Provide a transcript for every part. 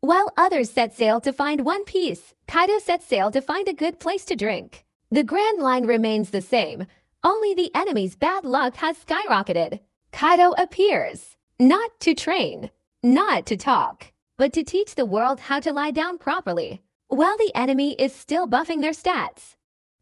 While others set sail to find One Piece, Kaido set sail to find a good place to drink. The grand line remains the same, only the enemy's bad luck has skyrocketed. Kaido appears, not to train, not to talk, but to teach the world how to lie down properly, while the enemy is still buffing their stats.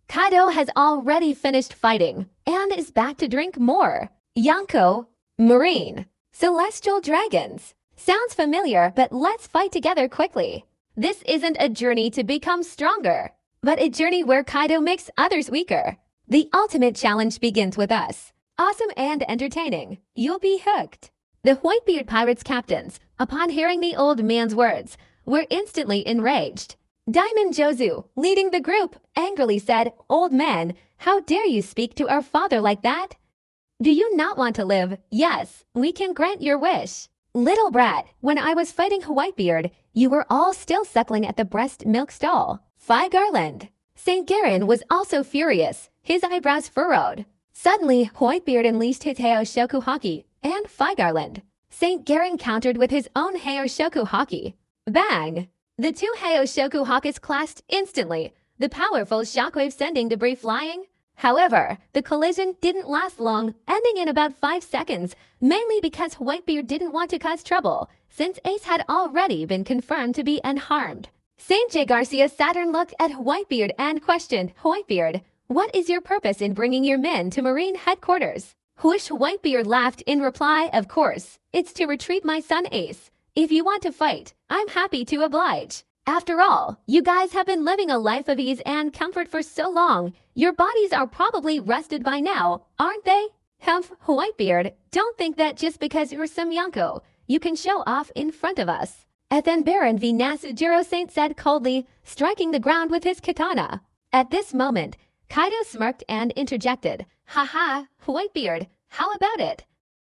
Kaido has already finished fighting and is back to drink more. Yonko, Marine, Celestial Dragons. Sounds familiar, but let's fight together quickly. This isn't a journey to become stronger, but a journey where Kaido makes others weaker. The ultimate challenge begins with us. Awesome and entertaining. You'll be hooked. The Whitebeard Pirates captains, upon hearing the old man's words, were instantly enraged. Diamond Jozu, leading the group, angrily said, "Old man, how dare you speak to our father like that? Do you not want to live? Yes, we can grant your wish. Little brat, when I was fighting Whitebeard, you were all still suckling at the breast milk stall." Phi Garland. St. Garen was also furious, his eyebrows furrowed. Suddenly, Whitebeard unleashed his Heiau Shoku Haki, and Phi Garland. St. Garen countered with his own Heiau Shoku Haki. Bang! The two Heiau Shoku Hakis clashed instantly, the powerful shockwave sending debris flying. However, the collision didn't last long, ending in about 5 seconds, mainly because Whitebeard didn't want to cause trouble, since Ace had already been confirmed to be unharmed. St. J. Garcia Saturn looked at Whitebeard and questioned, "Whitebeard, what is your purpose in bringing your men to Marine headquarters?" Whoosh Whitebeard laughed in reply, "Of course, it's to retrieve my son Ace. If you want to fight, I'm happy to oblige. After all, you guys have been living a life of ease and comfort for so long, your bodies are probably rested by now, aren't they?" Humph, Whitebeard, don't think that just because you're some Yonko, you can show off in front of us. And then Baron V. Nasujiro Saint said coldly, striking the ground with his katana. At this moment, Kaido smirked and interjected, "Haha, Whitebeard, how about it?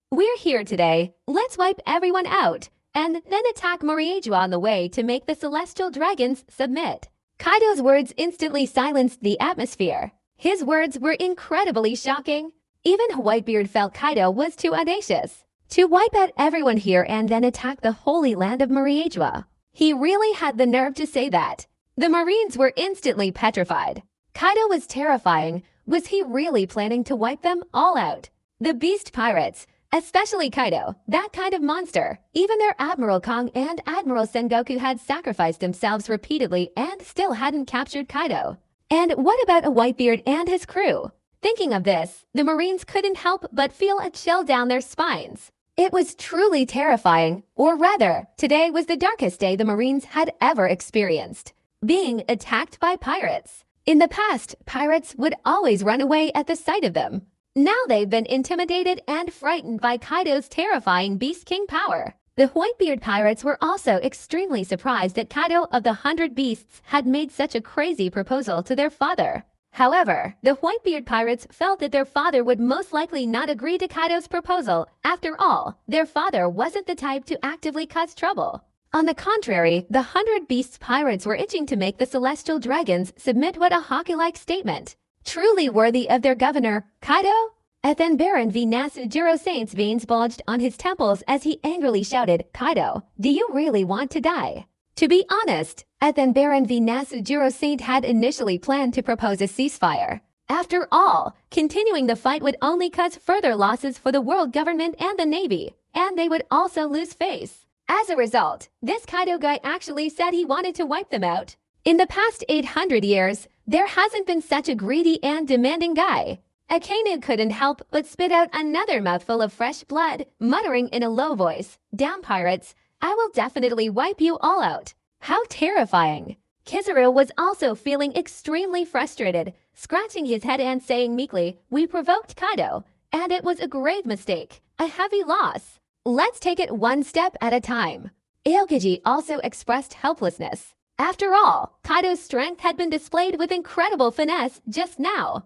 We're here today, let's wipe everyone out, and then attack Moriagua on the way to make the Celestial Dragons submit." Kaido's words instantly silenced the atmosphere. His words were incredibly shocking. Even Whitebeard felt Kaido was too audacious. To wipe out everyone here and then attack the holy land of Moriagua. He really had the nerve to say that. The Marines were instantly petrified. Kaido was terrifying. Was he really planning to wipe them all out? The Beast Pirates, especially Kaido, that kind of monster. Even their Admiral Kong and Admiral Sengoku had sacrificed themselves repeatedly and still hadn't captured Kaido. And what about a Whitebeard and his crew? Thinking of this, the Marines couldn't help but feel a chill down their spines. It was truly terrifying, or rather, today was the darkest day the Marines had ever experienced. Being attacked by pirates. In the past, pirates would always run away at the sight of them. Now they've been intimidated and frightened by Kaido's terrifying Beast King power. The Whitebeard pirates were also extremely surprised that Kaido of the 100 Beasts had made such a crazy proposal to their father. However, the Whitebeard pirates felt that their father would most likely not agree to Kaido's proposal. After all, their father wasn't the type to actively cause trouble. On the contrary, the 100 Beasts pirates were itching to make the Celestial Dragons submit what a hockey-like statement. Truly worthy of their governor, Kaido? And then Baron V. Nasujiro Saint's veins bulged on his temples as he angrily shouted, "Kaido, do you really want to die?" To be honest, and then Baron V. Nasujiro Saint had initially planned to propose a ceasefire. After all, continuing the fight would only cause further losses for the world government and the Navy, and they would also lose face. As a result, this Kaido guy actually said he wanted to wipe them out. In the past 800 years, there hasn't been such a greedy and demanding guy. Akainu couldn't help but spit out another mouthful of fresh blood, muttering in a low voice, "Damn pirates, I will definitely wipe you all out." How terrifying. Kizaru was also feeling extremely frustrated, scratching his head and saying meekly, "We provoked Kaido, and it was a grave mistake, a heavy loss. Let's take it one step at a time." Aokiji also expressed helplessness. After all, Kaido's strength had been displayed with incredible finesse just now.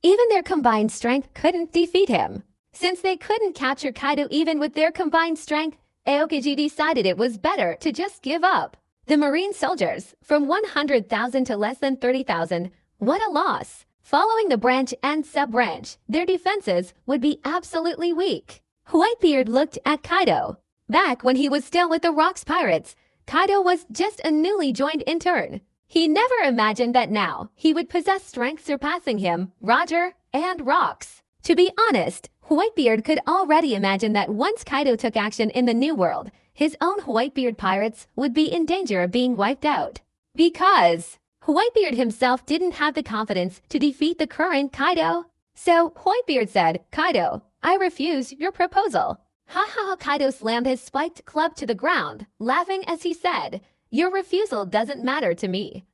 Even their combined strength couldn't defeat him. Since they couldn't capture Kaido even with their combined strength, Aokiji decided it was better to just give up. The Marine soldiers, from 100,000 to less than 30,000, what a loss. Following the branch and sub-branch, their defenses would be absolutely weak. Whitebeard looked at Kaido. Back when he was still with the Rocks Pirates, Kaido was just a newly joined intern. He never imagined that now he would possess strength surpassing him, Roger, and Rocks. To be honest, Whitebeard could already imagine that once Kaido took action in the New World, his own Whitebeard pirates would be in danger of being wiped out. Because Whitebeard himself didn't have the confidence to defeat the current Kaido. So Whitebeard said, "Kaido, I refuse your proposal." Kaido slammed his spiked club to the ground, laughing as he said, "Your refusal doesn't matter to me.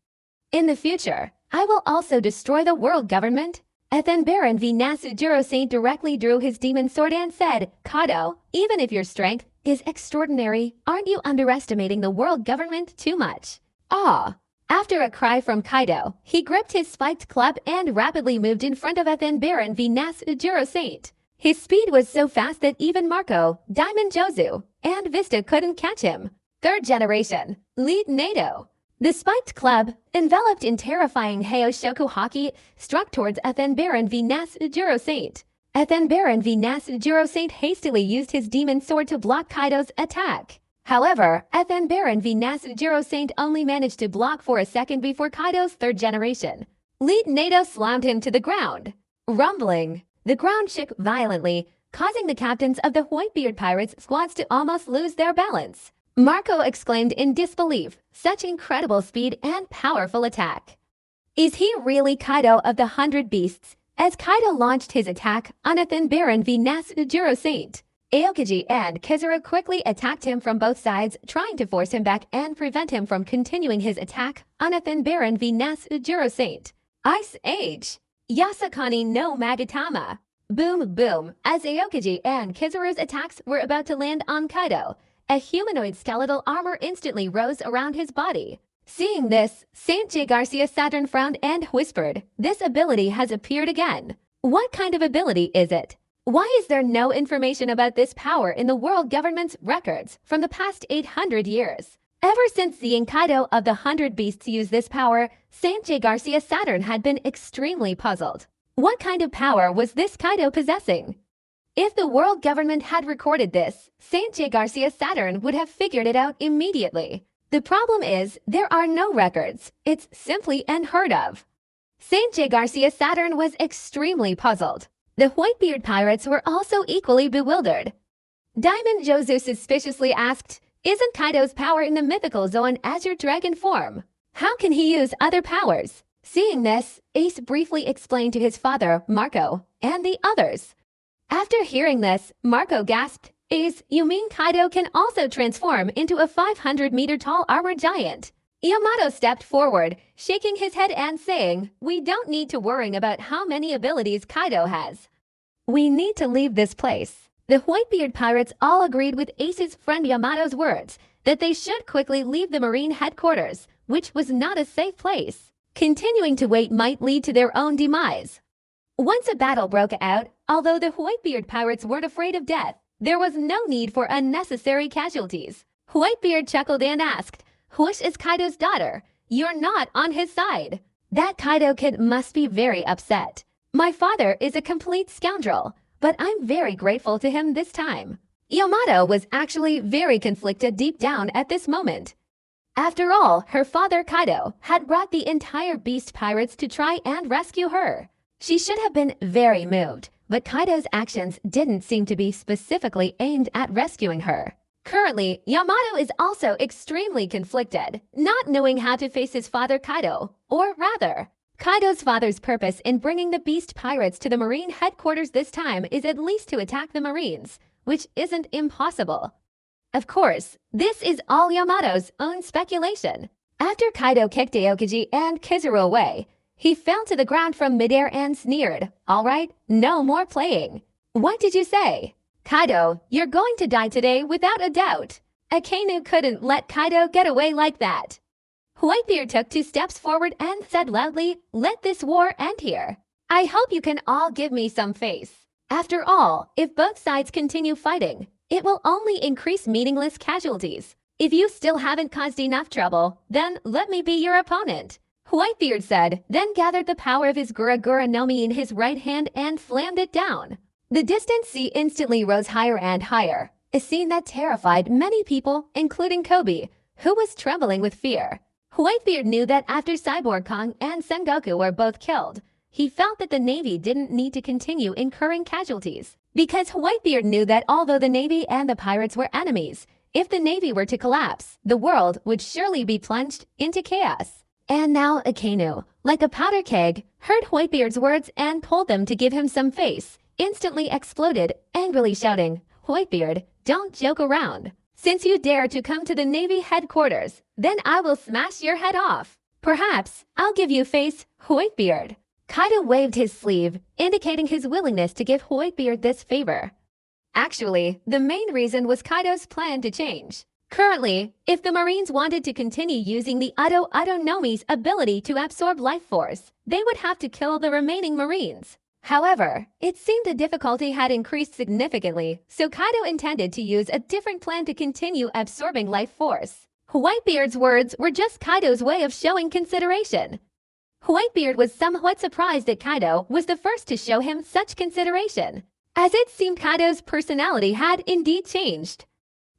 In the future, I will also destroy the world government." And then Baron V. Nasujiro Saint directly drew his demon sword and said, "Kaido, even if your strength is extraordinary, aren't you underestimating the world government too much?" Ah! After a cry from Kaido, he gripped his spiked club and rapidly moved in front of Ethan Baron V. Nasujiro Saint. His speed was so fast that even Marco, Diamond Jozu, and Vista couldn't catch him. Third generation, Lead NATO. The spiked club, enveloped in terrifying Heishoku Haki, struck towards Ethan Baron V. Nasujiro Saint. Ethan Baron V. Nasujiro Saint hastily used his demon sword to block Kaido's attack. However, Ethan Baron V. Nasujiro Saint only managed to block for a second before Kaido's third generation. Lead NATO slammed him to the ground. Rumbling, the ground shook violently, causing the captains of the Whitebeard Pirates squads to almost lose their balance. Marco exclaimed in disbelief, such incredible speed and powerful attack. Is he really Kaido of the 100 Beasts? As Kaido launched his attack on Ethan Baron V. Nasujiro Saint, Aokiji and Kizaru quickly attacked him from both sides, trying to force him back and prevent him from continuing his attack on Ethan Baron V. Nasujiro Saint. Ice Age. Yasakani no Magatama. Boom boom. As Aokiji and Kizaru's attacks were about to land on Kaido, a humanoid skeletal armor instantly rose around his body. Seeing this, Saint J. Garcia Saturn frowned and whispered, "This ability has appeared again. What kind of ability is it? Why is there no information about this power in the world government's records from the past 800 years? Ever since seeing Kaido of the 100 Beasts use this power, Saint J. Garcia Saturn had been extremely puzzled. What kind of power was this Kaido possessing? If the world government had recorded this, Saint J. Garcia Saturn would have figured it out immediately. The problem is, there are no records. It's simply unheard of. Saint J. Garcia Saturn was extremely puzzled. The Whitebeard pirates were also equally bewildered. Diamond Jozu suspiciously asked, "Isn't Kaido's power in the mythical zone Azure Dragon form? How can he use other powers?" Seeing this, Ace briefly explained to his father, Marco, and the others. After hearing this, Marco gasped, "Ace, you mean Kaido can also transform into a 500-meter tall armored giant?" Yamato stepped forward, shaking his head and saying, "We don't need to worry about how many abilities Kaido has. We need to leave this place." The Whitebeard pirates all agreed with Ace's friend Yamato's words that they should quickly leave the Marine headquarters, which was not a safe place. Continuing to wait might lead to their own demise. Once a battle broke out, although the Whitebeard pirates weren't afraid of death, there was no need for unnecessary casualties. Whitebeard chuckled and asked, "Which is Kaido's daughter? You're not on his side." That Kaido kid must be very upset. "My father is a complete scoundrel, but I'm very grateful to him this time." Yamato was actually very conflicted deep down at this moment. After all, her father Kaido had brought the entire Beast Pirates to try and rescue her. She should have been very moved, but Kaido's actions didn't seem to be specifically aimed at rescuing her. Currently, Yamato is also extremely conflicted, not knowing how to face his father Kaido, or rather, Kaido's father's purpose in bringing the Beast Pirates to the Marine headquarters this time is at least to attack the Marines, which isn't impossible. Of course, this is all Yamato's own speculation. After Kaido kicked Aokiji and Kizaru away, he fell to the ground from midair and sneered, "All right, no more playing." "What did you say?" "Kaido, you're going to die today without a doubt." Akainu couldn't let Kaido get away like that. Whitebeard took 2 steps forward and said loudly, "Let this war end here. I hope you can all give me some face. After all, if both sides continue fighting, it will only increase meaningless casualties. If you still haven't caused enough trouble, then let me be your opponent." Whitebeard said, then gathered the power of his Gura Gura no Mi in his right hand and slammed it down. The distant sea instantly rose higher and higher, a scene that terrified many people, including Kobe, who was trembling with fear. Whitebeard knew that after Cyborg Kong and Sengoku were both killed, he felt that the Navy didn't need to continue incurring casualties. Because Whitebeard knew that although the Navy and the pirates were enemies, if the Navy were to collapse, the world would surely be plunged into chaos. And now Akainu, like a powder keg, heard Whitebeard's words and told them to give him some face, instantly exploded, angrily shouting, "Whitebeard, don't joke around. Since you dare to come to the Navy headquarters, then I will smash your head off. Perhaps I'll give you face, Whitebeard." Kaido waved his sleeve, indicating his willingness to give Whitebeard this favor. Actually, the main reason was Kaido's plan to change. Currently, if the Marines wanted to continue using the Udo Nomi's ability to absorb life force, they would have to kill the remaining Marines. However, it seemed the difficulty had increased significantly, so Kaido intended to use a different plan to continue absorbing life force. Whitebeard's words were just Kaido's way of showing consideration. Whitebeard was somewhat surprised that Kaido was the first to show him such consideration, as it seemed Kaido's personality had indeed changed.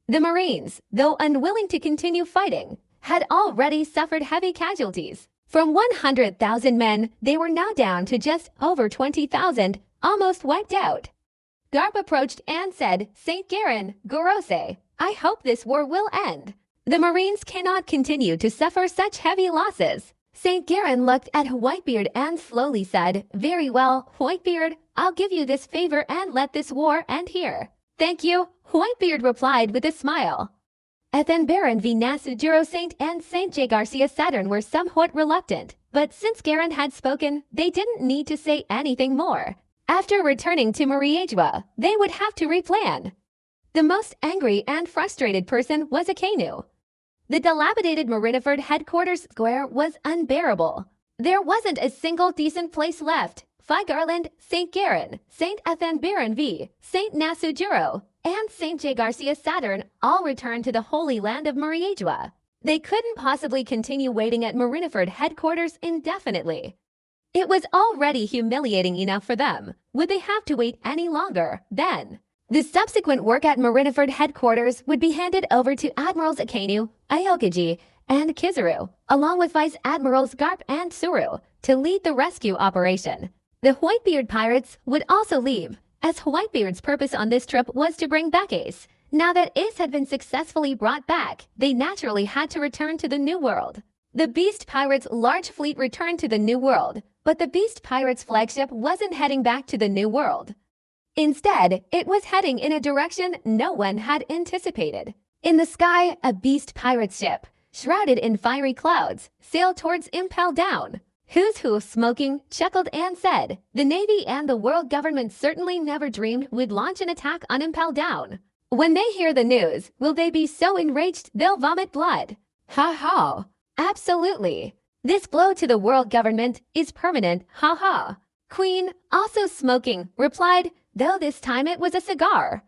The Marines, though unwilling to continue fighting, had already suffered heavy casualties. From 100,000 men, they were now down to just over 20,000, almost wiped out. Garp approached and said, "Saint Garen, Gorose, I hope this war will end. The Marines cannot continue to suffer such heavy losses." Saint Garen looked at Whitebeard and slowly said, "Very well, Whitebeard, I'll give you this favor and let this war end here." "Thank you," Whitebeard replied with a smile. Ethan Baron v. Nasujiro Saint and Saint J. Garcia Saturn were somewhat reluctant, but since Garen had spoken, they didn't need to say anything more. After returning to Mariejwa, they would have to replan. The most angry and frustrated person was Akainu. The dilapidated Marineford headquarters square was unbearable. There wasn't a single decent place left. Phi Garland, St. Garen, St. Ethan Baron v. St. Nasujiro, and St. J. Garcia Saturn all returned to the holy land of Mariejwa. They couldn't possibly continue waiting at Marineford headquarters indefinitely. It was already humiliating enough for them. Would they have to wait any longer then? The subsequent work at Marineford headquarters would be handed over to Admirals Akainu, Aokiji, and Kizaru, along with Vice Admirals Garp and Suru, to lead the rescue operation. The Whitebeard pirates would also leave, as Whitebeard's purpose on this trip was to bring back Ace. Now that Ace had been successfully brought back, they naturally had to return to the New World. The Beast Pirates' large fleet returned to the New World, but the Beast Pirates' flagship wasn't heading back to the New World. Instead, it was heading in a direction no one had anticipated. In the sky, a Beast Pirate ship, shrouded in fiery clouds, sailed towards Impel Down. Who's Who, smoking, chuckled and said, "The Navy and the world government certainly never dreamed we'd launch an attack on Impel Down. When they hear the news, will they be so enraged they'll vomit blood?" Ha ha. Absolutely. This blow to the world government is permanent, ha ha. Queen, also smoking, replied, though this time it was a cigar.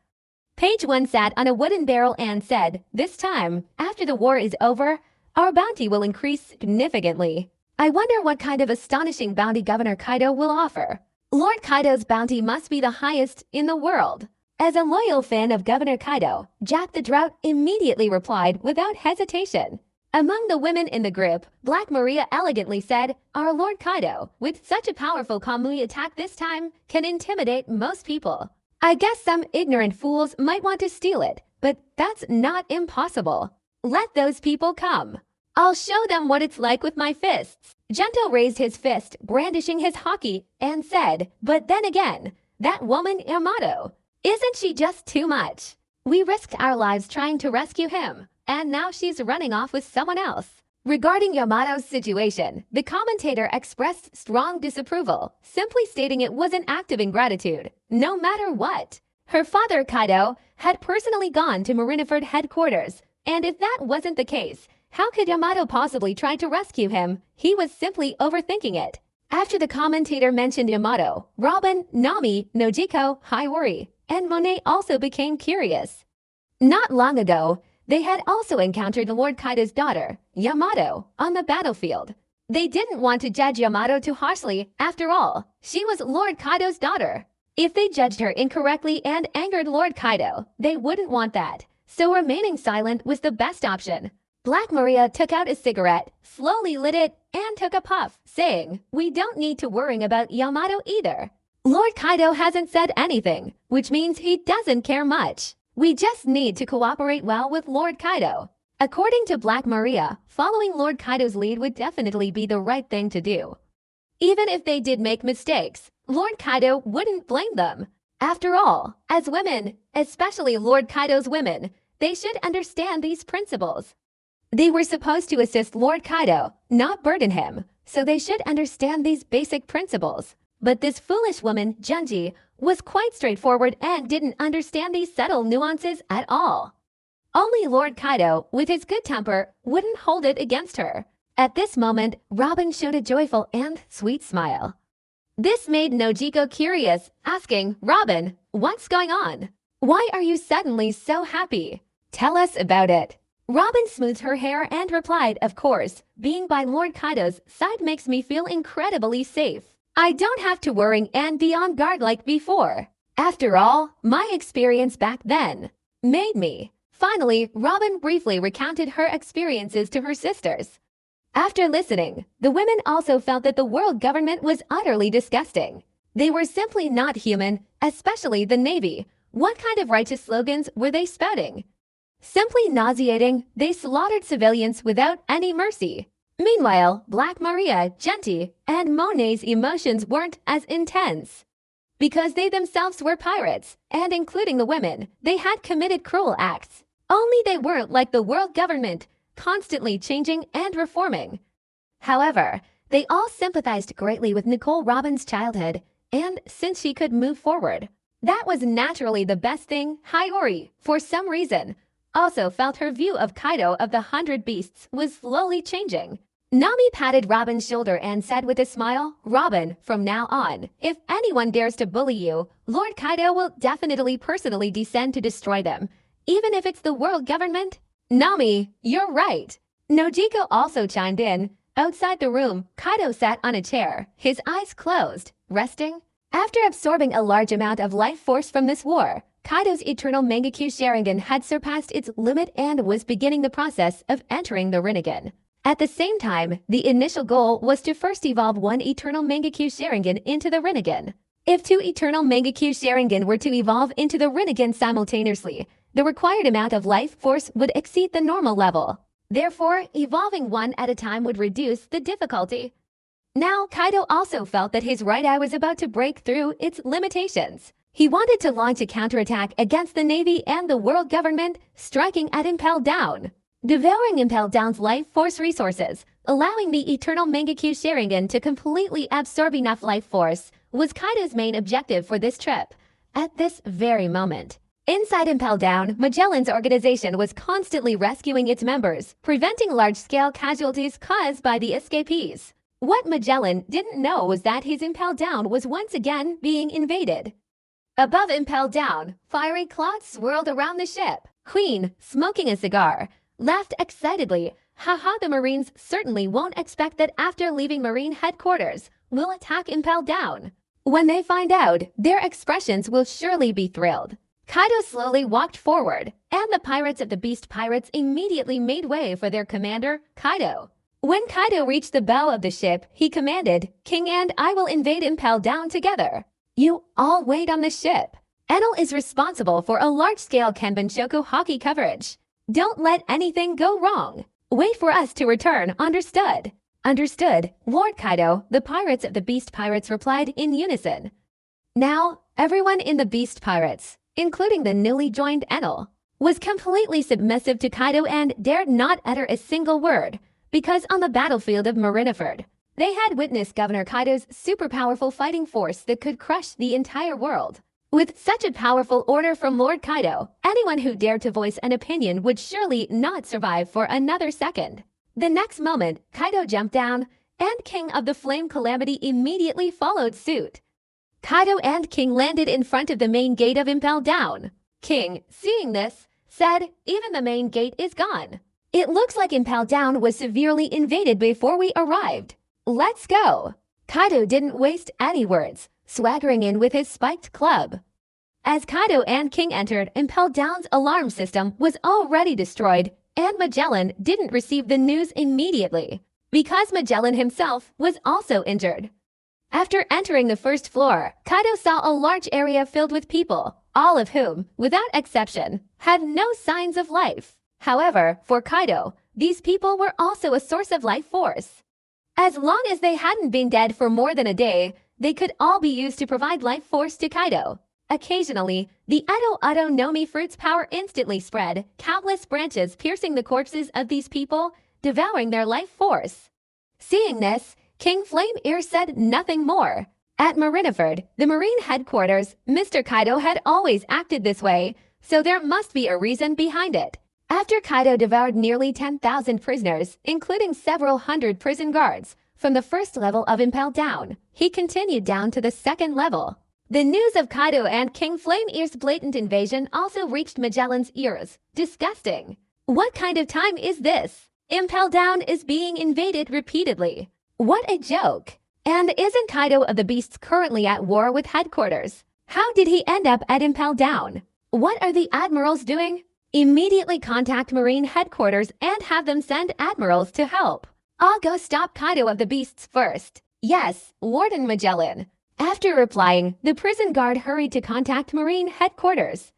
Page 1 sat on a wooden barrel and said, "This time, after the war is over, our bounty will increase significantly. I wonder what kind of astonishing bounty Governor Kaido will offer. Lord Kaido's bounty must be the highest in the world." As a loyal fan of Governor Kaido, Jack the Drought immediately replied without hesitation. Among the women in the group, Black Maria elegantly said, "Our Lord Kaido, with such a powerful Kamui attack this time, can intimidate most people. I guess some ignorant fools might want to steal it, but that's not impossible. Let those people come. I'll show them what it's like with my fists." Gento raised his fist, brandishing his hockey, and said, "But then again, that woman Yamato, isn't she just too much? We risked our lives trying to rescue him, and now she's running off with someone else." Regarding Yamato's situation, the commentator expressed strong disapproval, simply stating it was an act of ingratitude, no matter what. Her father, Kaido, had personally gone to Marineford headquarters, and if that wasn't the case, how could Yamato possibly try to rescue him? He was simply overthinking it. After the commentator mentioned Yamato, Robin, Nami, Nojiko, Haiwari, and Monet also became curious. Not long ago, they had also encountered Lord Kaido's daughter, Yamato, on the battlefield. They didn't want to judge Yamato too harshly. After all, she was Lord Kaido's daughter. If they judged her incorrectly and angered Lord Kaido, they wouldn't want that. So remaining silent was the best option. Black Maria took out a cigarette, slowly lit it, and took a puff, saying, "We don't need to worry about Yamato either. Lord Kaido hasn't said anything, which means he doesn't care much. We just need to cooperate well with Lord Kaido." According to Black Maria, following Lord Kaido's lead would definitely be the right thing to do. Even if they did make mistakes, Lord Kaido wouldn't blame them. After all, as women, especially Lord Kaido's women, they should understand these principles. They were supposed to assist Lord Kaido, not burden him, so they should understand these basic principles. But this foolish woman, Junji, was quite straightforward and didn't understand these subtle nuances at all. Only Lord Kaido, with his good temper, wouldn't hold it against her. At this moment, Robin showed a joyful and sweet smile. This made Nojiko curious, asking, "Robin, what's going on? Why are you suddenly so happy? Tell us about it." Robin smoothed her hair and replied, "Of course, being by Lord Kaido's side makes me feel incredibly safe. I don't have to worry and be on guard like before. After all, my experience back then made me." Finally, Robin briefly recounted her experiences to her sisters. After listening, the women also felt that the world government was utterly disgusting. They were simply not human, especially the Navy. What kind of righteous slogans were they spouting? Simply nauseating, they slaughtered civilians without any mercy. Meanwhile, Black Maria, Genty, and Monet's emotions weren't as intense. Because they themselves were pirates, and including the women, they had committed cruel acts. Only they weren't like the world government, constantly changing and reforming. However, they all sympathized greatly with Nicole Robin's childhood, and since she could move forward, that was naturally the best thing. Hiyori, for some reason, also felt her view of Kaido of the 100 Beasts was slowly changing. Nami patted Robin's shoulder and said with a smile, "Robin, from now on, if anyone dares to bully you, Lord Kaido will definitely personally descend to destroy them, even if it's the world government." "Nami, you're right." Nojiko also chimed in. Outside the room, Kaido sat on a chair, his eyes closed, resting. After absorbing a large amount of life force from this war, Kaido's eternal Mangekyo Sharingan had surpassed its limit and was beginning the process of entering the Rinnegan. At the same time, the initial goal was to first evolve one eternal Mangekyo Sharingan into the Rinnegan. If two eternal Mangekyo Sharingan were to evolve into the Rinnegan simultaneously, the required amount of life force would exceed the normal level. Therefore, evolving one at a time would reduce the difficulty. Now, Kaido also felt that his right eye was about to break through its limitations. He wanted to launch a counterattack against the Navy and the world government, striking at Impel Down, devouring Impel Down's life force resources, allowing the eternal Mangekyo Sharingan to completely absorb enough life force, was Kaido's main objective for this trip. At this very moment, inside Impel Down, Magellan's organization was constantly rescuing its members, preventing large-scale casualties caused by the escapees. What Magellan didn't know was that his Impel Down was once again being invaded. Above Impel Down, fiery clouds swirled around the ship. Queen, smoking a cigar, laughed excitedly. "Haha, the Marines certainly won't expect that after leaving Marine headquarters, we'll attack Impel Down. When they find out, their expressions will surely be thrilled." Kaido slowly walked forward, and the pirates of the Beast Pirates immediately made way for their commander, Kaido. When Kaido reached the bow of the ship, he commanded, "King and I will invade Impel Down together. You all wait on the ship. Enel is responsible for a large-scale Kenbanshoku hockey coverage. Don't let anything go wrong. Wait for us to return, understood?" "Understood, Lord Kaido," the pirates of the Beast Pirates replied in unison. Now, everyone in the Beast Pirates, including the newly joined Enel, was completely submissive to Kaido and dared not utter a single word, because on the battlefield of Marineford, they had witnessed Governor Kaido's super-powerful fighting force that could crush the entire world. With such a powerful order from Lord Kaido, anyone who dared to voice an opinion would surely not survive for another second. The next moment, Kaido jumped down, and King of the Flame Calamity immediately followed suit. Kaido and King landed in front of the main gate of Impel Down. King, seeing this, said, "Even the main gate is gone. It looks like Impel Down was severely invaded before we arrived. Let's go." Kaido didn't waste any words, swaggering in with his spiked club. As Kaido and King entered, Impel Down's alarm system was already destroyed, and Magellan didn't receive the news immediately, because Magellan himself was also injured. After entering the first floor, Kaido saw a large area filled with people, all of whom, without exception, had no signs of life. However, for Kaido, these people were also a source of life force. As long as they hadn't been dead for more than a day, they could all be used to provide life force to Kaido. Occasionally, the Ado Nomi fruit's power instantly spread, countless branches piercing the corpses of these people, devouring their life force. Seeing this, King Flame Ear said nothing more. At Marineford, the Marine headquarters, Mr. Kaido had always acted this way, so there must be a reason behind it. After Kaido devoured nearly 10,000 prisoners, including several hundred prison guards, from the first level of Impel Down, he continued down to the second level. The news of Kaido and King Flame Ear's blatant invasion also reached Magellan's ears. Disgusting. What kind of time is this? Impel Down is being invaded repeatedly. What a joke. And isn't Kaido of the Beasts currently at war with headquarters? How did he end up at Impel Down? What are the admirals doing? Immediately contact Marine headquarters and have them send admirals to help. I'll go stop Kaido of the Beasts first. Yes, Warden Magellan. After replying, the prison guard hurried to contact Marine headquarters.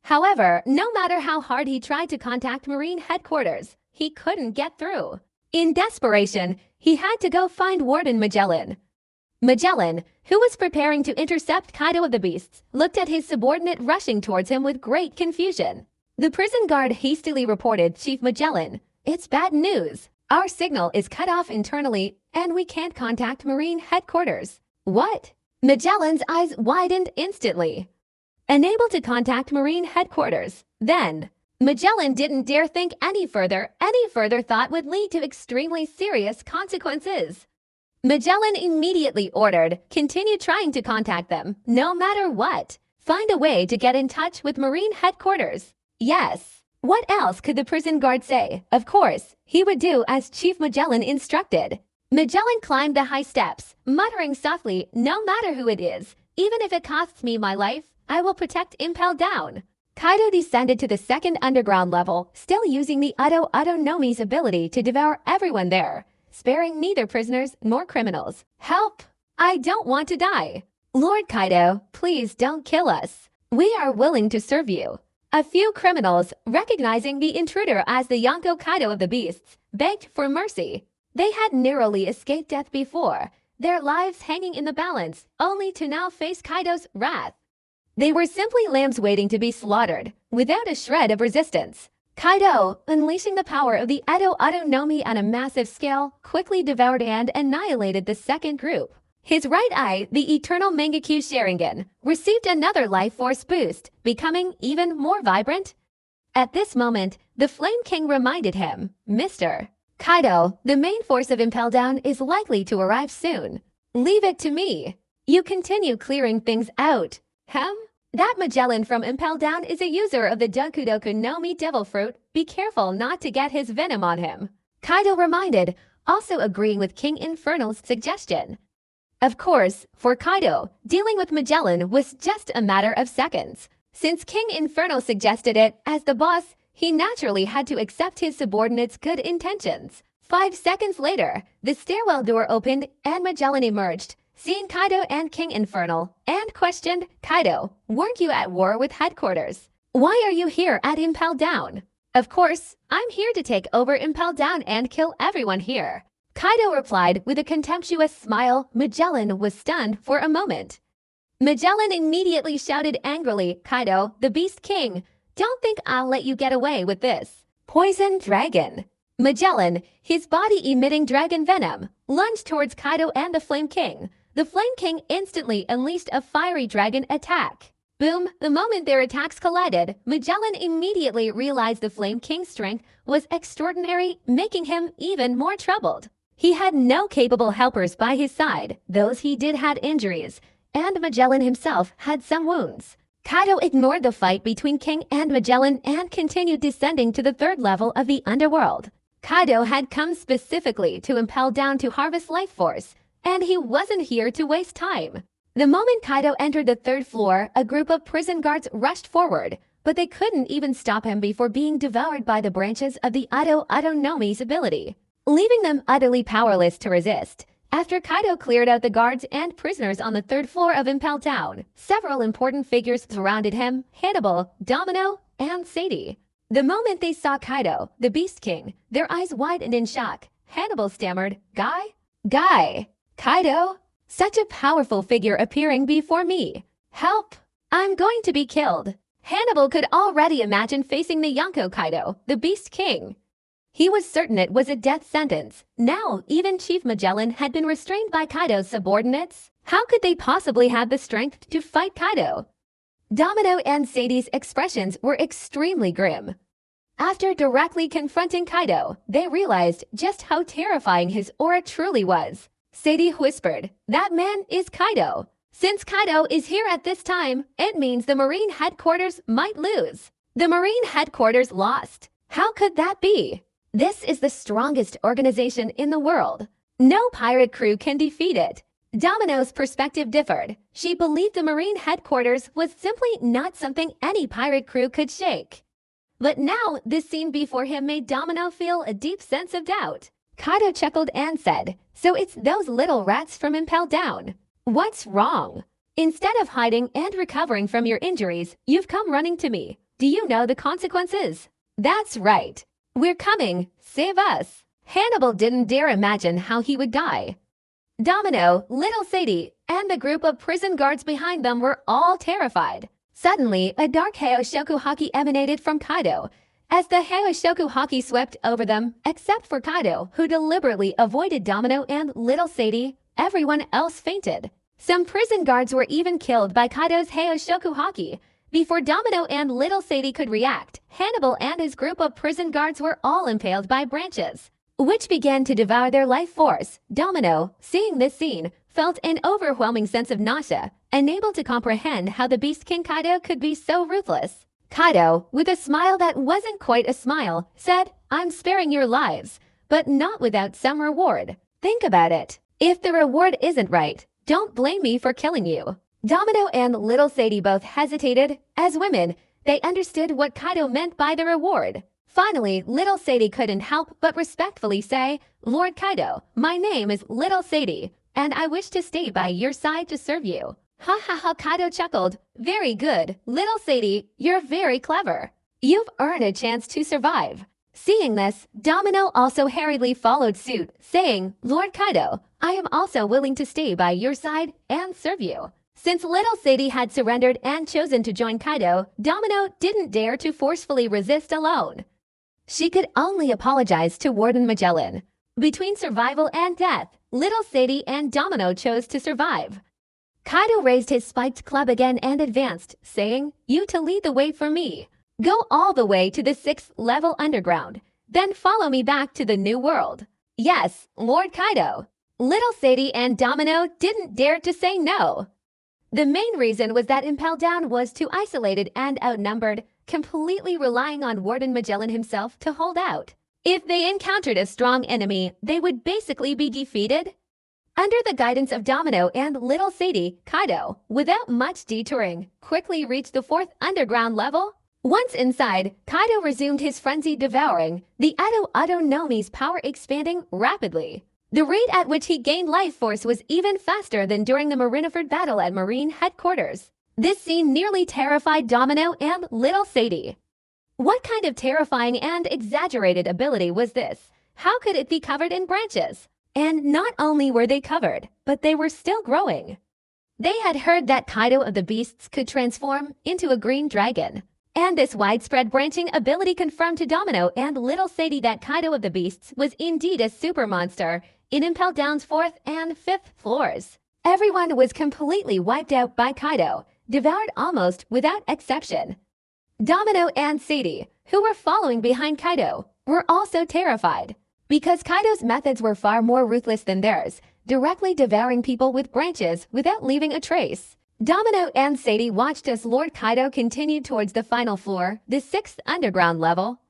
However, no matter how hard he tried to contact Marine headquarters, he couldn't get through. In desperation, he had to go find Warden Magellan. Magellan, who was preparing to intercept Kaido of the Beasts, looked at his subordinate rushing towards him with great confusion. The prison guard hastily reported Chief Magellan, "It's bad news. Our signal is cut off internally, and we can't contact Marine headquarters." What? Magellan's eyes widened instantly. Unable to contact Marine headquarters, then Magellan didn't dare think any further thought would lead to extremely serious consequences. Magellan immediately ordered, continue trying to contact them, no matter what. Find a way to get in touch with Marine headquarters. Yes. What else could the prison guard say? Of course, he would do as Chief Magellan instructed. Magellan climbed the high steps, muttering softly, no matter who it is, even if it costs me my life, I will protect Impel Down. Kaido descended to the second underground level, still using the Ado Nomi's ability to devour everyone there, sparing neither prisoners nor criminals. Help! I don't want to die. Lord Kaido, please don't kill us. We are willing to serve you. A few criminals, recognizing the intruder as the Yonko Kaido of the Beasts, begged for mercy. They had narrowly escaped death before, their lives hanging in the balance, only to now face Kaido's wrath. They were simply lambs waiting to be slaughtered, without a shred of resistance. Kaido, unleashing the power of the Ado Nomi on a massive scale, quickly devoured and annihilated the second group. His right eye, the Eternal Mangekyu Sharingan, received another life force boost, becoming even more vibrant. At this moment, the Flame King reminded him, Mr. Kaido, the main force of Impel Down is likely to arrive soon. Leave it to me. You continue clearing things out. That Magellan from Impel Down is a user of the Dokudoku no Mi Devil Fruit. Be careful not to get his venom on him. Kaido reminded, also agreeing with King Infernal's suggestion. Of course, for Kaido, dealing with Magellan was just a matter of seconds. Since King Infernal suggested it, as the boss, he naturally had to accept his subordinate's good intentions. 5 seconds later, the stairwell door opened and Magellan emerged, seeing Kaido and King Infernal, and questioned, Kaido, weren't you at war with headquarters? Why are you here at Impel Down? Of course, I'm here to take over Impel Down and kill everyone here. Kaido replied with a contemptuous smile. Magellan was stunned for a moment. Magellan immediately shouted angrily, Kaido, the Beast King, don't think I'll let you get away with this. Poison Dragon. Magellan, his body emitting dragon venom, lunged towards Kaido and the Flame King. The Flame King instantly unleashed a fiery dragon attack. Boom! The moment their attacks collided, Magellan immediately realized the Flame King's strength was extraordinary, making him even more troubled. He had no capable helpers by his side, those he did had injuries, and Magellan himself had some wounds. Kaido ignored the fight between King and Magellan and continued descending to the third level of the underworld. Kaido had come specifically to Impel Down to harvest life force, and he wasn't here to waste time. The moment Kaido entered the third floor, a group of prison guards rushed forward, but they couldn't even stop him before being devoured by the branches of the Nomi's ability, leaving them utterly powerless to resist. After Kaido cleared out the guards and prisoners on the third floor of Impel Town, several important figures surrounded him: Hannibal, Domino, and Sadie. The moment they saw Kaido, the Beast King, their eyes widened in shock. Hannibal stammered, Guy, Kaido? Such a powerful figure appearing before me. Help! I'm going to be killed. Hannibal could already imagine facing the Yonko Kaido, the Beast King. He was certain it was a death sentence. Now, even Chief Magellan had been restrained by Kaido's subordinates. How could they possibly have the strength to fight Kaido? Domino and Sadie's expressions were extremely grim. After directly confronting Kaido, they realized just how terrifying his aura truly was. Sadie whispered, "That man is Kaido. Since Kaido is here at this time, it means the Marine headquarters might lose." The Marine headquarters lost. How could that be? This is the strongest organization in the world. No pirate crew can defeat it. Domino's perspective differed. She believed the Marine headquarters was simply not something any pirate crew could shake. But now, this scene before him made Domino feel a deep sense of doubt. Kaido chuckled and said, "So it's those little rats from Impel Down. What's wrong? Instead of hiding and recovering from your injuries, you've come running to me. Do you know the consequences?" "That's right. We're coming. Save us." Hannibal didn't dare imagine how he would die. Domino, Little Sadie, and the group of prison guards behind them were all terrified. Suddenly, a dark Heishoku haki emanated from Kaido. As the Heishoku haki swept over them, except for Kaido, who deliberately avoided Domino and Little Sadie, everyone else fainted. Some prison guards were even killed by Kaido's Heishoku haki. Before Domino and Little Sadie could react, Hannibal and his group of prison guards were all impaled by branches, which began to devour their life force. Domino, seeing this scene, felt an overwhelming sense of nausea, unable to comprehend how the Beast King Kaido could be so ruthless. Kaido, with a smile that wasn't quite a smile, said, "I'm sparing your lives, but not without some reward. Think about it. If the reward isn't right, don't blame me for killing you." Domino and Little Sadie both hesitated. As women, they understood what Kaido meant by the reward. Finally, Little Sadie couldn't help but respectfully say, "Lord Kaido, my name is Little Sadie, and I wish to stay by your side to serve you." Ha ha ha, Kaido chuckled. "Very good, Little Sadie, you're very clever. You've earned a chance to survive." Seeing this, Domino also hurriedly followed suit, saying, "Lord Kaido, I am also willing to stay by your side and serve you." Since Little Sadie had surrendered and chosen to join Kaido, Domino didn't dare to forcefully resist alone. She could only apologize to Warden Magellan. Between survival and death, Little Sadie and Domino chose to survive. Kaido raised his spiked club again and advanced, saying, "You to lead the way for me. Go all the way to the 6th level underground, then follow me back to the New World." "Yes, Lord Kaido." Little Sadie and Domino didn't dare to say no. The main reason was that Impel Down was too isolated and outnumbered, completely relying on Warden Magellan himself to hold out. If they encountered a strong enemy, they would basically be defeated. Under the guidance of Domino and Little Sadie, Kaido, without much detouring, quickly reached the 4th underground level. Once inside, Kaido resumed his frenzied devouring, the Nomi's power expanding rapidly. The rate at which he gained life force was even faster than during the Marineford battle at Marine headquarters. This scene nearly terrified Domino and Little Sadie. What kind of terrifying and exaggerated ability was this? How could it be covered in branches? And not only were they covered, but they were still growing. They had heard that Kaido of the Beasts could transform into a green dragon. And this widespread branching ability confirmed to Domino and Little Sadie that Kaido of the Beasts was indeed a super monster in Impel Down's 4th and 5th floors. Everyone was completely wiped out by Kaido, devoured almost without exception. Domino and Sadie, who were following behind Kaido, were also terrified, because Kaido's methods were far more ruthless than theirs, directly devouring people with branches without leaving a trace. Domino and Sadie watched as Lord Kaido continued towards the final floor, the 6th underground level.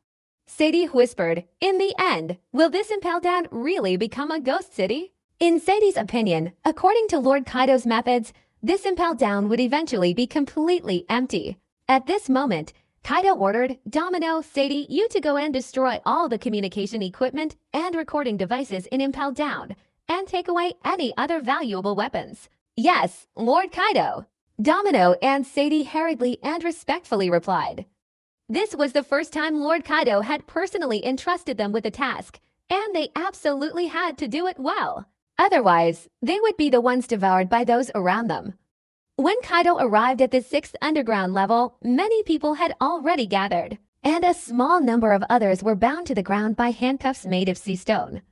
Sadie whispered, "In the end, will this Impel Down really become a ghost city?" In Sadie's opinion, according to Lord Kaido's methods, this Impel Down would eventually be completely empty. At this moment, Kaido ordered Domino, Sadie, you to go and destroy all the communication equipment and recording devices in Impel Down, and take away any other valuable weapons. Yes, Lord Kaido. Domino and Sadie hurriedly and respectfully replied. This was the first time Lord Kaido had personally entrusted them with a task, and they absolutely had to do it well. Otherwise, they would be the ones devoured by those around them. When Kaido arrived at the 6th underground level, many people had already gathered, and a small number of others were bound to the ground by handcuffs made of sea stone.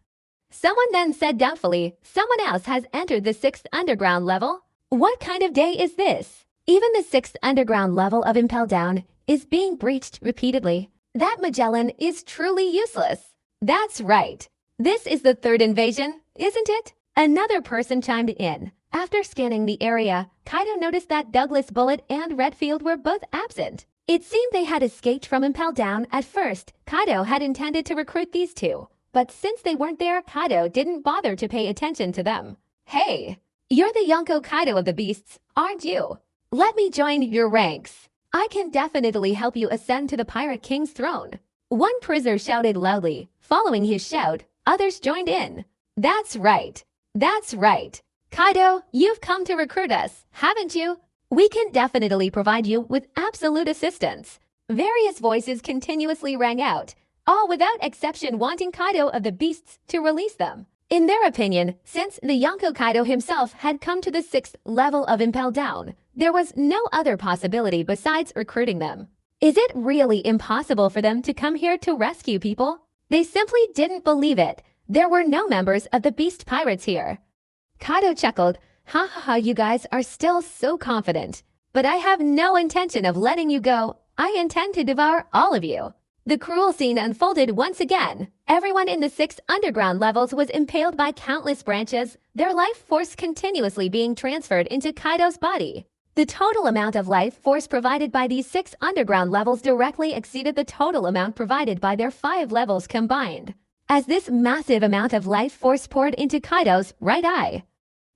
Someone then said doubtfully, someone else has entered the 6th underground level? What kind of day is this? Even the 6th underground level of Impel Down is being breached repeatedly. That Magellan is truly useless. That's right. This is the 3rd invasion, isn't it? Another person chimed in. After scanning the area, Kaido noticed that Douglas Bullet and Redfield were both absent. It seemed they had escaped from Impel Down. At first, Kaido had intended to recruit these two, but since they weren't there, Kaido didn't bother to pay attention to them. Hey, you're the Yonko Kaido of the Beasts, aren't you? Let me join your ranks. I can definitely help you ascend to the Pirate King's throne. One prisoner shouted loudly. Following his shout, others joined in. That's right. That's right. Kaido, you've come to recruit us, haven't you? We can definitely provide you with absolute assistance. Various voices continuously rang out, all without exception wanting Kaido of the Beasts to release them. In their opinion, since the Yonko Kaido himself had come to the 6th level of Impel Down, there was no other possibility besides recruiting them. Is it really impossible for them to come here to rescue people? They simply didn't believe it. There were no members of the Beast Pirates here. Kaido chuckled, ha ha ha, you guys are still so confident. But I have no intention of letting you go. I intend to devour all of you. The cruel scene unfolded once again. Everyone in the 6 underground levels was impaled by countless branches, their life force continuously being transferred into Kaido's body. The total amount of life force provided by these 6 underground levels directly exceeded the total amount provided by their 5 levels combined. As this massive amount of life force poured into Kaido's right eye.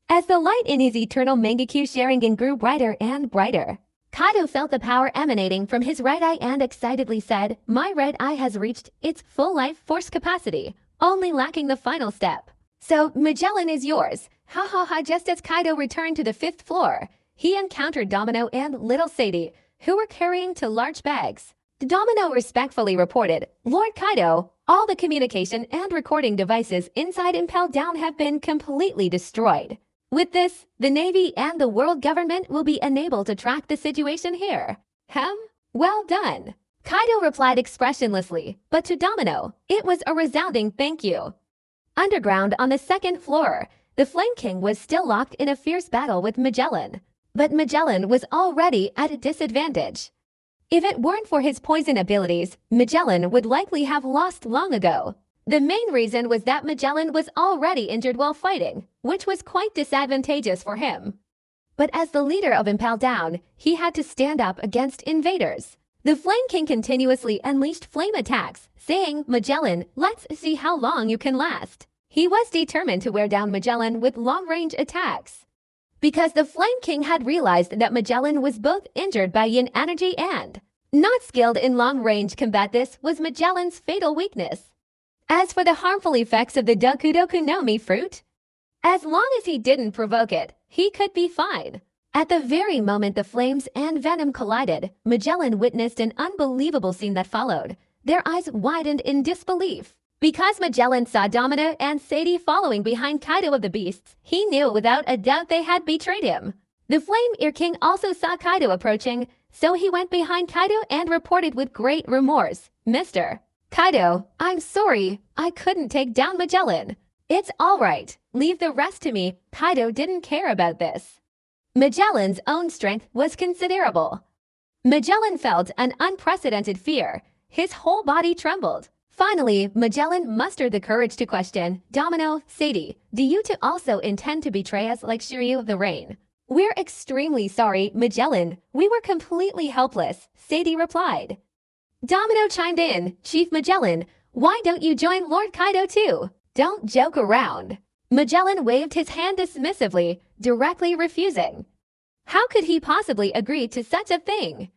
As the light in his eternal Mangekyo Sharingan grew brighter and brighter, Kaido felt the power emanating from his right eye and excitedly said, my right eye has reached its full life force capacity, only lacking the final step. So, Magellan is yours. Ha ha ha. Just as Kaido returned to the 5th floor, he encountered Domino and little Sadie, who were carrying 2 large bags. Domino respectfully reported, Lord Kaido, all the communication and recording devices inside Impel Down have been completely destroyed. With this, the Navy and the world government will be unable to track the situation here. Well done. Kaido replied expressionlessly, but to Domino, it was a resounding thank you. Underground on the 2nd floor, the Flame King was still locked in a fierce battle with Magellan. But Magellan was already at a disadvantage. If it weren't for his poison abilities, Magellan would likely have lost long ago. The main reason was that Magellan was already injured while fighting, which was quite disadvantageous for him. But as the leader of Impel Down, he had to stand up against invaders. The Flame King continuously unleashed flame attacks, saying, Magellan, let's see how long you can last. He was determined to wear down Magellan with long-range attacks. Because the Flame King had realized that Magellan was both injured by yin energy and not skilled in long-range combat. This was Magellan's fatal weakness. As for the harmful effects of the Dokudoku no Mi fruit, as long as he didn't provoke it, he could be fine. At the very moment the flames and venom collided, Magellan witnessed an unbelievable scene that followed. Their eyes widened in disbelief. Because Magellan saw Domino and Sadie following behind Kaido of the Beasts, he knew without a doubt they had betrayed him. The Flame Ear King also saw Kaido approaching, so he went behind Kaido and reported with great remorse, Mr. Kaido, I'm sorry, I couldn't take down Magellan. It's all right, leave the rest to me. Kaido didn't care about this. Magellan's own strength was considerable. Magellan felt an unprecedented fear. His whole body trembled. Finally, Magellan mustered the courage to question, Domino, Sadie, do you two also intend to betray us like Shiryu of the Rain? We're extremely sorry, Magellan. We were completely helpless, Sadie replied. Domino chimed in, Chief Magellan, why don't you join Lord Kaido too? Don't joke around. Magellan waved his hand dismissively, directly refusing. How could he possibly agree to such a thing?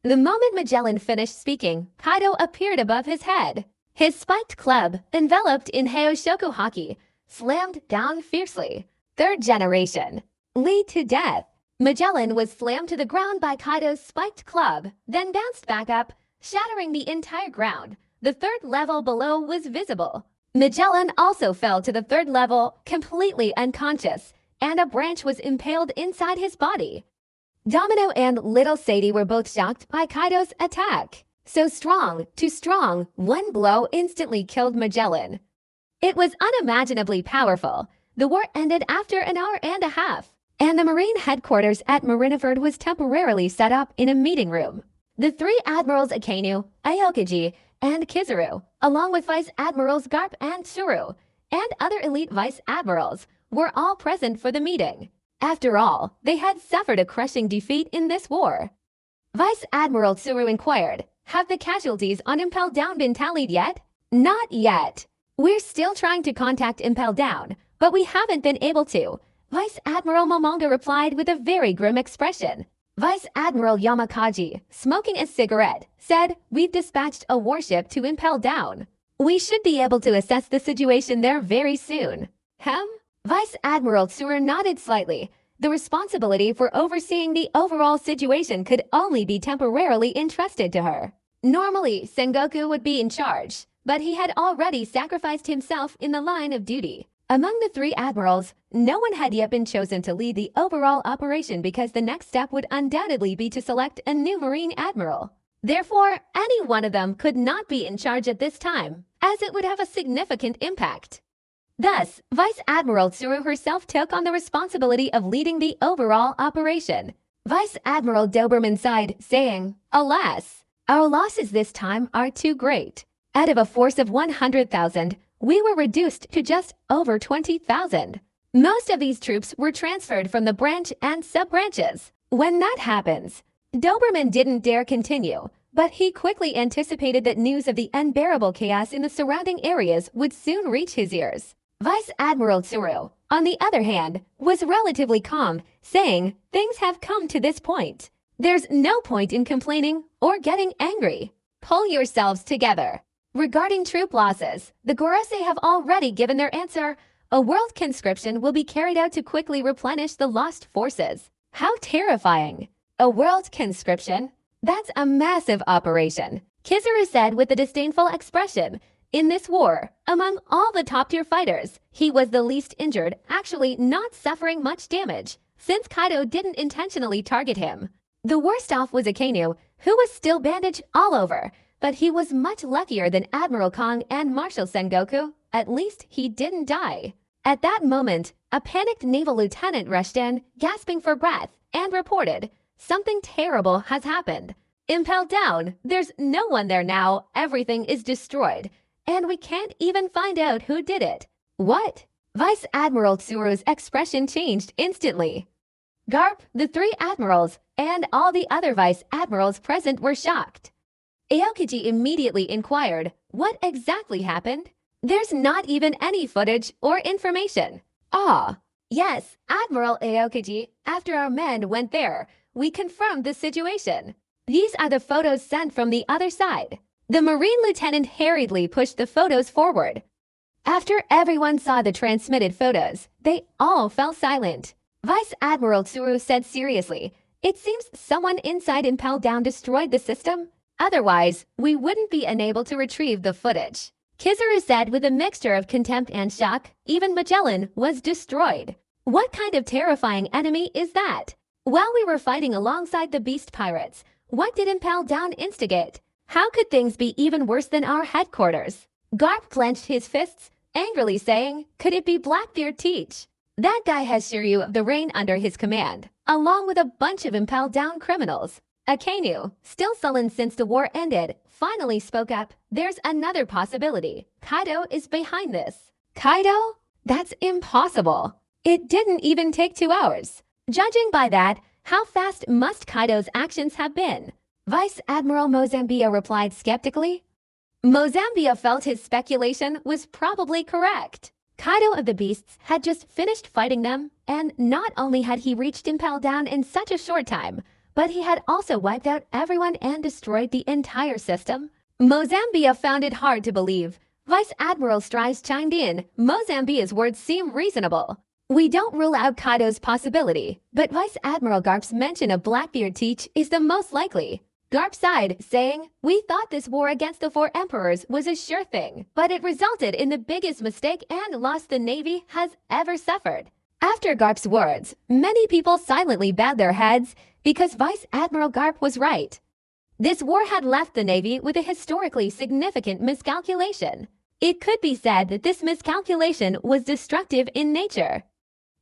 The moment Magellan finished speaking, Kaido appeared above his head. His spiked club, enveloped in Heishoku haki, slammed down fiercely. Third generation. Lead to death. Magellan was slammed to the ground by Kaido's spiked club, then bounced back up, shattering the entire ground. The third level below was visible. Magellan also fell to the third level, completely unconscious, and a branch was impaled inside his body. Domino and Little Sadie were both shocked by Kaido's attack. So strong, too strong, one blow instantly killed Magellan. It was unimaginably powerful. The war ended after an hour and a half, and the Marine headquarters at Marineford was temporarily set up in a meeting room. The three admirals Akainu, Aokiji, and Kizaru, along with Vice Admirals Garp and Tsuru, and other elite Vice Admirals, were all present for the meeting. After all, they had suffered a crushing defeat in this war. Vice Admiral Tsuru inquired, "Have the casualties on Impel Down been tallied yet?" "Not yet. We're still trying to contact Impel Down, but we haven't been able to," Vice Admiral Momonga replied with a very grim expression. Vice Admiral Yamakaji, smoking a cigarette, said, "We've dispatched a warship to Impel Down. We should be able to assess the situation there very soon." Vice Admiral Tsuru nodded slightly. The responsibility for overseeing the overall situation could only be temporarily entrusted to her. Normally, Sengoku would be in charge, but he had already sacrificed himself in the line of duty. Among the three admirals, no one had yet been chosen to lead the overall operation because the next step would undoubtedly be to select a new Marine admiral. Therefore, any one of them could not be in charge at this time, as it would have a significant impact. Thus, Vice Admiral Tsuru herself took on the responsibility of leading the overall operation. Vice Admiral Doberman sighed, saying, "Alas, our losses this time are too great. Out of a force of 100,000, we were reduced to just over 20,000. Most of these troops were transferred from the branch and sub-branches. When that happens," Doberman didn't dare continue, but he quickly anticipated that news of the unbearable chaos in the surrounding areas would soon reach his ears. Vice Admiral Tsuru, on the other hand, was relatively calm, saying, "Things have come to this point. There's no point in complaining or getting angry. Pull yourselves together." Regarding troop losses, the Gorosei have already given their answer. A world conscription will be carried out to quickly replenish the lost forces. How terrifying! A world conscription? That's a massive operation, Kizaru said with a disdainful expression. In this war, among all the top-tier fighters, he was the least injured, actually not suffering much damage, since Kaido didn't intentionally target him. The worst off was Akainu, who was still bandaged all over, but he was much luckier than Admiral Kong and Marshal Sengoku. At least he didn't die. At that moment, a panicked naval lieutenant rushed in, gasping for breath, and reported, "Something terrible has happened. Impel Down, there's no one there now, everything is destroyed. And we can't even find out who did it." "What?" Vice Admiral Tsuru's expression changed instantly. Garp, the three admirals, and all the other vice admirals present were shocked. Aokiji immediately inquired, "What exactly happened?" "There's not even any footage or information." "Ah, yes, Admiral Aokiji, after our men went there, we confirmed the situation. These are the photos sent from the other side." The Marine lieutenant hurriedly pushed the photos forward. After everyone saw the transmitted photos, they all fell silent. Vice Admiral Tsuru said seriously, "It seems someone inside Impel Down destroyed the system. Otherwise, we wouldn't be unable to retrieve the footage." Kizaru said with a mixture of contempt and shock, "Even Magellan was destroyed. What kind of terrifying enemy is that? While we were fighting alongside the beast pirates, what did Impel Down instigate? How could things be even worse than our headquarters?" Garp clenched his fists, angrily saying, "Could it be Blackbeard Teach? That guy has Shiryu of the Rain under his command, along with a bunch of Impel Down criminals." Akainu, still sullen since the war ended, finally spoke up. "There's another possibility. Kaido is behind this." "Kaido? That's impossible. It didn't even take 2 hours. Judging by that, how fast must Kaido's actions have been?" Vice Admiral Mozambia replied skeptically. Mozambia felt his speculation was probably correct. Kaido of the Beasts had just finished fighting them, and not only had he reached Impel Down in such a short time, but he had also wiped out everyone and destroyed the entire system. Mozambia found it hard to believe. Vice Admiral Strice chimed in. Mozambia's words seem reasonable. We don't rule out Kaido's possibility, but Vice Admiral Garp's mention of Blackbeard teach is the most likely. Garp sighed, saying, we thought this war against the four emperors was a sure thing, but it resulted in the biggest mistake and loss the Navy has ever suffered. After Garp's words, many people silently bowed their heads because Vice Admiral Garp was right. This war had left the Navy with a historically significant miscalculation. It could be said that this miscalculation was destructive in nature.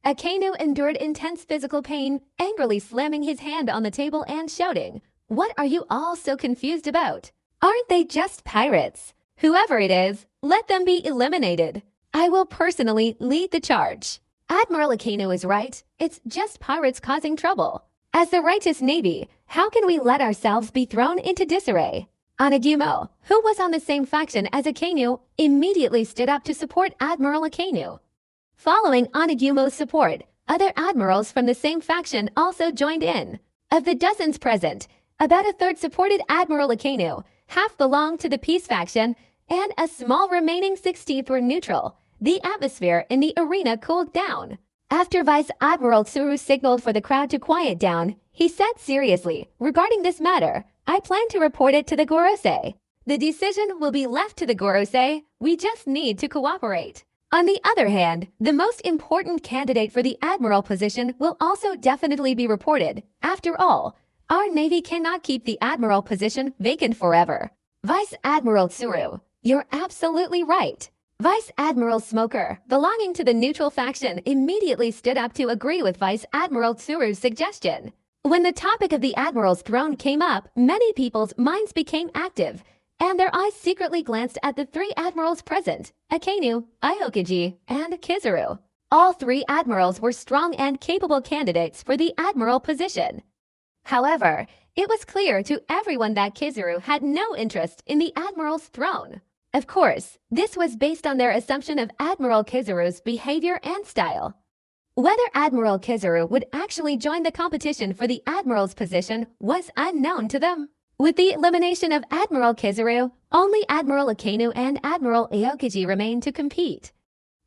Akainu endured intense physical pain, angrily slamming his hand on the table and shouting, what are you all so confused about? Aren't they just pirates? Whoever it is, let them be eliminated. I will personally lead the charge. Admiral Akainu is right. It's just pirates causing trouble. As the righteous Navy, how can we let ourselves be thrown into disarray? Anagumo, who was on the same faction as Akainu, immediately stood up to support Admiral Akainu. Following Anagumo's support, other admirals from the same faction also joined in. Of the dozens present, about a third supported Admiral Akainu, half belonged to the peace faction, and a small remaining 16th were neutral. The atmosphere in the arena cooled down. After Vice Admiral Tsuru signaled for the crowd to quiet down, he said seriously, regarding this matter, I plan to report it to the Gorosei. The decision will be left to the Gorosei. We just need to cooperate. On the other hand, the most important candidate for the admiral position will also definitely be reported. After all, our Navy cannot keep the admiral position vacant forever. Vice Admiral Tsuru, you're absolutely right. Vice Admiral Smoker, belonging to the neutral faction, immediately stood up to agree with Vice Admiral Tsuru's suggestion. When the topic of the Admiral's throne came up, many people's minds became active, and their eyes secretly glanced at the three admirals present, Akainu, Aokiji, and Kizaru. All three admirals were strong and capable candidates for the admiral position. However, it was clear to everyone that Kizaru had no interest in the admiral's throne. Of course, this was based on their assumption of Admiral Kizaru's behavior and style. Whether Admiral Kizaru would actually join the competition for the admiral's position was unknown to them. With the elimination of Admiral Kizaru, only Admiral Akainu and Admiral Aokiji remained to compete.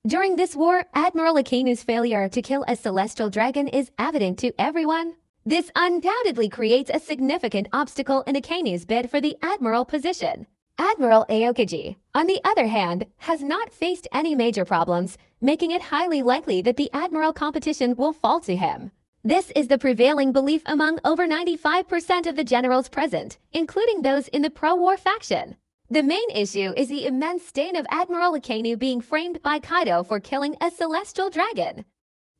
During this war, Admiral Akainu's failure to kill a celestial dragon is evident to everyone. This undoubtedly creates a significant obstacle in Akainu's bid for the admiral position. Admiral Aokiji, on the other hand, has not faced any major problems, making it highly likely that the admiral competition will fall to him. This is the prevailing belief among over 95% of the generals present, including those in the pro-war faction. The main issue is the immense stain of Admiral Akainu being framed by Kaido for killing a celestial dragon.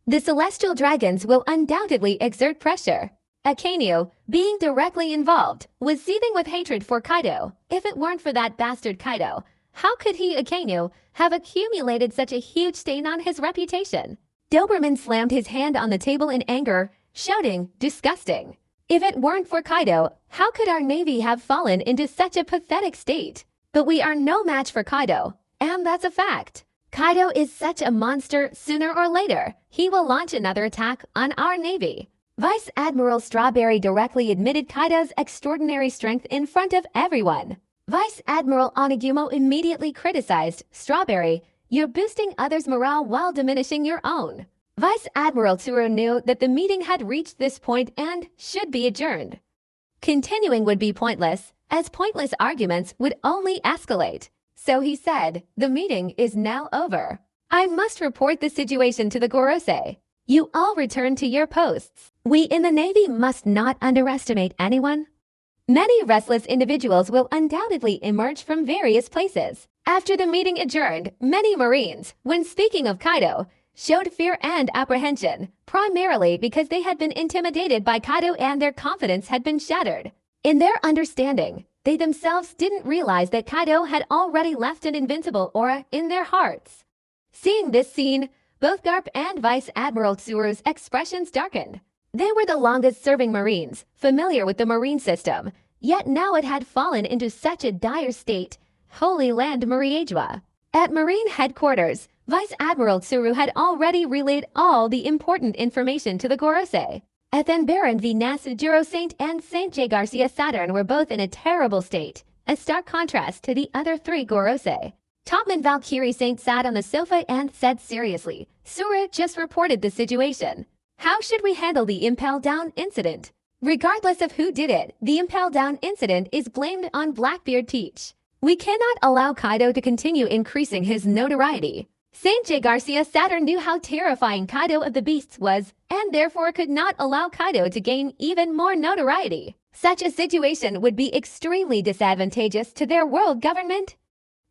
The celestial dragons will undoubtedly exert pressure. Akainu, being directly involved, was seething with hatred for Kaido. If it weren't for that bastard Kaido, how could he, Akainu, have accumulated such a huge stain on his reputation? Doberman slammed his hand on the table in anger, shouting, disgusting. If it weren't for Kaido, how could our Navy have fallen into such a pathetic state? But we are no match for Kaido, and that's a fact. Kaido is such a monster. Sooner or later, he will launch another attack on our Navy. Vice Admiral Strawberry directly admitted Kaido's extraordinary strength in front of everyone. Vice Admiral Anagumo immediately criticized Strawberry, you're boosting others' morale while diminishing your own. Vice Admiral Tsuru knew that the meeting had reached this point and should be adjourned. Continuing would be pointless, as pointless arguments would only escalate. So he said, the meeting is now over. I must report the situation to the Gorosei. You all return to your posts. We in the Navy must not underestimate anyone. Many restless individuals will undoubtedly emerge from various places. After the meeting adjourned, many Marines, when speaking of Kaido, showed fear and apprehension, primarily because they had been intimidated by Kaido and their confidence had been shattered. In their understanding, they themselves didn't realize that Kaido had already left an invincible aura in their hearts. Seeing this scene, both Garp and Vice Admiral Tsuru's expressions darkened. They were the longest-serving Marines, familiar with the Marine system, yet now it had fallen into such a dire state. Holy Land Mariejwa. At Marine headquarters, Vice Admiral Tsuru had already relayed all the important information to the Gorosei. Ethan Baron v. Nasujiro Saint and Saint J. Garcia Saturn were both in a terrible state, a stark contrast to the other three Gorosei. Topman Valkyrie Saint sat on the sofa and said seriously, Sura just reported the situation. How should we handle the impel down incident? Regardless of who did it, the impel down incident is blamed on Blackbeard Teach. We cannot allow Kaido to continue increasing his notoriety. Saint J. Garcia Saturn knew how terrifying Kaido of the Beasts was, and therefore could not allow Kaido to gain even more notoriety. Such a situation would be extremely disadvantageous to their world government.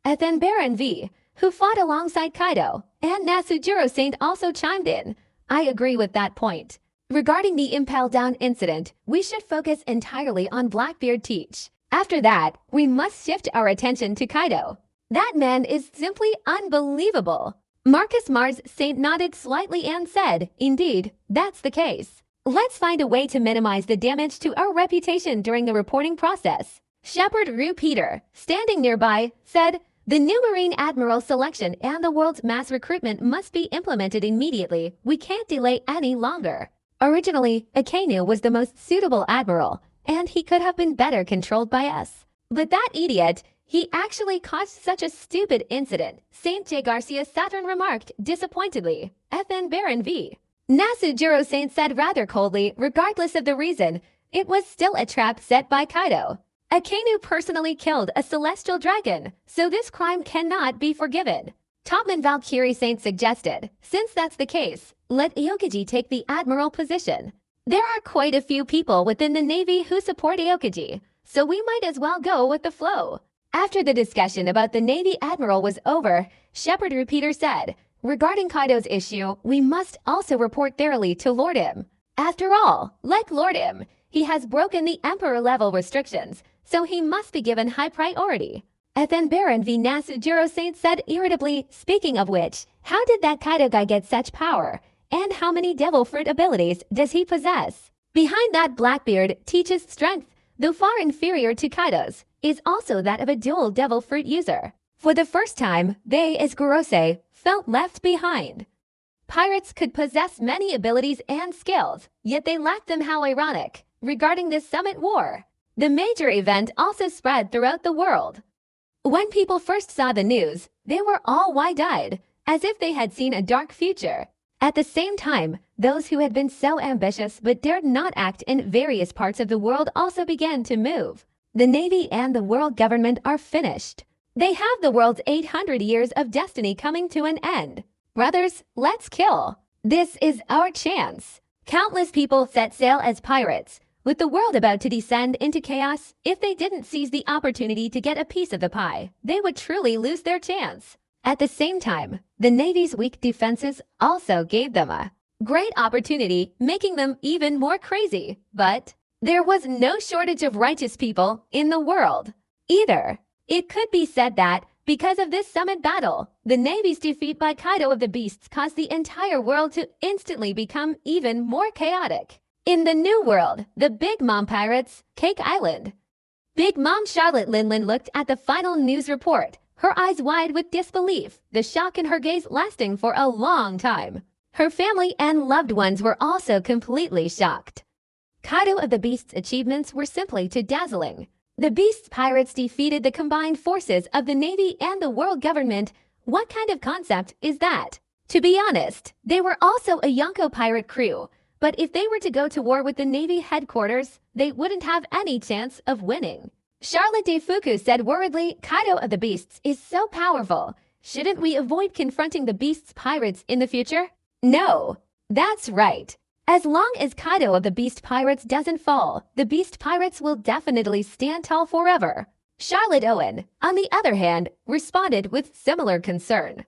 Ethan Baron V., who fought alongside Kaido, and Nasujiro Saint also chimed in. I agree with that point. Regarding the Impel Down incident, we should focus entirely on Blackbeard Teach. After that, we must shift our attention to Kaido. That man is simply unbelievable. Marcus Mars Saint nodded slightly and said, indeed, that's the case. Let's find a way to minimize the damage to our reputation during the reporting process. Shepard Rue Peter, standing nearby, said, the new Marine Admiral selection and the world's mass recruitment must be implemented immediately. We can't delay any longer. Originally, Akainu was the most suitable admiral, and he could have been better controlled by us. But that idiot, he actually caused such a stupid incident, Saint J. Garcia Saturn remarked disappointedly. Ethan Baron V. Nasujiro Saint said rather coldly, regardless of the reason, it was still a trap set by Kaido. Akainu personally killed a celestial dragon, so this crime cannot be forgiven. Topman Valkyrie Saint suggested, since that's the case, let Aokiji take the admiral position. There are quite a few people within the Navy who support Aokiji, so we might as well go with the flow. After the discussion about the Navy admiral was over, Shepard Repeater said, regarding Kaido's issue, we must also report thoroughly to Lord M. After all, like Lord M, he has broken the Emperor-level restrictions, so he must be given high priority. Ethan Baron v. Nasujiro Saint said irritably, speaking of which, how did that Kaido guy get such power? And how many devil fruit abilities does he possess? Behind that Blackbeard Teach's strength, though far inferior to Kaido's, is also that of a dual devil fruit user. For the first time, they as Gorosei felt left behind. Pirates could possess many abilities and skills, yet they lacked them. How ironic. Regarding this summit war, the major event also spread throughout the world. When people first saw the news, they were all wide-eyed, as if they had seen a dark future. At the same time, those who had been so ambitious but dared not act in various parts of the world also began to move. The Navy and the world government are finished. They have the world's 800 years of destiny coming to an end. Brothers, let's kill. This is our chance. Countless people set sail as pirates, with the world about to descend into chaos. If they didn't seize the opportunity to get a piece of the pie, they would truly lose their chance. At the same time, the Navy's weak defenses also gave them a great opportunity, making them even more crazy. But there was no shortage of righteous people in the world either. It could be said that, because of this summit battle, the Navy's defeat by Kaido of the Beasts caused the entire world to instantly become even more chaotic. In the new world, the Big Mom Pirates, Cake Island. Big Mom Charlotte Linlin looked at the final news report, her eyes wide with disbelief, the shock in her gaze lasting for a long time. Her family and loved ones were also completely shocked. Kaido of the Beasts' achievements were simply too dazzling. The Beasts pirates defeated the combined forces of the Navy and the world government. What kind of concept is that? To be honest, they were also a Yonko pirate crew, but if they were to go to war with the Navy headquarters, they wouldn't have any chance of winning. Charlotte de Fuku said worriedly, Kaido of the Beasts is so powerful. Shouldn't we avoid confronting the Beasts pirates in the future? No, that's right. As long as Kaido of the Beast Pirates doesn't fall, the Beast Pirates will definitely stand tall forever. Charlotte Owen, on the other hand, responded with similar concern.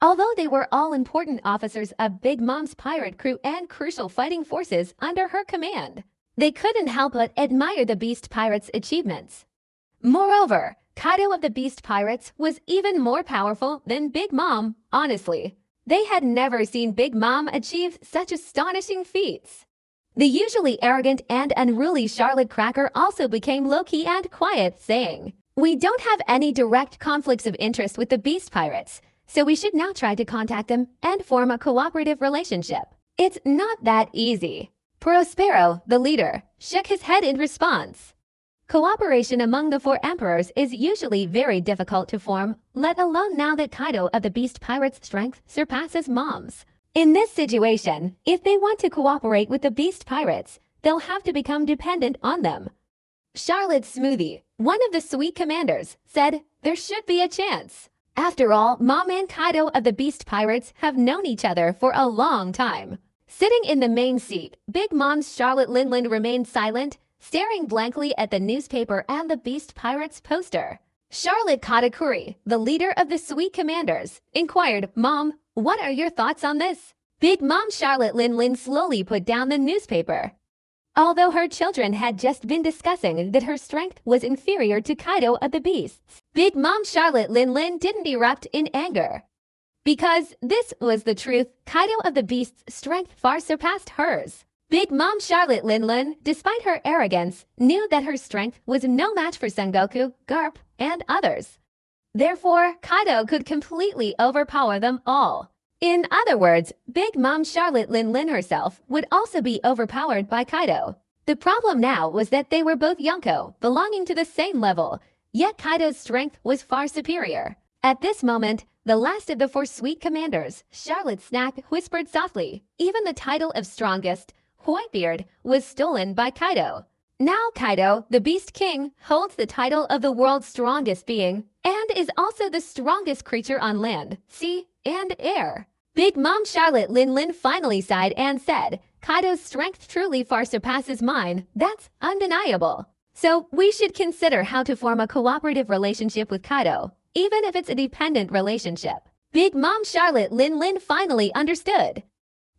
Although they were all important officers of Big Mom's pirate crew and crucial fighting forces under her command, they couldn't help but admire the Beast Pirates' achievements. Moreover, Kaido of the Beast Pirates was even more powerful than Big Mom, honestly. They had never seen Big Mom achieve such astonishing feats. The usually arrogant and unruly Charlotte Cracker also became low-key and quiet, saying, we don't have any direct conflicts of interest with the Beast Pirates, so we should now try to contact them and form a cooperative relationship. It's not that easy. Prospero, the leader, shook his head in response. Cooperation among the four emperors is usually very difficult to form, let alone now that Kaido of the Beast Pirates' strength surpasses Mom's. In this situation, if they want to cooperate with the Beast Pirates, they'll have to become dependent on them. Charlotte Smoothie, one of the Sweet Commanders, said there should be a chance. After all, Mom and Kaido of the Beast Pirates have known each other for a long time. Sitting in the main seat, Big Mom's Charlotte Linland remained silent, staring blankly at the newspaper and the Beast Pirates poster. Charlotte Katakuri, the leader of the Sweet Commanders, inquired, "Mom, what are your thoughts on this?" Big Mom Charlotte Linland slowly put down the newspaper. Although her children had just been discussing that her strength was inferior to Kaido of the Beasts, Big Mom Charlotte Linland didn't erupt in anger. Because this was the truth, Kaido of the Beast's strength far surpassed hers. Big Mom Charlotte Linland, despite her arrogance, knew that her strength was no match for Sengoku, Garp, and others. Therefore, Kaido could completely overpower them all. In other words, Big Mom Charlotte Linland herself would also be overpowered by Kaido. The problem now was that they were both Yonko, belonging to the same level, yet Kaido's strength was far superior. At this moment, the last of the four Sweet Commanders, Charlotte Snack, whispered softly, even the title of strongest, Whitebeard, was stolen by Kaido. Now Kaido, the Beast King, holds the title of the world's strongest being, and is also the strongest creature on land, sea, and air. Big Mom Charlotte Linland finally sighed and said, "Kaido's strength truly far surpasses mine, that's undeniable. So we should consider how to form a cooperative relationship with Kaido, even if it's a dependent relationship." Big Mom Charlotte Linland finally understood.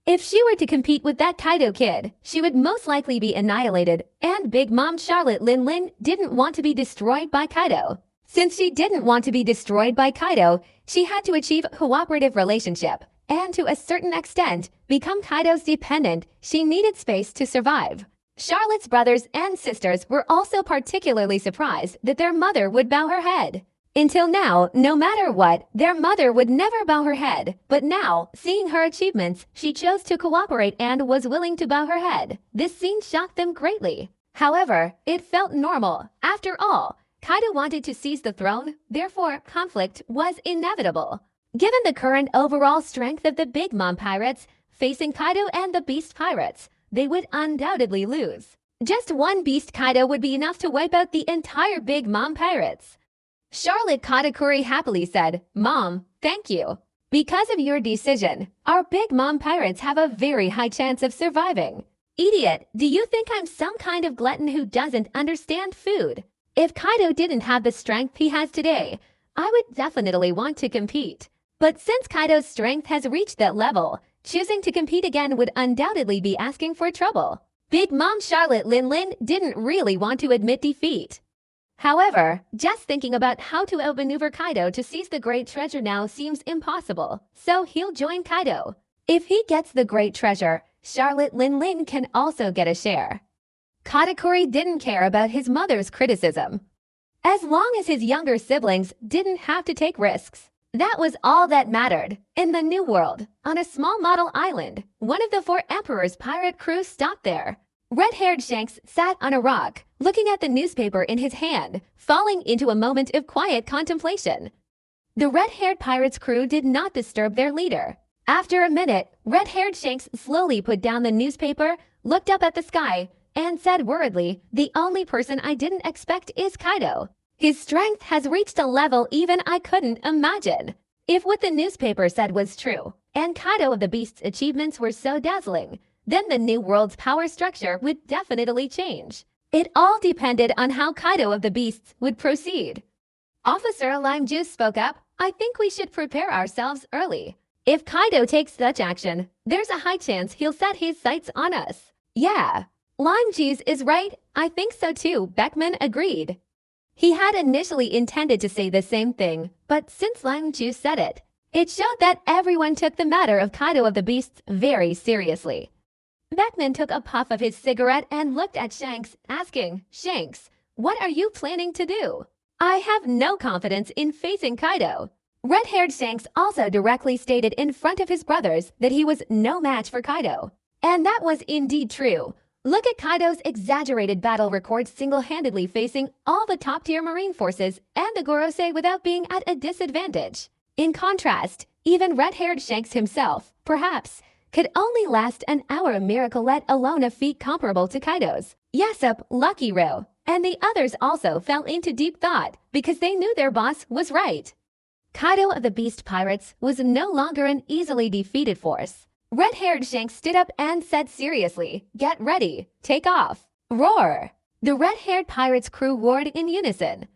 If she were to compete with that Kaido kid, she would most likely be annihilated, and Big Mom Charlotte Linland didn't want to be destroyed by Kaido. Since she didn't want to be destroyed by Kaido, she had to achieve a cooperative relationship, and to a certain extent, become Kaido's dependent. She needed space to survive. Charlotte's brothers and sisters were also particularly surprised that their mother would bow her head. Until now, no matter what, their mother would never bow her head, but now, seeing her achievements, she chose to cooperate and was willing to bow her head. This scene shocked them greatly. However, it felt normal. After all, Kaido wanted to seize the throne, therefore conflict was inevitable. Given the current overall strength of the Big Mom Pirates, facing Kaido and the Beast Pirates, they would undoubtedly lose. Just one Beast Kaido would be enough to wipe out the entire Big Mom Pirates. Charlotte Katakuri happily said, "Mom, thank you. Because of your decision, our Big Mom Pirates have a very high chance of surviving." "Idiot, do you think I'm some kind of glutton who doesn't understand food? If Kaido didn't have the strength he has today, I would definitely want to compete. But since Kaido's strength has reached that level, choosing to compete again would undoubtedly be asking for trouble." Big Mom Charlotte Linland didn't really want to admit defeat. However, just thinking about how to outmaneuver Kaido to seize the great treasure now seems impossible, so he'll join Kaido. If he gets the great treasure, Charlotte Linland can also get a share. Katakuri didn't care about his mother's criticism. As long as his younger siblings didn't have to take risks, that was all that mattered. In the New World, on a small model island, one of the four Emperor's pirate crew stopped there. Red-haired Shanks sat on a rock, looking at the newspaper in his hand, falling into a moment of quiet contemplation. The red-haired pirate's crew did not disturb their leader. After a minute, red-haired Shanks slowly put down the newspaper, looked up at the sky, and said worriedly, "The only person I didn't expect is Kaido. His strength has reached a level even I couldn't imagine." If what the newspaper said was true, and Kaido of the Beast's achievements were so dazzling, then the New World's power structure would definitely change. It all depended on how Kaido of the Beasts would proceed. Officer Lime Juice spoke up, "I think we should prepare ourselves early. If Kaido takes such action, there's a high chance he'll set his sights on us." "Yeah, Lime Juice is right, I think so too," Beckman agreed. He had initially intended to say the same thing, but since Lime Juice said it, it showed that everyone took the matter of Kaido of the Beasts very seriously. Beckman took a puff of his cigarette and looked at Shanks, asking, "Shanks, what are you planning to do?" "I have no confidence in facing Kaido." Red-haired Shanks also directly stated in front of his brothers that he was no match for Kaido. And that was indeed true. Look at Kaido's exaggerated battle records single-handedly facing all the top-tier marine forces and the Gorosei without being at a disadvantage. In contrast, even red-haired Shanks himself, perhaps, could only last an hour miracle, let alone a feat comparable to Kaido's. Yasup, Lucky Ro, and the others also fell into deep thought because they knew their boss was right. Kaido of the Beast Pirates was no longer an easily defeated force. Red-haired Shanks stood up and said seriously, "Get ready, take off, roar." The red-haired pirates' crew roared in unison.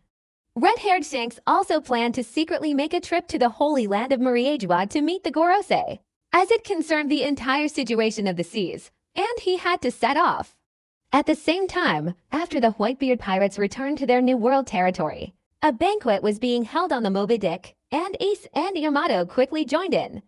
Red-haired Shanks also planned to secretly make a trip to the Holy Land of Mariejua to meet the Gorosei, as it concerned the entire situation of the seas, and he had to set off. At the same time, after the Whitebeard pirates returned to their New World territory, a banquet was being held on the Moby Dick, and Ace and Yamato quickly joined in.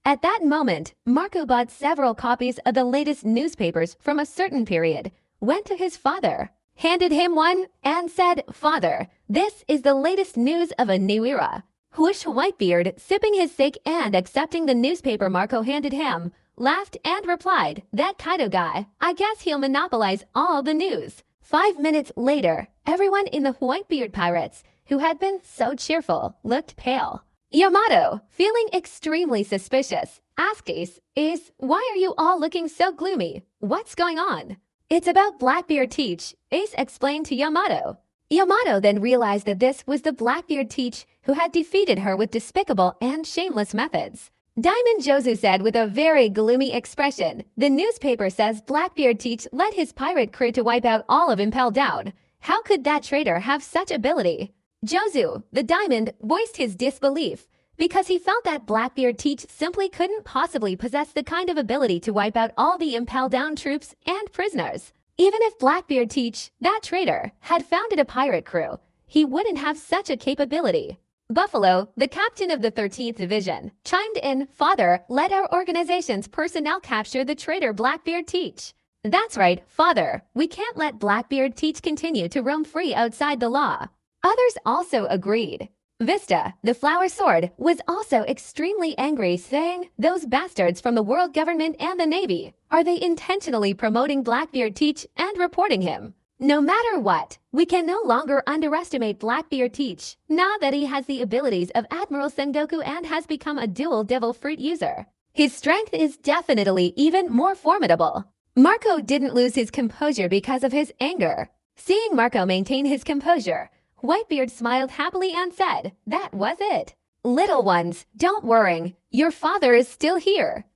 At that moment, Marco bought several copies of the latest newspapers from a certain period, went to his father, handed him one, and said, "Father, this is the latest news of a new era." Whoosh Whitebeard, sipping his sake and accepting the newspaper Marco handed him, laughed and replied, "That Kaido guy, I guess he'll monopolize all the news." 5 minutes later, everyone in the Whitebeard pirates, who had been so cheerful, looked pale. Yamato, feeling extremely suspicious, asked Ace, "Why are you all looking so gloomy? What's going on?" "It's about Blackbeard Teach," Ace explained to Yamato. Yamato then realized that this was the Blackbeard Teach who had defeated her with despicable and shameless methods. Diamond Jozu said with a very gloomy expression, "The newspaper says Blackbeard Teach led his pirate crew to wipe out all of Impel Down. How could that traitor have such ability?" Jozu, the Diamond, voiced his disbelief because he felt that Blackbeard Teach simply couldn't possibly possess the kind of ability to wipe out all the Impel Down troops and prisoners. Even if Blackbeard Teach, that traitor, had founded a pirate crew, he wouldn't have such a capability. Buffalo, the captain of the 13th Division, chimed in, "Father, let our organization's personnel capture the traitor Blackbeard Teach." "That's right, Father. We can't let Blackbeard Teach continue to roam free outside the law." Others also agreed. Vista, the Flower Sword, was also extremely angry, saying, "Those bastards from the world government and the Navy, are they intentionally promoting Blackbeard Teach and reporting him? No matter what, we can no longer underestimate Blackbeard Teach, now that he has the abilities of Admiral Sengoku and has become a dual Devil Fruit user. His strength is definitely even more formidable." Marco didn't lose his composure because of his anger. Seeing Marco maintain his composure, Whitebeard smiled happily and said, "That was it. Little ones, don't worry, your father is still here.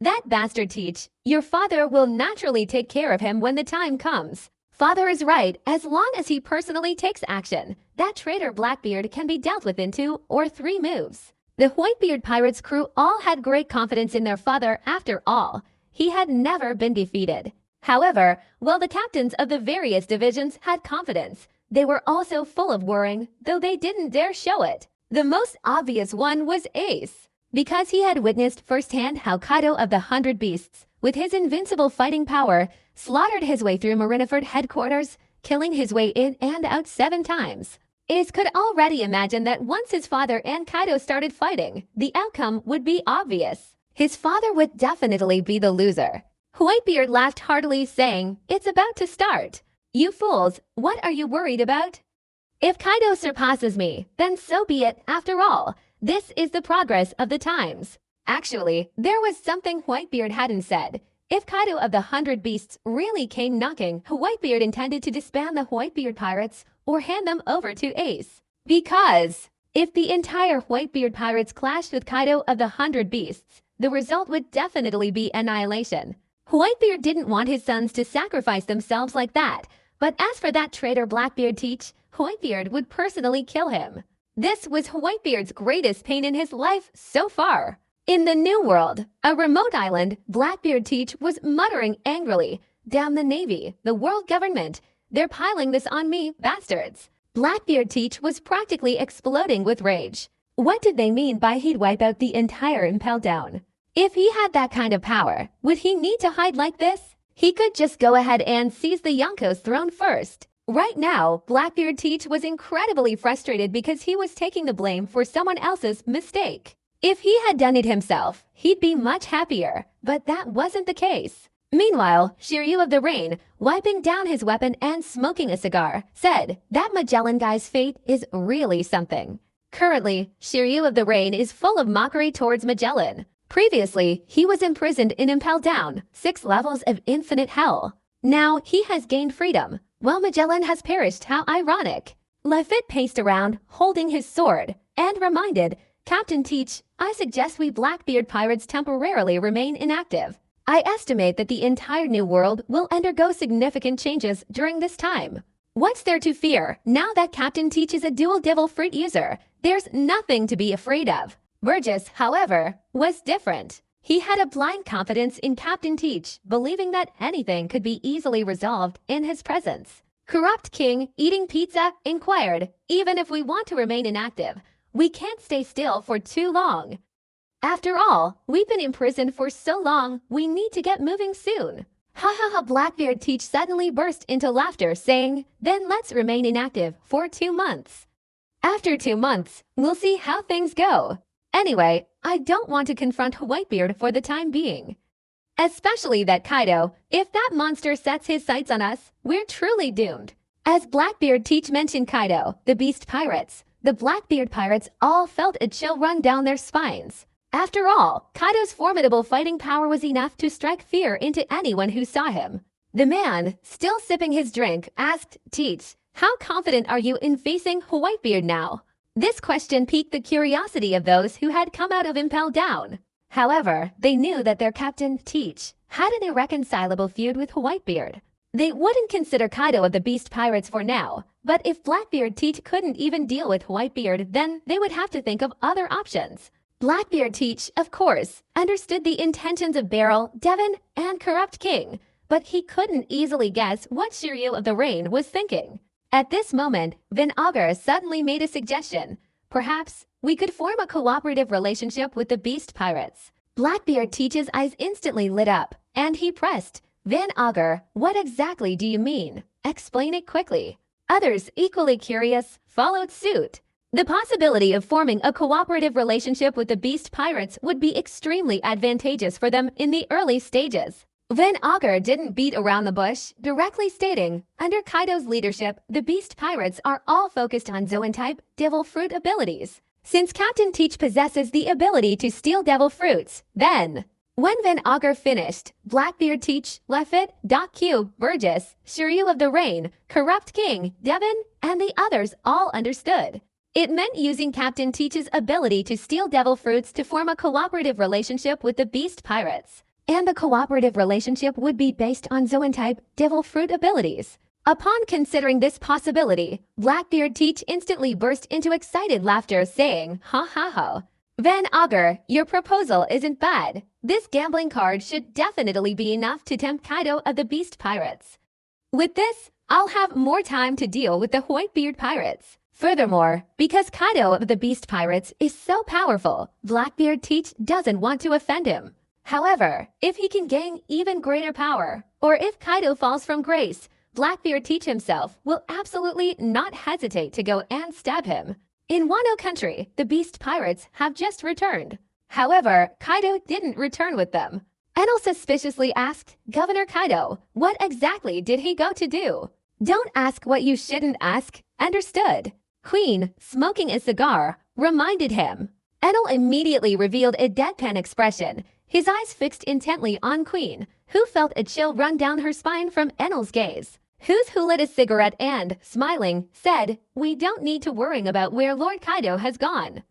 That bastard Teach, your father will naturally take care of him when the time comes. Father is right, as long as he personally takes action, that traitor Blackbeard can be dealt with in 2 or 3 moves." The Whitebeard pirates' crew all had great confidence in their father. After all, he had never been defeated. However, while the captains of the various divisions had confidence, they were also full of worrying, though they didn't dare show it. The most obvious one was Ace, because he had witnessed firsthand how Kaido of the 100 Beasts, with his invincible fighting power, slaughtered his way through Marineford headquarters, killing his way in and out 7 times. Ace could already imagine that once his father and Kaido started fighting, the outcome would be obvious. His father would definitely be the loser. Whitebeard laughed heartily, saying, "It's about to start. You fools, what are you worried about? If Kaido surpasses me, then so be it. After all, this is the progress of the times." Actually, there was something Whitebeard hadn't said. If Kaido of the 100 Beasts really came knocking, Whitebeard intended to disband the Whitebeard pirates or hand them over to Ace. Because if the entire Whitebeard pirates clashed with Kaido of the 100 Beasts, the result would definitely be annihilation. Whitebeard didn't want his sons to sacrifice themselves like that. But as for that traitor Blackbeard Teach, Whitebeard would personally kill him. This was Whitebeard's greatest pain in his life so far. In the New World, a remote island, Blackbeard Teach was muttering angrily, "Damn the Navy, the world government, they're piling this on me, bastards." Blackbeard Teach was practically exploding with rage. What did they mean by he'd wipe out the entire Impel Down? If he had that kind of power, would he need to hide like this? He could just go ahead and seize the Yonko's throne first. Right now, Blackbeard Teach was incredibly frustrated because he was taking the blame for someone else's mistake. If he had done it himself, he'd be much happier, but that wasn't the case. Meanwhile, Shiryu of the Rain, wiping down his weapon and smoking a cigar, said, "That Magellan guy's fate is really something." Currently, Shiryu of the Rain is full of mockery towards Magellan. Previously, he was imprisoned in Impel Down, 6 levels of infinite hell. Now he has gained freedom, while Magellan has perished. How ironic. Lafitte paced around, holding his sword, and reminded, "Captain Teach, I suggest we Blackbeard pirates temporarily remain inactive. I estimate that the entire New World will undergo significant changes during this time. What's there to fear now that Captain Teach is a dual devil fruit user? There's nothing to be afraid of." Burgess, however, was different. He had a blind confidence in Captain Teach, believing that anything could be easily resolved in his presence. Corrupt King, eating pizza, inquired, "Even if we want to remain inactive, we can't stay still for too long. After all, we've been imprisoned for so long, we need to get moving soon." Ha ha ha! Blackbeard Teach suddenly burst into laughter, saying, "Then let's remain inactive for 2 months. After 2 months, we'll see how things go. Anyway, I don't want to confront Whitebeard for the time being. Especially that Kaido, if that monster sets his sights on us, we're truly doomed." As Blackbeard Teach mentioned Kaido, the Beast Pirates, the Blackbeard Pirates all felt a chill run down their spines. After all, Kaido's formidable fighting power was enough to strike fear into anyone who saw him. The man, still sipping his drink, asked Teach, "How confident are you in facing Whitebeard now?" This question piqued the curiosity of those who had come out of Impel Down. However, they knew that their captain, Teach, had an irreconcilable feud with Whitebeard. They wouldn't consider Kaido of the Beast Pirates for now, but if Blackbeard Teach couldn't even deal with Whitebeard, then they would have to think of other options. Blackbeard Teach, of course, understood the intentions of Beryl, Devon, and Corrupt King, but he couldn't easily guess what Shiryu of the Rain was thinking. At this moment, Van Augur suddenly made a suggestion. "Perhaps we could form a cooperative relationship with the Beast Pirates." Blackbeard Teach's eyes instantly lit up, and he pressed, "Van Augur, what exactly do you mean? Explain it quickly." Others, equally curious, followed suit. The possibility of forming a cooperative relationship with the Beast Pirates would be extremely advantageous for them in the early stages. Van Augur didn't beat around the bush, directly stating, "Under Kaido's leadership, the Beast Pirates are all focused on Zoan-type Devil Fruit abilities. Since Captain Teach possesses the ability to steal Devil Fruits, then..." When Van Augur finished, Blackbeard Teach, Lafitte, Doc Cube, Burgess, Shiryu of the Rain, Corrupt King, Devon, and the others all understood. It meant using Captain Teach's ability to steal Devil Fruits to form a cooperative relationship with the Beast Pirates. And the cooperative relationship would be based on Zoan-type Devil Fruit abilities. Upon considering this possibility, Blackbeard Teach instantly burst into excited laughter, saying, "Ha ha ha. Van Augur, your proposal isn't bad. This gambling card should definitely be enough to tempt Kaido of the Beast Pirates. With this, I'll have more time to deal with the Whitebeard Pirates." Furthermore, because Kaido of the Beast Pirates is so powerful, Blackbeard Teach doesn't want to offend him. However, if he can gain even greater power, or if Kaido falls from grace, Blackbeard Teach himself will absolutely not hesitate to go and stab him. In Wano Country, the Beast Pirates have just returned. However, Kaido didn't return with them. Enel suspiciously asked, "Governor Kaido, what exactly did he go to do?" "Don't ask what you shouldn't ask. Understood?" Queen, smoking a cigar, reminded him. Enel immediately revealed a deadpan expression, his eyes fixed intently on Queen, who felt a chill run down her spine from Enel's gaze. Who lit a cigarette and, smiling, said, "We don't need to worry about where Lord Kaido has gone.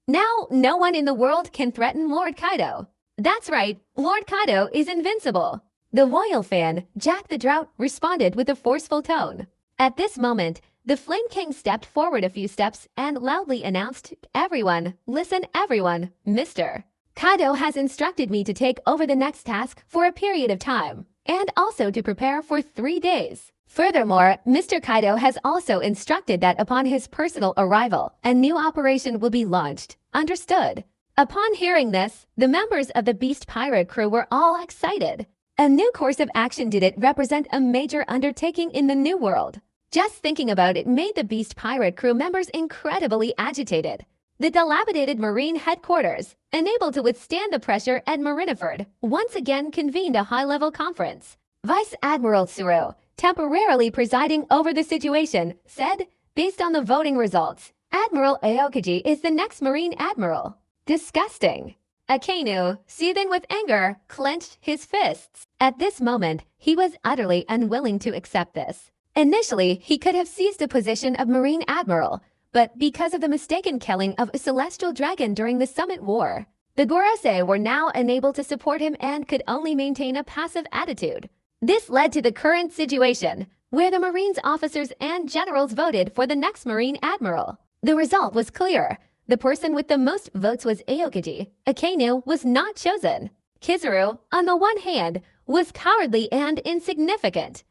Now, no one in the world can threaten Lord Kaido. That's right, Lord Kaido is invincible." The royal fan, Jack the Drought, responded with a forceful tone. At this moment, the Flame King stepped forward a few steps and loudly announced, "Everyone, listen everyone, Mr. Kaido has instructed me to take over the next task for a period of time, and also to prepare for 3 days. Furthermore, Mr. Kaido has also instructed that upon his personal arrival, a new operation will be launched. Understood?" Upon hearing this, the members of the Beast Pirate crew were all excited. A new course of action did it represent a major undertaking in the New World. Just thinking about it made the Beast Pirate crew members incredibly agitated. The dilapidated Marine headquarters, unable to withstand the pressure at Marineford, once again convened a high-level conference. Vice Admiral Tsuru, temporarily presiding over the situation, said, based on the voting results, Admiral Aokiji is the next Marine Admiral. Disgusting. Akainu, seething with anger, clenched his fists. At this moment, he was utterly unwilling to accept this. Initially, he could have seized the position of Marine Admiral, but because of the mistaken killing of a celestial dragon during the Summit War, the Gorosei were now unable to support him and could only maintain a passive attitude. This led to the current situation, where the Marines officers and generals voted for the next Marine Admiral. The result was clear. The person with the most votes was Aokiji. Akainu was not chosen. Kizaru, on the one hand, was cowardly and insignificant.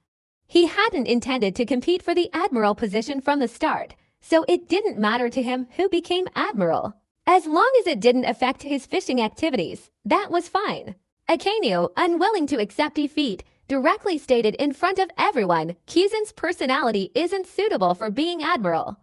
He hadn't intended to compete for the admiral position from the start, so it didn't matter to him who became admiral. As long as it didn't affect his fishing activities, that was fine. Akainu, unwilling to accept defeat, directly stated in front of everyone Kyuzen's personality isn't suitable for being admiral.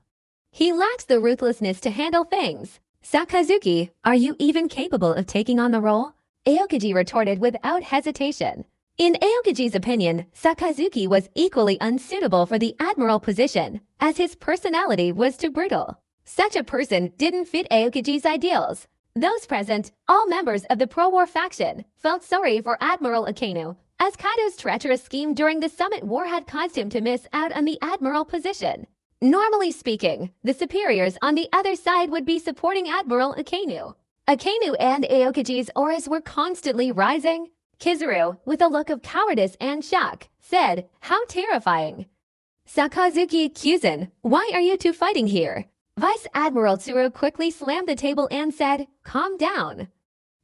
He lacks the ruthlessness to handle things. Sakazuki, are you even capable of taking on the role? Aokiji retorted without hesitation. In Aokiji's opinion, Sakazuki was equally unsuitable for the admiral position, as his personality was too brutal. Such a person didn't fit Aokiji's ideals. Those present, all members of the pro-war faction, felt sorry for Admiral Akainu, as Kaido's treacherous scheme during the Summit War had caused him to miss out on the admiral position. Normally speaking, the superiors on the other side would be supporting Admiral Akainu. Akainu and Aokiji's auras were constantly rising. Kizaru, with a look of cowardice and shock, said, "How terrifying." Sakazuki Kyuzen, why are you two fighting here? Vice Admiral Tsuru quickly slammed the table and said, "Calm down.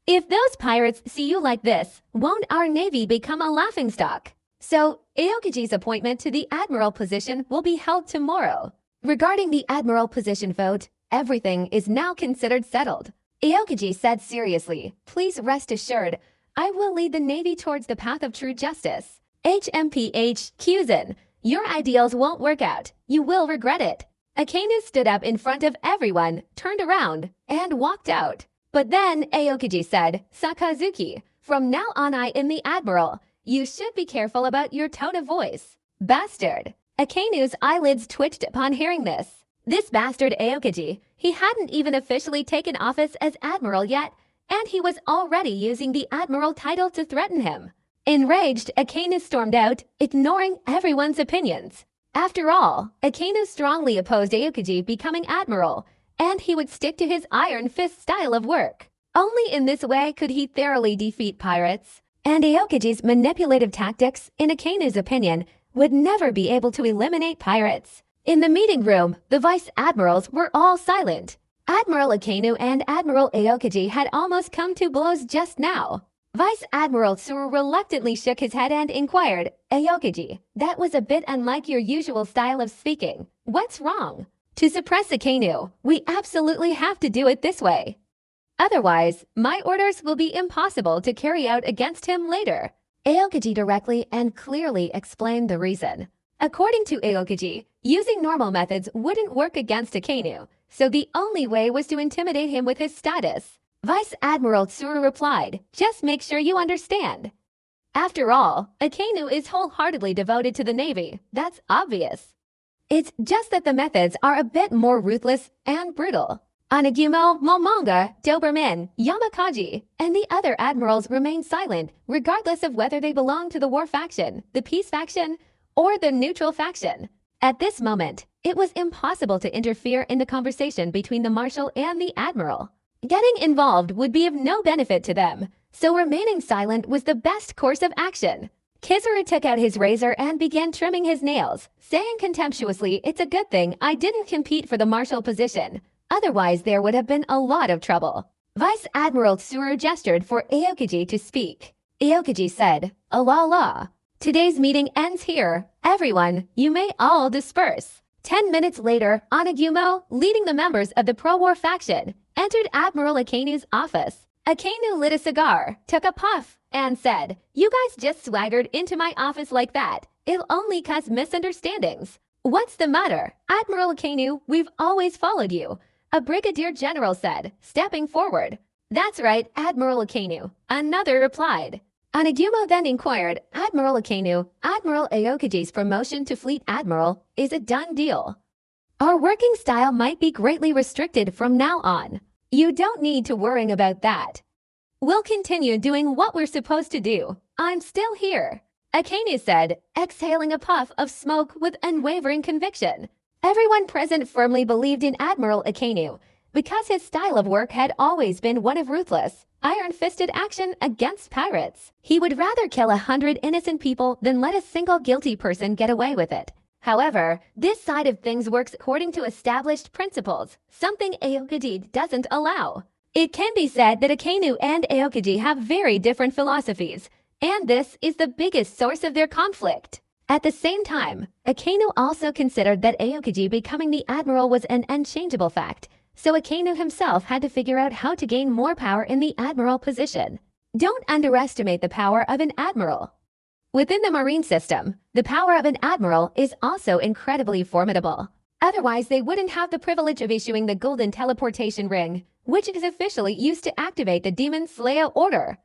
If those pirates see you like this, won't our navy become a laughingstock?" So, Aokiji's appointment to the admiral position will be held tomorrow. Regarding the admiral position vote, everything is now considered settled. Aokiji said seriously, "Please rest assured, I will lead the navy towards the path of true justice. HMPH, Kyuzen, your ideals won't work out. You will regret it." Akainu stood up in front of everyone, turned around, and walked out. But then Aokiji said, "Sakazuki, from now on I am the admiral. You should be careful about your tone of voice." Bastard. Akainu's eyelids twitched upon hearing this. This bastard Aokiji, he hadn't even officially taken office as admiral yet, and he was already using the admiral title to threaten him. Enraged, Akainu stormed out, ignoring everyone's opinions. After all, Akainu strongly opposed Aokiji becoming admiral, and he would stick to his iron fist style of work. Only in this way could he thoroughly defeat pirates. And Aokiji's manipulative tactics, in Akainu's opinion, would never be able to eliminate pirates. In the meeting room, the vice admirals were all silent. Admiral Akainu and Admiral Aokiji had almost come to blows just now. Vice Admiral Tsuru reluctantly shook his head and inquired, "Aokiji, that was a bit unlike your usual style of speaking. What's wrong?" "To suppress Akainu, we absolutely have to do it this way. Otherwise, my orders will be impossible to carry out against him later." Aokiji directly and clearly explained the reason. According to Aokiji, using normal methods wouldn't work against Akainu, so the only way was to intimidate him with his status. Vice Admiral Tsuru replied, "Just make sure you understand. After all, Akainu is wholeheartedly devoted to the Navy, that's obvious. It's just that the methods are a bit more ruthless and brutal." Anagumo, Momonga, Doberman, Yamakaji, and the other admirals remained silent, regardless of whether they belonged to the war faction, the peace faction, or the neutral faction. At this moment, it was impossible to interfere in the conversation between the marshal and the admiral. Getting involved would be of no benefit to them, so remaining silent was the best course of action. Kizaru took out his razor and began trimming his nails, saying contemptuously, "It's a good thing I didn't compete for the marshal position. Otherwise, there would have been a lot of trouble." Vice Admiral Tsuru gestured for Aokiji to speak. Aokiji said, "Allah. Today's meeting ends here. Everyone, you may all disperse." 10 minutes later, Anagumo, leading the members of the pro-war faction, entered Admiral Akainu's office. Akainu lit a cigar, took a puff, and said, "You guys just swaggered into my office like that. It'll only cause misunderstandings." "What's the matter? Admiral Akainu, we've always followed you. a brigadier general said, stepping forward. That's right, Admiral Akainu, another replied. Anagumo then inquired, Admiral Akainu, Admiral Aokaji's promotion to Fleet Admiral is a done deal. Our working style might be greatly restricted from now on. You don't need to worry about that. We'll continue doing what we're supposed to do. I'm still here, Akainu said, exhaling a puff of smoke with unwavering conviction. Everyone present firmly believed in Admiral Akainu because his style of work had always been one of ruthless, iron-fisted action against pirates. He would rather kill 100 innocent people than let a single guilty person get away with it. However, this side of things works according to established principles, something Aokaji doesn't allow. It can be said that Akainu and Aokaji have very different philosophies, and this is the biggest source of their conflict. At the same time, Akainu also considered that Aokaji becoming the admiral was an unchangeable fact, so Akainu himself had to figure out how to gain more power in the admiral position. Don't underestimate the power of an admiral. Within the marine system, the power of an admiral is also incredibly formidable. Otherwise, they wouldn't have the privilege of issuing the golden teleportation ring, which is officially used to activate the Demon Slayer order.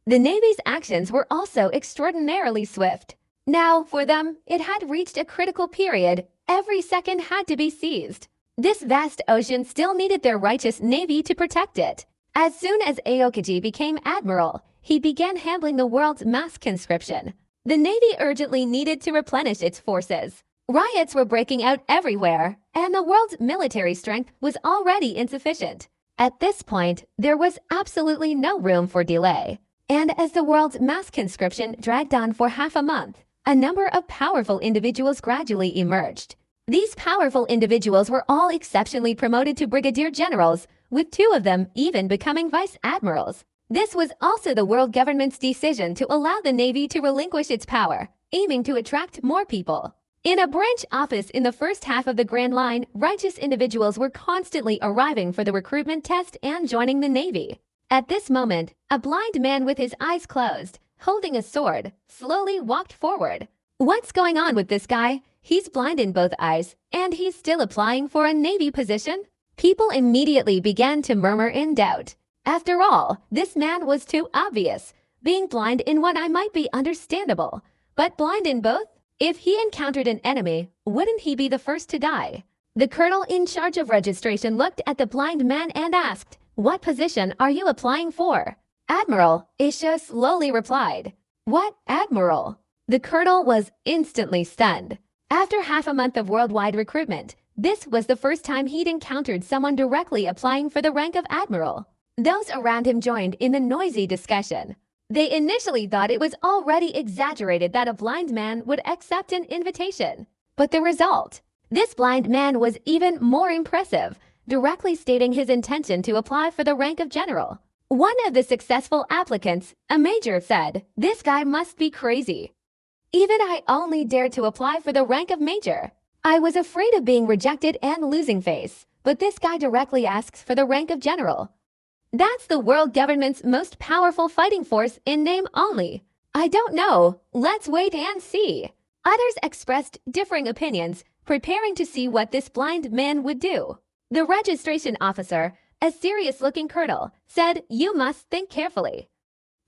The Navy's actions were also extraordinarily swift. Now, for them, it had reached a critical period. Every second had to be seized. This vast ocean still needed their righteous navy to protect it. As soon as Aokaji became admiral, he began handling the world's mass conscription. The navy urgently needed to replenish its forces. Riots were breaking out everywhere, and the world's military strength was already insufficient. At this point, there was absolutely no room for delay. And as the world's mass conscription dragged on for half a month, a number of powerful individuals gradually emerged. These powerful individuals were all exceptionally promoted to brigadier generals, with 2 of them even becoming vice admirals. This was also the world government's decision to allow the Navy to relinquish its power, aiming to attract more people. In a branch office in the first half of the Grand Line, righteous individuals were constantly arriving for the recruitment test and joining the Navy. At this moment, a blind man with his eyes closed, holding a sword, slowly walked forward. What's going on with this guy? He's blind in both eyes, and he's still applying for a Navy position? People immediately began to murmur in doubt. After all, this man was too obvious. Being blind in one eye might be understandable, but blind in both? If he encountered an enemy, wouldn't he be the first to die? The colonel in charge of registration looked at the blind man and asked, "What position are you applying for?" "Admiral," Isha slowly replied. "What admiral?" The colonel was instantly stunned. After half a month of worldwide recruitment, this was the first time he'd encountered someone directly applying for the rank of admiral. Those around him joined in the noisy discussion. They initially thought it was already exaggerated that a blind man would accept an invitation. But the result? This blind man was even more impressive, directly stating his intention to apply for the rank of general. One of the successful applicants, a major, said, "This guy must be crazy. Even I only dared to apply for the rank of major. I was afraid of being rejected and losing face, but this guy directly asks for the rank of general. That's the world government's most powerful fighting force in name only. I don't know. Let's wait and see." Others expressed differing opinions, preparing to see what this blind man would do. The registration officer, a serious-looking colonel, said, "You must think carefully.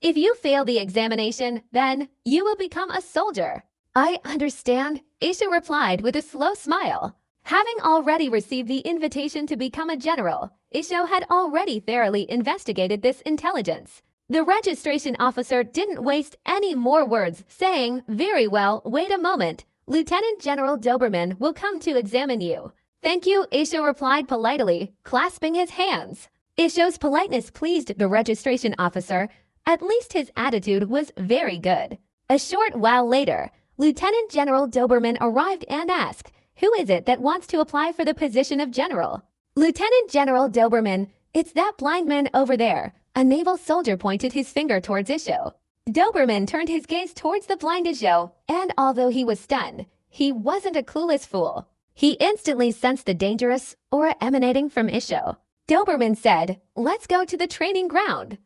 If you fail the examination, then you will become a soldier." "I understand," Isha replied with a slow smile. Having already received the invitation to become a general, Isha had already thoroughly investigated this intelligence. The registration officer didn't waste any more words, saying, "Very well, wait a moment. Lieutenant General Doberman will come to examine you." "Thank you," Isha replied politely, clasping his hands. Isha's politeness pleased the registration officer. At least his attitude was very good. A short while later, Lieutenant General Doberman arrived and asked, "Who is it that wants to apply for the position of general?" "Lieutenant General Doberman, it's that blind man over there." A naval soldier pointed his finger towards Isho. Doberman turned his gaze towards the blind Isho, and although he was stunned, he wasn't a clueless fool. He instantly sensed the dangerous aura emanating from Isho. Doberman said, "Let's go to the training ground.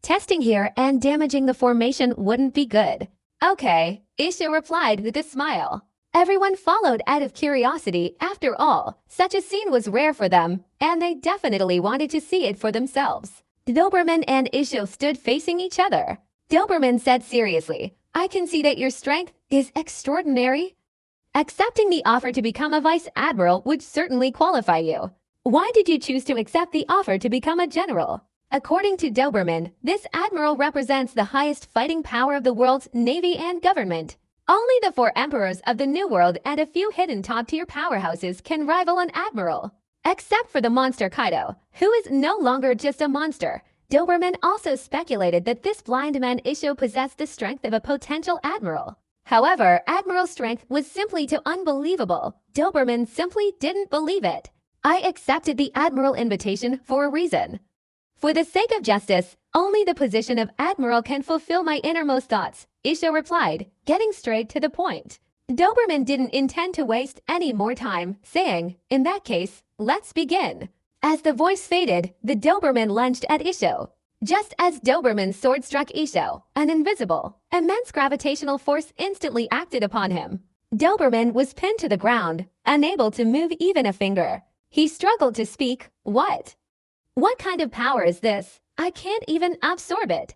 Testing here and damaging the formation wouldn't be good." "Okay," Isho replied with a smile. Everyone followed out of curiosity. After all, such a scene was rare for them, and they definitely wanted to see it for themselves. Doberman and Isho stood facing each other. Doberman said seriously, "I can see that your strength is extraordinary. Accepting the offer to become a vice admiral would certainly qualify you. Why did you choose to accept the offer to become a general?" According to Doberman, this admiral represents the highest fighting power of the world's navy and government. Only the 4 emperors of the New World and a few hidden top-tier powerhouses can rival an admiral. Except for the monster Kaido, who is no longer just a monster. Doberman also speculated that this blind man Isho possessed the strength of a potential admiral. However, Admiral's strength was simply too unbelievable. Doberman simply didn't believe it. "I accepted the admiral invitation for a reason. For the sake of justice, only the position of admiral can fulfill my innermost thoughts," Isho replied, getting straight to the point. Doberman didn't intend to waste any more time, saying, "In that case, let's begin." As the voice faded, the Doberman lunged at Isho. Just as Doberman's sword struck Isho, an invisible, immense gravitational force instantly acted upon him. Doberman was pinned to the ground, unable to move even a finger. He struggled to speak. What kind of power is this? I can't even absorb it.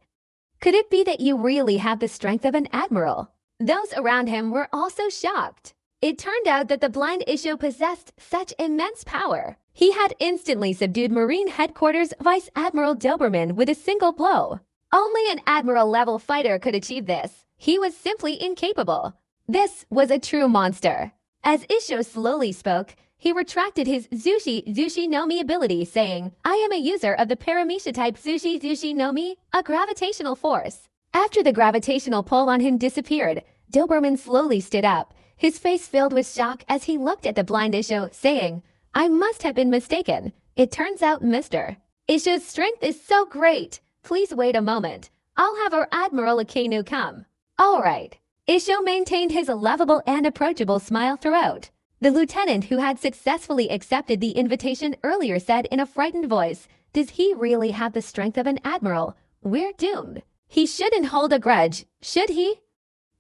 Could it be that you really have the strength of an admiral?" Those around him were also shocked. It turned out that the blind Isho possessed such immense power. He had instantly subdued Marine Headquarters Vice Admiral Doberman with a single blow. Only an admiral-level fighter could achieve this. He was simply incapable. This was a true monster. As Isho slowly spoke, he retracted his Zushi no Mi ability, saying, "I am a user of the Paramecia type Zushi no Mi, a gravitational force." After the gravitational pull on him disappeared, Doberman slowly stood up, his face filled with shock as he looked at the blind Isho, saying, "I must have been mistaken. It turns out Mr. Isho's strength is so great. Please wait a moment. I'll have our Admiral Akainu come." "All right." Isho maintained his lovable and approachable smile throughout. The lieutenant who had successfully accepted the invitation earlier said in a frightened voice, "Does he really have the strength of an admiral? We're doomed. He shouldn't hold a grudge, should he?"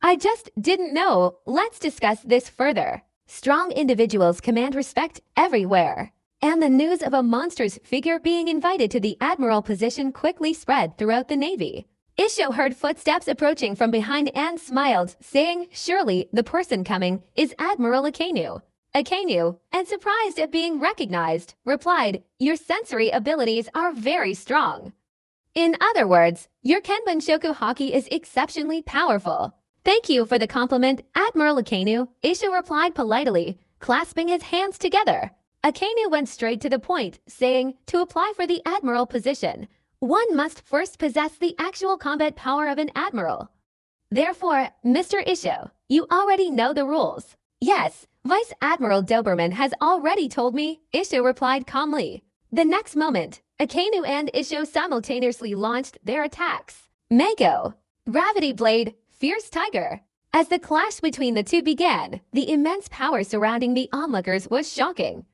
"I just didn't know. Let's discuss this further." Strong individuals command respect everywhere. And the news of a monstrous figure being invited to the admiral position quickly spread throughout the Navy. Isho heard footsteps approaching from behind and smiled, saying, "Surely the person coming is Admiral Akainu." Akainu, and surprised at being recognized, replied, "Your sensory abilities are very strong. In other words, your Kenbun Shoku haki is exceptionally powerful." "Thank you for the compliment, Admiral Akainu," Isho replied politely, clasping his hands together. Akainu went straight to the point, saying, "To apply for the admiral position, one must first possess the actual combat power of an admiral. Therefore, Mr. Isho, you already know the rules." "Yes, Vice Admiral Doberman has already told me," Isho replied calmly. The next moment, Akainu and Isho simultaneously launched their attacks. Mako, Gravity Blade, Fierce Tiger. As the clash between the two began, the immense power surrounding the onlookers was shocking.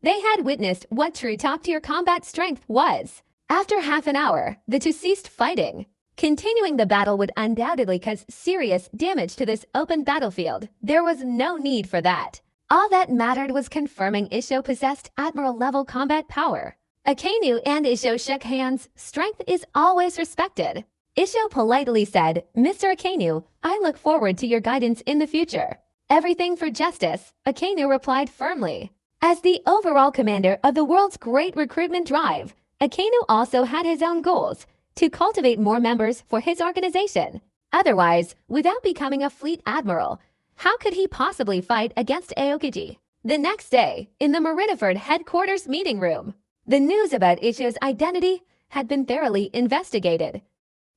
They had witnessed what true top-tier combat strength was. After half an hour, the two ceased fighting. Continuing the battle would undoubtedly cause serious damage to this open battlefield. There was no need for that. All that mattered was confirming Isho possessed admiral-level combat power. Akainu and Isho shook hands. Strength is always respected. Isho politely said, "Mr. Akainu, I look forward to your guidance in the future." "Everything for justice," Akainu replied firmly. As the overall commander of the world's great recruitment drive, Akainu also had his own goals, to cultivate more members for his organization. Otherwise, without becoming a fleet admiral, how could he possibly fight against Aokiji? The next day, in the Marineford headquarters meeting room, the news about Isho's identity had been thoroughly investigated.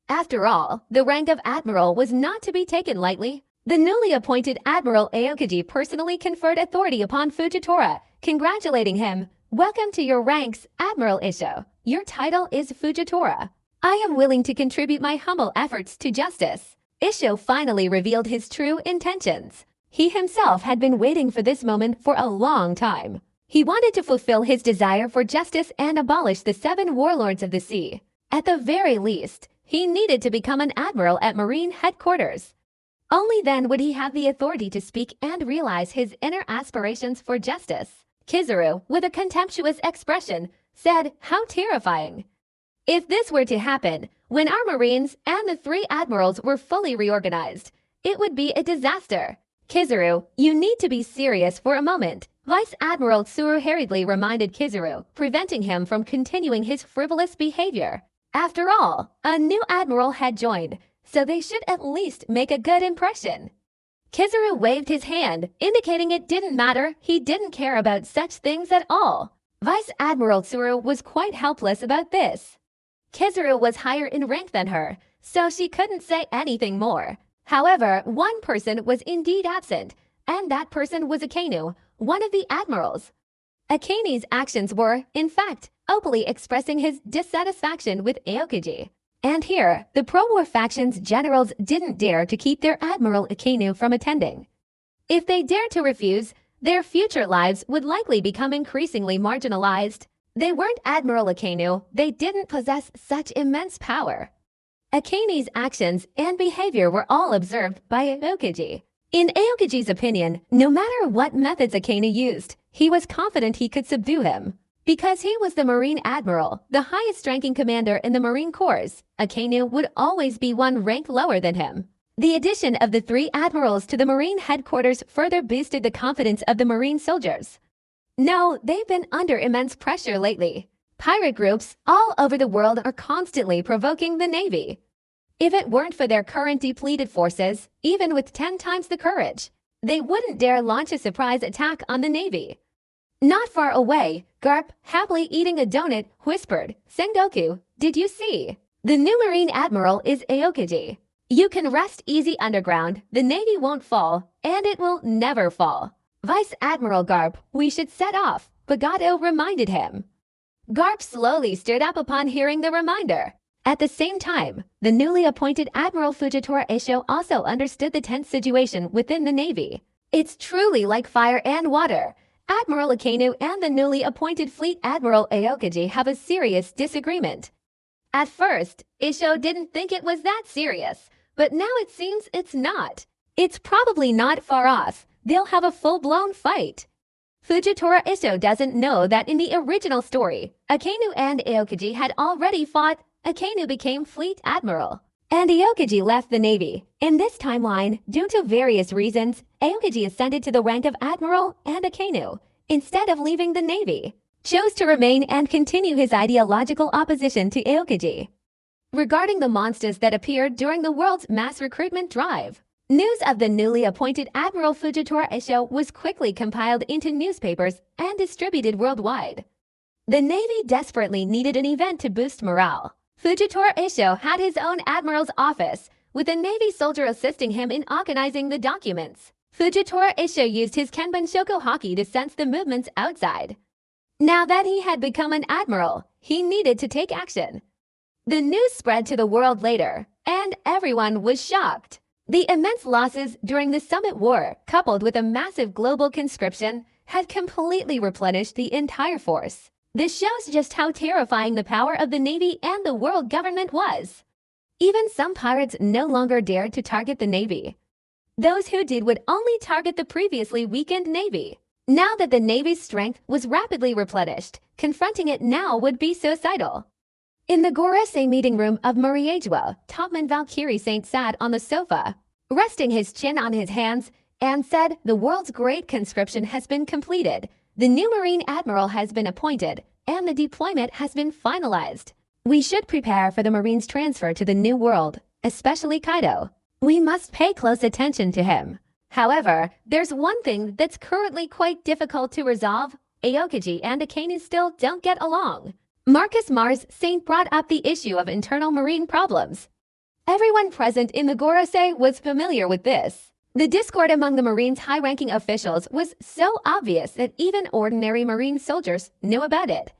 After all, the rank of admiral was not to be taken lightly. The newly appointed Admiral Aokiji personally conferred authority upon Fujitora, congratulating him. "Welcome to your ranks, Admiral Isho. Your title is Fujitora. I am willing to contribute my humble efforts to justice." Isho finally revealed his true intentions. He himself had been waiting for this moment for a long time. He wanted to fulfill his desire for justice and abolish the 7 warlords of the sea. At the very least, he needed to become an admiral at Marine headquarters. Only then would he have the authority to speak and realize his inner aspirations for justice. Kizaru, with a contemptuous expression, said, "How terrifying." If this were to happen, when our Marines and the 3 admirals were fully reorganized, it would be a disaster. Kizaru, you need to be serious for a moment, Vice Admiral Tsuru hurriedly reminded Kizaru, preventing him from continuing his frivolous behavior. After all, a new admiral had joined, so they should at least make a good impression. Kizaru waved his hand, indicating it didn't matter, he didn't care about such things at all. Vice Admiral Tsuru was quite helpless about this. Kizaru was higher in rank than her, so she couldn't say anything more. However, one person was indeed absent, and that person was Akainu, one of the admirals. Akaini's actions were, in fact, openly expressing his dissatisfaction with Aokiji. And here, the pro-war faction's generals didn't dare to keep their Admiral Akainu from attending. If they dared to refuse, their future lives would likely become increasingly marginalized. They weren't Admiral Akainu, they didn't possess such immense power. Akaini's actions and behavior were all observed by Aokiji. In Aokiji's opinion, no matter what methods Akainu used, he was confident he could subdue him. Because he was the Marine Admiral, the highest-ranking commander in the Marine Corps, Akainu would always be one rank lower than him. The addition of the 3 admirals to the Marine headquarters further boosted the confidence of the Marine soldiers. No, they've been under immense pressure lately. Pirate groups all over the world are constantly provoking the Navy. If it weren't for their current depleted forces, even with 10 times the courage, they wouldn't dare launch a surprise attack on the Navy. Not far away, Garp, happily eating a donut, whispered, "Sengoku, did you see? The new Marine Admiral is Aokiji. You can rest easy underground, the Navy won't fall, and it will never fall." Vice Admiral Garp, "We should set off," Bagato reminded him. Garp slowly stood up upon hearing the reminder. At the same time, the newly appointed Admiral Fujitora Eisho also understood the tense situation within the Navy. It's truly like fire and water. Admiral Akainu and the newly appointed Fleet Admiral Aokiji have a serious disagreement. At first, Eisho didn't think it was that serious, but now it seems it's not. It's probably not far off. They'll have a full-blown fight. Fujitora Eisho doesn't know that in the original story, Akainu and Aokiji had already fought. Akainu became Fleet Admiral, and Aokiji left the Navy. In this timeline, due to various reasons, Aokiji ascended to the rank of Admiral, and Akainu, instead of leaving the Navy, chose to remain and continue his ideological opposition to Aokiji. Regarding the monsters that appeared during the world's mass recruitment drive, news of the newly appointed Admiral Fujitora Eisho was quickly compiled into newspapers and distributed worldwide. The Navy desperately needed an event to boost morale. Fujitora Eisho had his own admiral's office, with a Navy soldier assisting him in organizing the documents. Fujitora Eisho used his Kenban Shoko Haki to sense the movements outside. Now that he had become an admiral, he needed to take action. The news spread to the world later, and everyone was shocked. The immense losses during the Summit War, coupled with a massive global conscription, had completely replenished the entire force. This shows just how terrifying the power of the Navy and the world government was. Even some pirates no longer dared to target the Navy. Those who did would only target the previously weakened Navy. Now that the Navy's strength was rapidly replenished, confronting it now would be suicidal. In the Gorosei meeting room of Mariagua, Topman Valkyrie Saint sat on the sofa, resting his chin on his hands, and said, "The world's great conscription has been completed. The new Marine Admiral has been appointed, and the deployment has been finalized. We should prepare for the Marines' transfer to the New World, especially Kaido. We must pay close attention to him. However, there's one thing that's currently quite difficult to resolve. Aokiji and Akainu still don't get along." Marcus Mars Saint brought up the issue of internal Marine problems. Everyone present in the Gorosei was familiar with this. The discord among the Marines' high-ranking officials was so obvious that even ordinary Marine soldiers knew about it.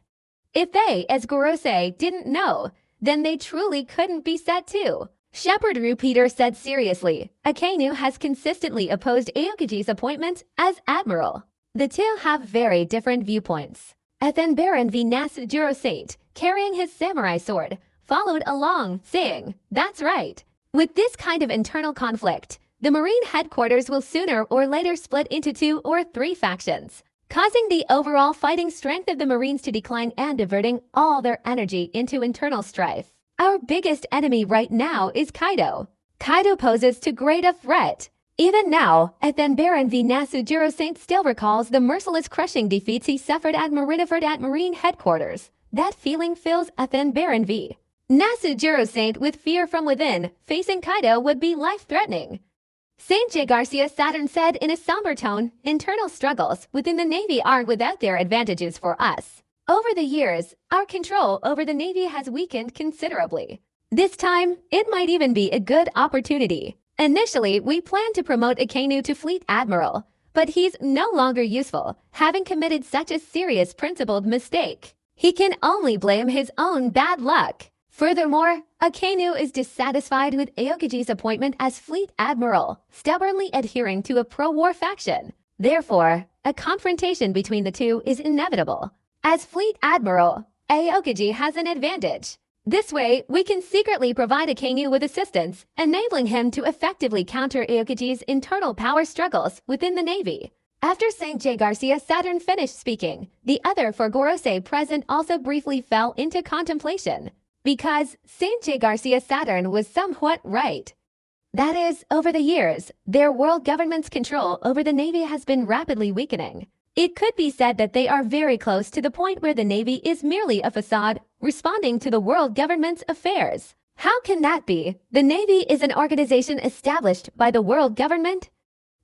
If they, as Gorosei, didn't know, then they truly couldn't be said to. Shepherd Rupeter said seriously, "Akainu has consistently opposed Aokiji's appointment as admiral. The two have very different viewpoints." Ethan Baron V. Nasujiro Sate, carrying his samurai sword, followed along, saying, "That's right. With this kind of internal conflict, the Marine headquarters will sooner or later split into 2 or 3 factions, causing the overall fighting strength of the Marines to decline and diverting all their energy into internal strife. Our biggest enemy right now is Kaido. Kaido poses too great a threat. Even now, Ethan Baron v Nasujiro Saint still recalls the merciless crushing defeats he suffered at Marineford at Marine headquarters. That feeling fills Ethan Baron v Nasujiro Saint with fear from within. Facing Kaido would be life-threatening. Saint J. Garcia Saturn said in a somber tone, internal struggles within the Navy aren't without their advantages for us. Over the years, our control over the Navy has weakened considerably. This time, it might even be a good opportunity. Initially, we planned to promote Akainu to Fleet Admiral, but he's no longer useful, having committed such a serious principled mistake. He can only blame his own bad luck. Furthermore, Akainu is dissatisfied with Aokaji's appointment as Fleet Admiral, stubbornly adhering to a pro-war faction. Therefore, a confrontation between the two is inevitable. As Fleet Admiral, Aokaji has an advantage. This way, we can secretly provide Akainu with assistance, enabling him to effectively counter Aokaji's internal power struggles within the Navy. After St. J. Garcia Saturn finished speaking, the other four Gorosei present also briefly fell into contemplation. Because St. J. Garcia Saturn was somewhat right. That is, over the years, their world government's control over the Navy has been rapidly weakening. It could be said that they are very close to the point where the Navy is merely a facade, responding to the world government's affairs. How can that be? The Navy is an organization established by the world government.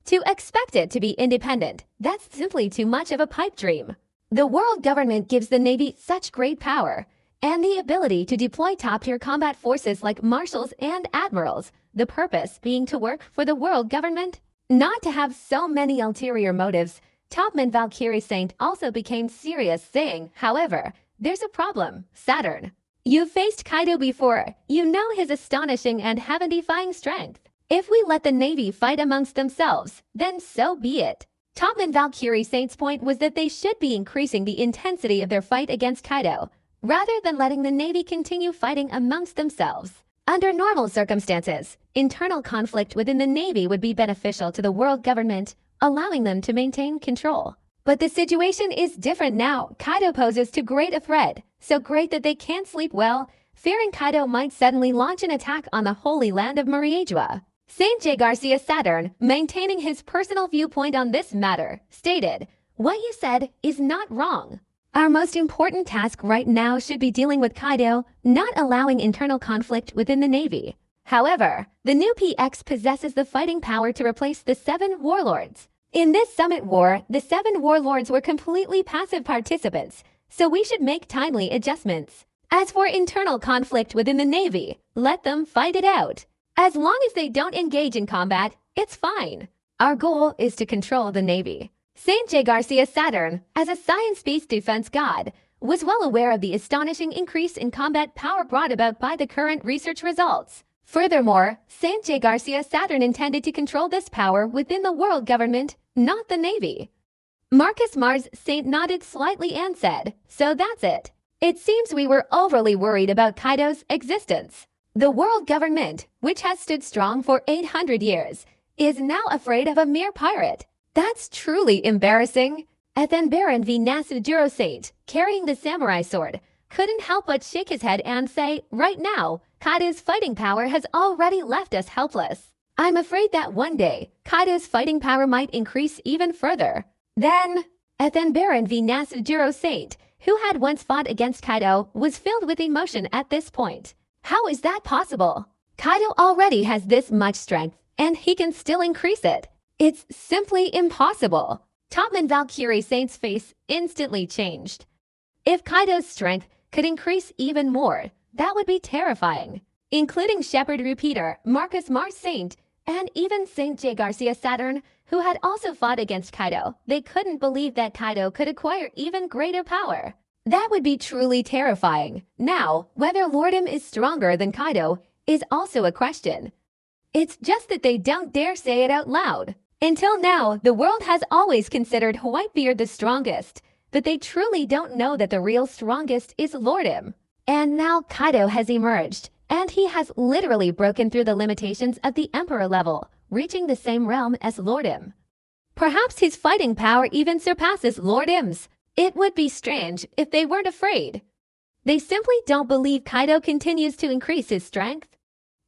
To expect it to be independent, that's simply too much of a pipe dream. The world government gives the Navy such great power, and the ability to deploy top-tier combat forces like marshals and admirals, the purpose being to work for the world government, not to have so many ulterior motives. Topman Valkyrie Saint also became serious, saying, however, there's a problem, Saturn. You've faced Kaido before, you know his astonishing and heaven-defying strength. If we let the Navy fight amongst themselves, then so be it. Topman Valkyrie Saint's point was that they should be increasing the intensity of their fight against Kaido, rather than letting the Navy continue fighting amongst themselves. Under normal circumstances, internal conflict within the Navy would be beneficial to the world government, allowing them to maintain control. But the situation is different now. Kaido poses too great a threat, so great that they can't sleep well, fearing Kaido might suddenly launch an attack on the holy land of Mariejua. St. J. Garcia Saturn, maintaining his personal viewpoint on this matter, stated, "What you said is not wrong. Our most important task right now should be dealing with Kaido, not allowing internal conflict within the Navy. However, the new PX possesses the fighting power to replace the 7 warlords. In this summit war, the 7 warlords were completely passive participants, so we should make timely adjustments. As for internal conflict within the Navy, let them fight it out. As long as they don't engage in combat, it's fine. Our goal is to control the Navy." St. J. Garcia Saturn, as a science-based defense god, was well aware of the astonishing increase in combat power brought about by the current research results. Furthermore, St. J. Garcia Saturn intended to control this power within the world government, not the Navy. Marcus Mars Saint nodded slightly and said, "So that's it. It seems we were overly worried about Kaido's existence. The world government, which has stood strong for 800 years, is now afraid of a mere pirate. That's truly embarrassing." Ethan Baron v Nasujiro Saint, carrying the samurai sword, couldn't help but shake his head and say, "Right now, Kaido's fighting power has already left us helpless. I'm afraid that one day, Kaido's fighting power might increase even further. Then, Ethan Baron v Nasujiro Saint, who had once fought against Kaido, was filled with emotion at this point. How is that possible? Kaido already has this much strength, and he can still increase it. It's simply impossible." Topman Valkyrie Saint's face instantly changed. If Kaido's strength could increase even more, that would be terrifying. Including Shepherd Repeater, Marcus Mars Saint, and even St. J. Garcia Saturn, who had also fought against Kaido, they couldn't believe that Kaido could acquire even greater power. That would be truly terrifying. Now, whether Lordum is stronger than Kaido is also a question. It's just that they don't dare say it out loud. Until now, the world has always considered Whitebeard the strongest, but they truly don't know that the real strongest is Lordum. And now Kaido has emerged, and he has literally broken through the limitations of the Emperor level, reaching the same realm as Lord M. Perhaps his fighting power even surpasses Lord M's. It would be strange if they weren't afraid. They simply don't believe Kaido continues to increase his strength.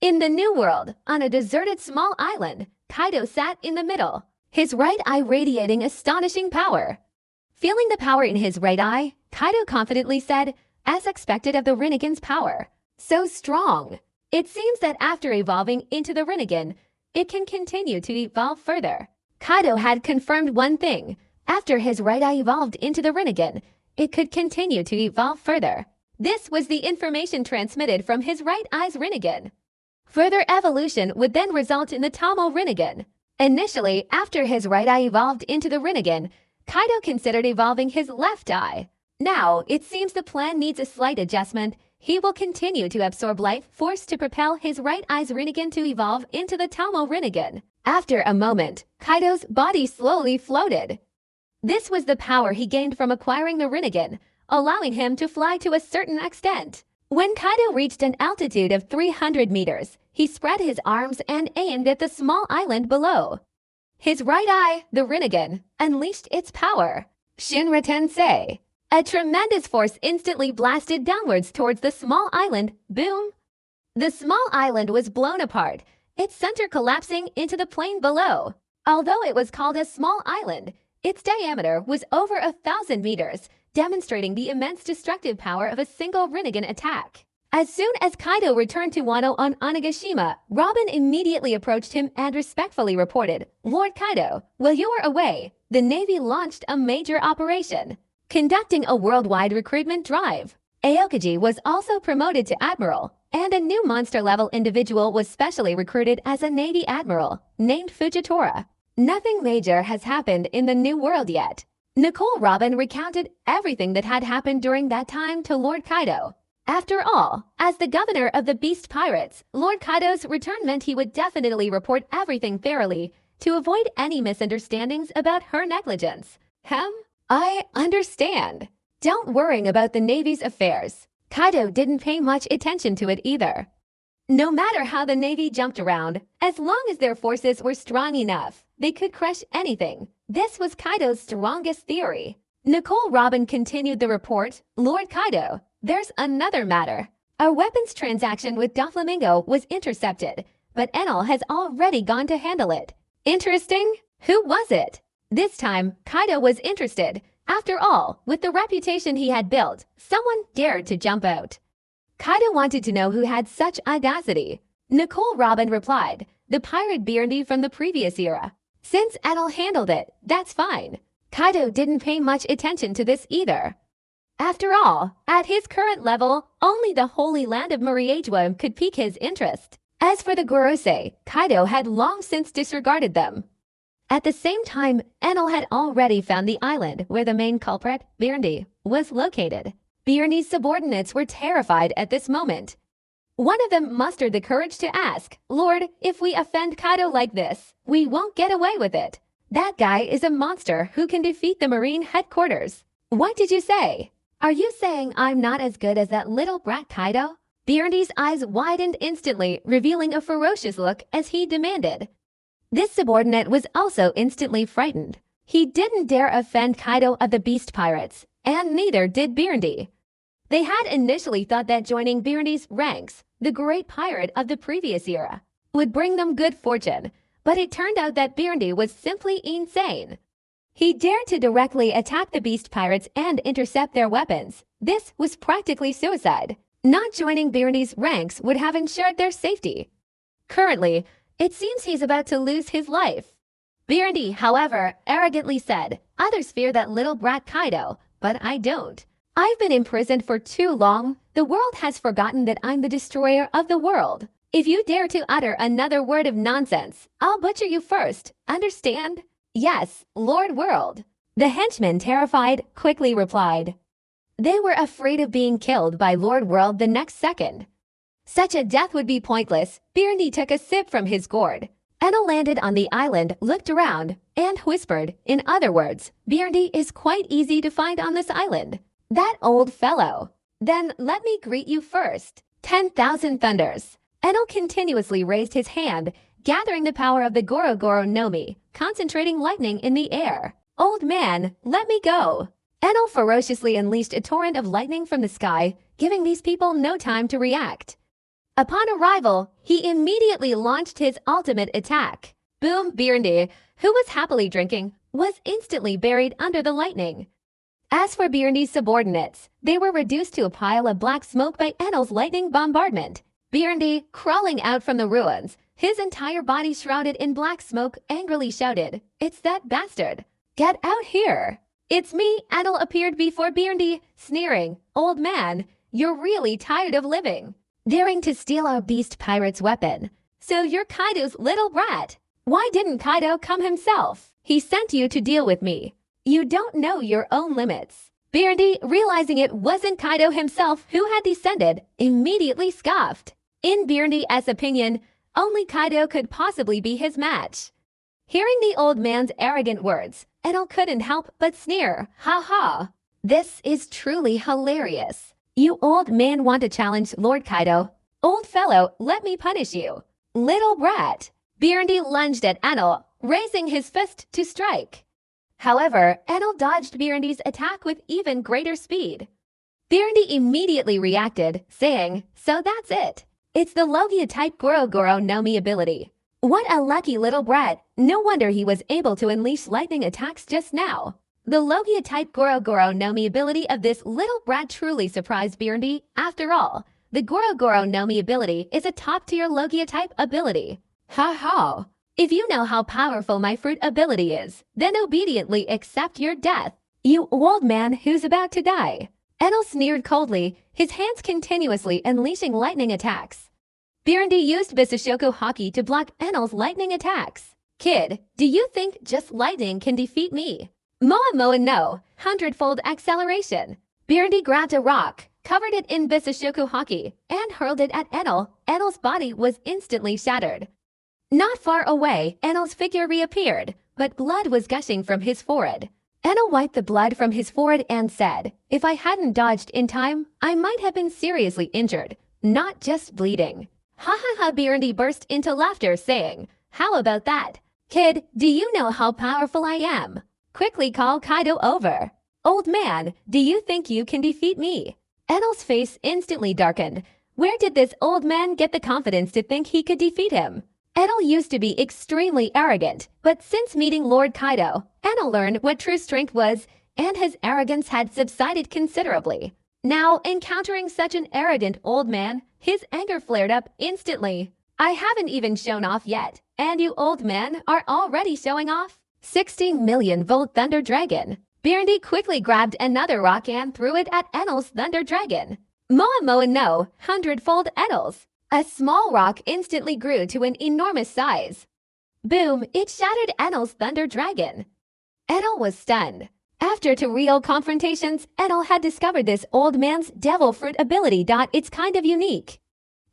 In the New World, on a deserted small island, Kaido sat in the middle, his right eye radiating astonishing power. Feeling the power in his right eye, Kaido confidently said, as expected of the Rinnegan's power, so strong. It seems that after evolving into the Rinnegan, it can continue to evolve further. Kaido had confirmed one thing. After his right eye evolved into the Rinnegan, it could continue to evolve further. This was the information transmitted from his right eye's Rinnegan. Further evolution would then result in the Tomo Rinnegan. Initially, after his right eye evolved into the Rinnegan, Kaido considered evolving his left eye. Now, it seems the plan needs a slight adjustment. He will continue to absorb life force to propel his right eye's Rinnegan to evolve into the Tomo Rinnegan. After a moment, Kaido's body slowly floated. This was the power he gained from acquiring the Rinnegan, allowing him to fly to a certain extent. When Kaido reached an altitude of 300 meters, he spread his arms and aimed at the small island below. His right eye, the Rinnegan, unleashed its power. Shinra Tensei. A tremendous force instantly blasted downwards towards the small island. Boom! The small island was blown apart, its center collapsing into the plain below. Although it was called a small island, its diameter was over 1,000 meters, demonstrating the immense destructive power of a single Rinnegan attack. As soon as Kaido returned to Wano on Onigashima, Robin immediately approached him and respectfully reported, "Lord Kaido, while you were away, the Navy launched a major operation, conducting a worldwide recruitment drive. Aokiji was also promoted to Admiral, and a new monster-level individual was specially recruited as a Navy Admiral, named Fujitora. Nothing major has happened in the New World yet." Nicole Robin recounted everything that had happened during that time to Lord Kaido. After all, as the governor of the Beast Pirates, Lord Kaido's return meant he would definitely report everything thoroughly to avoid any misunderstandings about her negligence. I understand. Don't worry about the Navy's affairs. Kaido didn't pay much attention to it either. No matter how the Navy jumped around, as long as their forces were strong enough, they could crush anything. This was Kaido's strongest theory. Nicole Robin continued the report, "Lord Kaido, there's another matter. Our weapons transaction with Doflamingo was intercepted, but Enel has already gone to handle it." Interesting? Who was it? This time, Kaido was interested. After all, with the reputation he had built, someone dared to jump out. Kaido wanted to know who had such audacity. Nicole Robin replied, "The pirate Byrne from the previous era. Since Enel handled it, that's fine." Kaido didn't pay much attention to this either. After all, at his current level, only the Holy Land of Muriagewa could pique his interest. As for the Gorosei, Kaido had long since disregarded them. At the same time, Enel had already found the island where the main culprit, Byrne, was located. Byrne's subordinates were terrified at this moment. One of them mustered the courage to ask, "Lord, if we offend Kaido like this, we won't get away with it. That guy is a monster who can defeat the Marine headquarters." "What did you say? Are you saying I'm not as good as that little brat Kaido?" Byrne's eyes widened instantly, revealing a ferocious look as he demanded. This subordinate was also instantly frightened. He didn't dare offend Kaido of the Beast Pirates, and neither did Byrne. They had initially thought that joining Byrne's ranks, the great pirate of the previous era, would bring them good fortune, but it turned out that Byrne was simply insane. He dared to directly attack the Beast Pirates and intercept their weapons. This was practically suicide. Not joining Byrne's ranks would have ensured their safety. Currently, it seems he's about to lose his life. Byrne, however, arrogantly said, "Others fear that little brat Kaido, but I don't. I've been imprisoned for too long. The world has forgotten that I'm the destroyer of the world. If you dare to utter another word of nonsense, I'll butcher you first. Understand?" "Yes, Lord World." The henchman, terrified, quickly replied. They were afraid of being killed by Lord World the next second. Such a death would be pointless. Byrne took a sip from his gourd. Enel landed on the island, looked around, and whispered, "In other words, Byrne is quite easy to find on this island." "That old fellow. Then let me greet you first." 10,000 thunders. Enel continuously raised his hand, gathering the power of the Goro Goro no Mi, concentrating lightning in the air. Old man, let me go. Enel ferociously unleashed a torrent of lightning from the sky, giving these people no time to react. Upon arrival, he immediately launched his ultimate attack. Boom! Byrndy, who was happily drinking, was instantly buried under the lightning. As for Byrndy's subordinates, they were reduced to a pile of black smoke by Enel's lightning bombardment. Byrndy, crawling out from the ruins, his entire body shrouded in black smoke, angrily shouted, "It's that bastard! Get out here!" "It's me," Enel appeared before Byrndy, sneering, "Old man, you're really tired of living. Daring to steal our beast pirate's weapon. So you're Kaido's little brat. Why didn't Kaido come himself? He sent you to deal with me. You don't know your own limits." Byrndy, realizing it wasn't Kaido himself who had descended, immediately scoffed. In Byrndy's opinion, only Kaido could possibly be his match. Hearing the old man's arrogant words, Enel couldn't help but sneer. "Ha ha! This is truly hilarious. You old man want to challenge Lord Kaido? Old fellow, let me punish you. Little brat." Byrndy lunged at Enel, raising his fist to strike. However, Enel dodged Byrndy's attack with even greater speed. Byrndy immediately reacted, saying, "So that's it. It's the Logia-type Goro Goro no Mi ability. What a lucky little brat. No wonder he was able to unleash lightning attacks just now." The Logia-type Goro Goro no Mi ability of this little brat truly surprised Byrndy. After all, the Goro Goro no Mi ability is a top-tier Logia-type ability. Ha ha! If you know how powerful my fruit ability is, then obediently accept your death, you old man who's about to die. Enel sneered coldly, his hands continuously unleashing lightning attacks. Byrndy used Bisashoku Haki to block Enel's lightning attacks. "Kid, do you think just lightning can defeat me?" "Moa Moa no, 100-fold acceleration." Byrndy grabbed a rock, covered it in Bisashoku Haki, and hurled it at Enel. Enel's body was instantly shattered. Not far away, Enel's figure reappeared, but blood was gushing from his forehead. Enel wiped the blood from his forehead and said, "If I hadn't dodged in time, I might have been seriously injured, not just bleeding." Ha ha ha! Byrndy burst into laughter, saying, "How about that? Kid, do you know how powerful I am? Quickly call Kaido over. Old man, do you think you can defeat me?" Enel's face instantly darkened. Where did this old man get the confidence to think he could defeat him? Enel used to be extremely arrogant, but since meeting Lord Kaido, Enel learned what true strength was, and his arrogance had subsided considerably. Now, encountering such an arrogant old man, his anger flared up instantly. "I haven't even shown off yet, and you old men are already showing off?" 16 million volt Thunder Dragon. Byrndy quickly grabbed another rock and threw it at Enel's Thunder Dragon. Moa Moa no, 100-fold Enel's. A small rock instantly grew to an enormous size. Boom! It shattered Enel's Thunder Dragon. Enel was stunned. After 2 real confrontations, Enel had discovered this old man's Devil Fruit ability. It's kind of unique.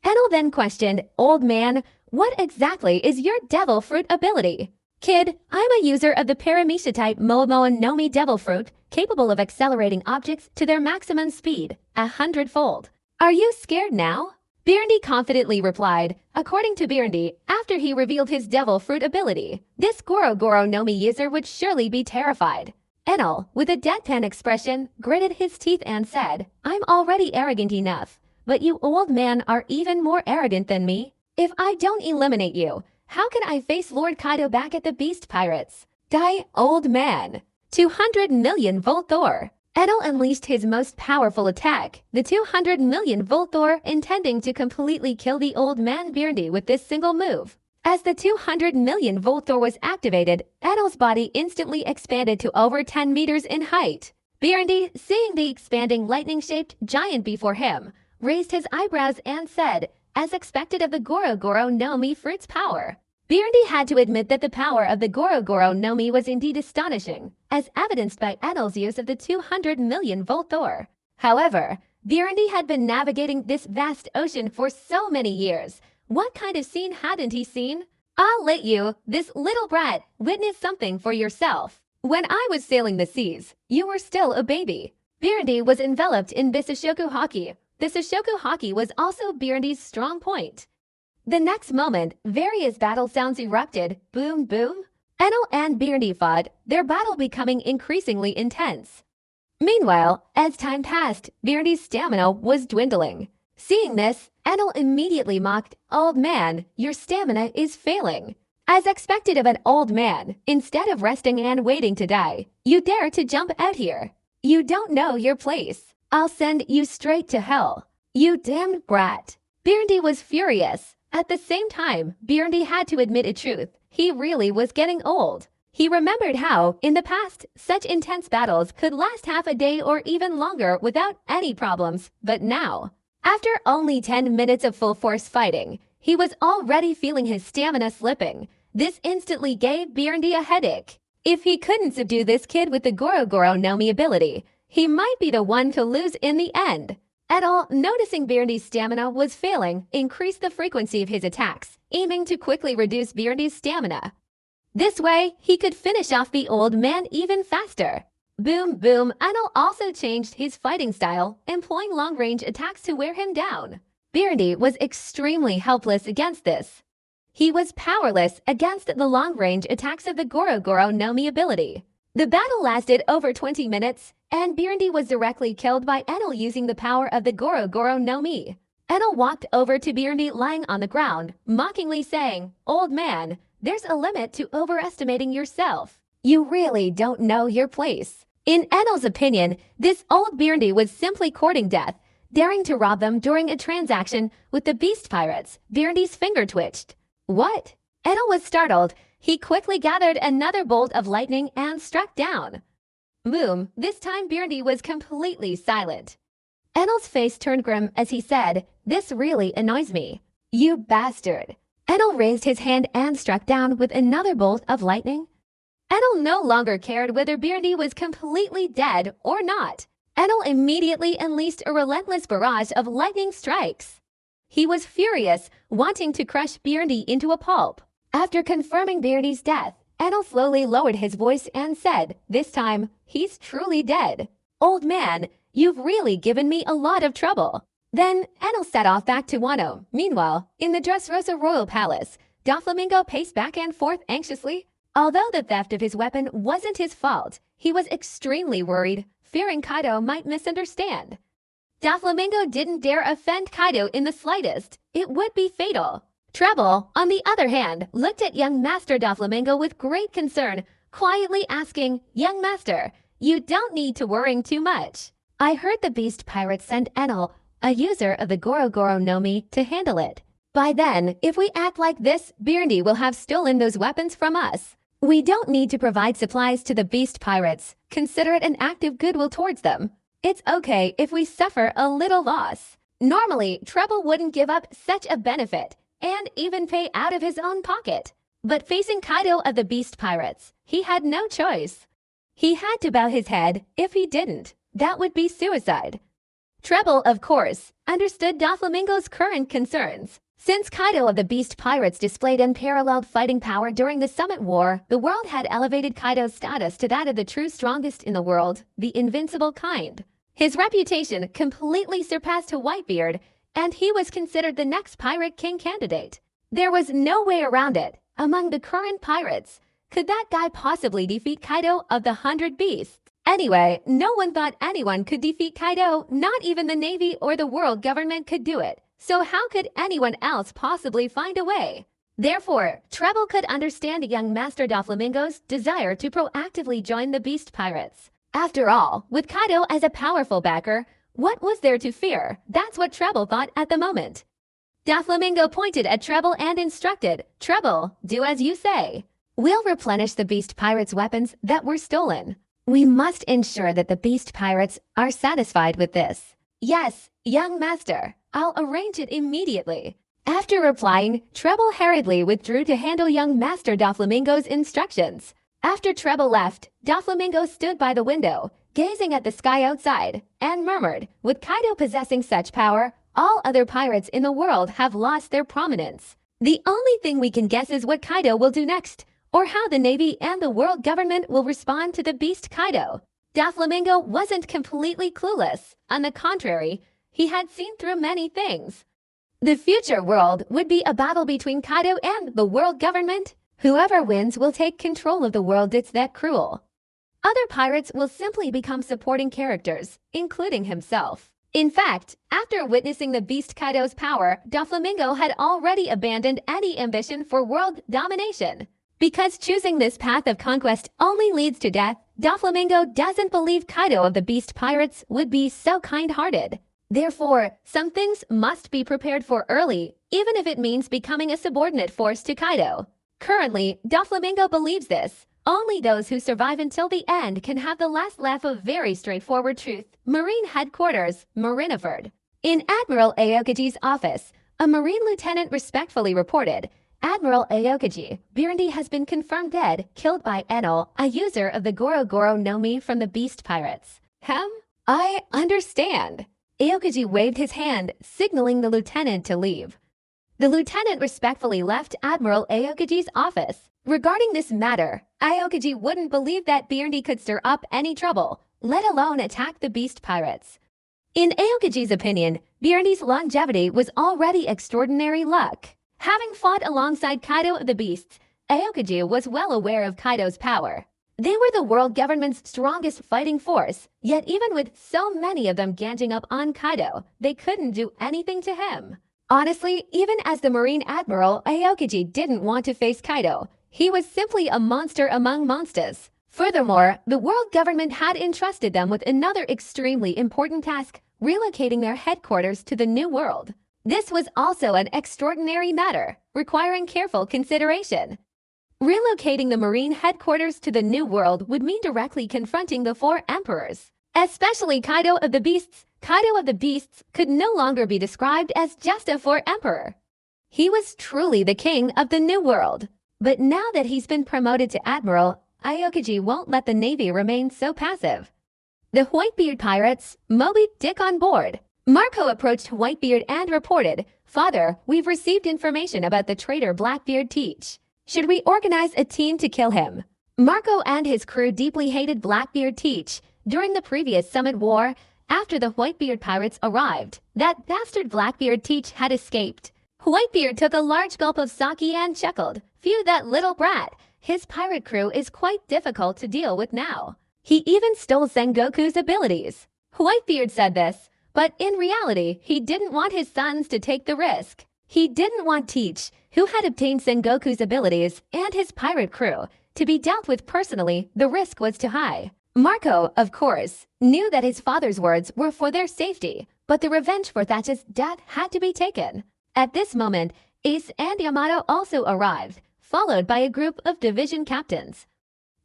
Enel then questioned, "Old man, what exactly is your Devil Fruit ability?" "Kid, I'm a user of the Paramecia-type Momo no Mi Devil Fruit, capable of accelerating objects to their maximum speed, 100-fold. Are you scared now?" Byrndy confidently replied. According to Byrndy, after he revealed his Devil Fruit ability, this Goro Goro no Mi user would surely be terrified. Enel, with a deadpan expression, gritted his teeth and said, "I'm already arrogant enough, but you old men are even more arrogant than me. If I don't eliminate you, how can I face Lord Kaido back at the Beast Pirates? Die, old man." 200 million volt Thor. Enel unleashed his most powerful attack, the 200 million volt Thor, intending to completely kill the old man Byrndy with this single move. As the 200 million volt Thor was activated, Enel's body instantly expanded to over 10 meters in height. Byrndy, seeing the expanding lightning-shaped giant before him, raised his eyebrows and said, as expected of the Goro Goro no Mi fruit's power. Byrndy had to admit that the power of the Goro Goro no Mi was indeed astonishing, as evidenced by Enel's use of the 200 million volt Thor. However, Byrndy had been navigating this vast ocean for so many years. What kind of scene hadn't he seen? I'll let you, this little brat, witness something for yourself. When I was sailing the seas, you were still a baby. Byrndy was enveloped in Bisashoku Haki. Bisashoku Haki was also Byrndy's strong point. The next moment, various battle sounds erupted. Boom, boom. Enel and Beardy fought, their battle becoming increasingly intense. Meanwhile, as time passed, Beardy's stamina was dwindling. Seeing this, Enel immediately mocked, "Old man, your stamina is failing." As expected of an old man, instead of resting and waiting to die, you dare to jump out here. You don't know your place. I'll send you straight to hell. You damned brat. Beardy was furious. At the same time, Beardy had to admit a truth. He really was getting old. He remembered how, in the past, such intense battles could last half a day or even longer without any problems, but now, after only 10 minutes of full force fighting, he was already feeling his stamina slipping. This instantly gave Beardy a headache. If he couldn't subdue this kid with the Goro Goro no Mi ability, he might be the one to lose in the end. Enel, noticing Beardy's stamina was failing, increased the frequency of his attacks, aiming to quickly reduce Beardy's stamina. This way, he could finish off the old man even faster. Boom, boom. Enel also changed his fighting style, employing long-range attacks to wear him down. Beardy was extremely helpless against this. He was powerless against the long-range attacks of the Goro Goro no Mi ability. The battle lasted over 20 minutes, and Beardy was directly killed by Enel using the power of the Goro Goro no Mi. Enel walked over to Beardy lying on the ground, mockingly saying, "Old man, there's a limit to overestimating yourself. You really don't know your place." In Enel's opinion, this old Beardy was simply courting death, daring to rob them during a transaction with the beast pirates. Beardy's finger twitched. What? Enel was startled. He quickly gathered another bolt of lightning and struck down. Boom, this time Beardy was completely silent. Enel's face turned grim as he said, "This really annoys me. You bastard." Enel raised his hand and struck down with another bolt of lightning. Enel no longer cared whether Beardy was completely dead or not. Enel immediately unleashed a relentless barrage of lightning strikes. He was furious, wanting to crush Beardy into a pulp. After confirming Beardy's death, Enel slowly lowered his voice and said, "This time, he's truly dead. Old man, you've really given me a lot of trouble." Then, Enel set off back to Wano. Meanwhile, in the Dressrosa Royal Palace, Doflamingo paced back and forth anxiously. Although the theft of his weapon wasn't his fault, he was extremely worried, fearing Kaido might misunderstand. Doflamingo didn't dare offend Kaido in the slightest. It would be fatal. Treble, on the other hand, looked at young Master Doflamingo with great concern, quietly asking, "Young Master, you don't need to worry too much. I heard the beast pirates sent Enel, a user of the Goro Goro no Mi, to handle it. By then, if we act like this, Beardy will have stolen those weapons from us. We don't need to provide supplies to the beast pirates. Consider it an act of goodwill towards them. It's okay if we suffer a little loss." Normally, Treble wouldn't give up such a benefit, and even pay out of his own pocket. But facing Kaido of the beast pirates, he had no choice. He had to bow his head. If he didn't, that would be suicide. Treble, of course, understood Doflamingo's current concerns. Since Kaido of the beast pirates displayed unparalleled fighting power during the Summit War, the world had elevated Kaido's status to that of the true strongest in the world, the invincible kind. His reputation completely surpassed Whitebeard, and he was considered the next Pirate King candidate. There was no way around it. Among the current pirates, could that guy possibly defeat Kaido of the 100 Beasts? Anyway, no one thought anyone could defeat Kaido, not even the Navy or the world government could do it. So how could anyone else possibly find a way? Therefore, Treble could understand young Master Doflamingo's desire to proactively join the Beast Pirates. After all, with Kaido as a powerful backer, what was there to fear? That's what Treble thought at the moment. Doflamingo pointed at Treble and instructed, "Treble, do as you say. We'll replenish the Beast Pirates' weapons that were stolen. We must ensure that the Beast Pirates are satisfied with this." "Yes, young master. I'll arrange it immediately." After replying, Treble hurriedly withdrew to handle young Master Doflamingo's instructions. After Treble left, Doflamingo stood by the window, gazing at the sky outside, and murmured, "With Kaido possessing such power, all other pirates in the world have lost their prominence. The only thing we can guess is what Kaido will do next, or how the Navy and the world government will respond to the beast Kaido." Doflamingo wasn't completely clueless. On the contrary, he had seen through many things. The future world would be a battle between Kaido and the world government. Whoever wins will take control of the world. It's that cruel. Other pirates will simply become supporting characters, including himself. In fact, after witnessing the Beast Kaido's power, Doflamingo had already abandoned any ambition for world domination. Because choosing this path of conquest only leads to death, Doflamingo doesn't believe Kaido of the Beast Pirates would be so kind-hearted. Therefore, some things must be prepared for early, even if it means becoming a subordinate force to Kaido. Currently, Doflamingo believes this. Only those who survive until the end can have the last laugh of very straightforward truth. Marine Headquarters, Marineford. In Admiral Aokaji's office, a Marine lieutenant respectfully reported, Admiral Aokaji, Birundi has been confirmed dead, killed by Enel, a user of the Goro Goro no Mi from the Beast Pirates. I understand. Aokaji waved his hand, signaling the lieutenant to leave. The lieutenant respectfully left Admiral Aokaji's office. Regarding this matter, Aokaji wouldn't believe that Birundi could stir up any trouble, let alone attack the Beast Pirates. In Aokaji's opinion, Birundi's longevity was already extraordinary luck. Having fought alongside Kaido of the Beasts, Aokaji was well aware of Kaido's power. They were the world government's strongest fighting force, yet even with so many of them ganging up on Kaido, they couldn't do anything to him. Honestly, even as the Marine Admiral, Aokaji didn't want to face Kaido. He was simply a monster among monsters. Furthermore, the world government had entrusted them with another extremely important task, relocating their headquarters to the New World. This was also an extraordinary matter, requiring careful consideration. Relocating the Marine headquarters to the New World would mean directly confronting the four emperors. Especially Kaido of the Beasts. Kaido of the Beasts could no longer be described as just a four emperor. He was truly the king of the New World. But now that he's been promoted to Admiral, Aokaji won't let the Navy remain so passive. The Whitebeard pirates, Moby Dick on board. Marco approached Whitebeard and reported, Father, we've received information about the traitor Blackbeard Teach. Should we organize a team to kill him? Marco and his crew deeply hated Blackbeard Teach. During the previous Summit War, after the Whitebeard pirates arrived, that bastard Blackbeard Teach had escaped. Whitebeard took a large gulp of sake and chuckled. Phew, that little brat. His pirate crew is quite difficult to deal with now. He even stole Sengoku's abilities. Whitebeard said this, but in reality, he didn't want his sons to take the risk. He didn't want Teach, who had obtained Sengoku's abilities, and his pirate crew, to be dealt with personally. The risk was too high. Marco, of course, knew that his father's words were for their safety, but the revenge for Thatch's death had to be taken. At this moment, Ace and Yamato also arrived, followed by a group of division captains.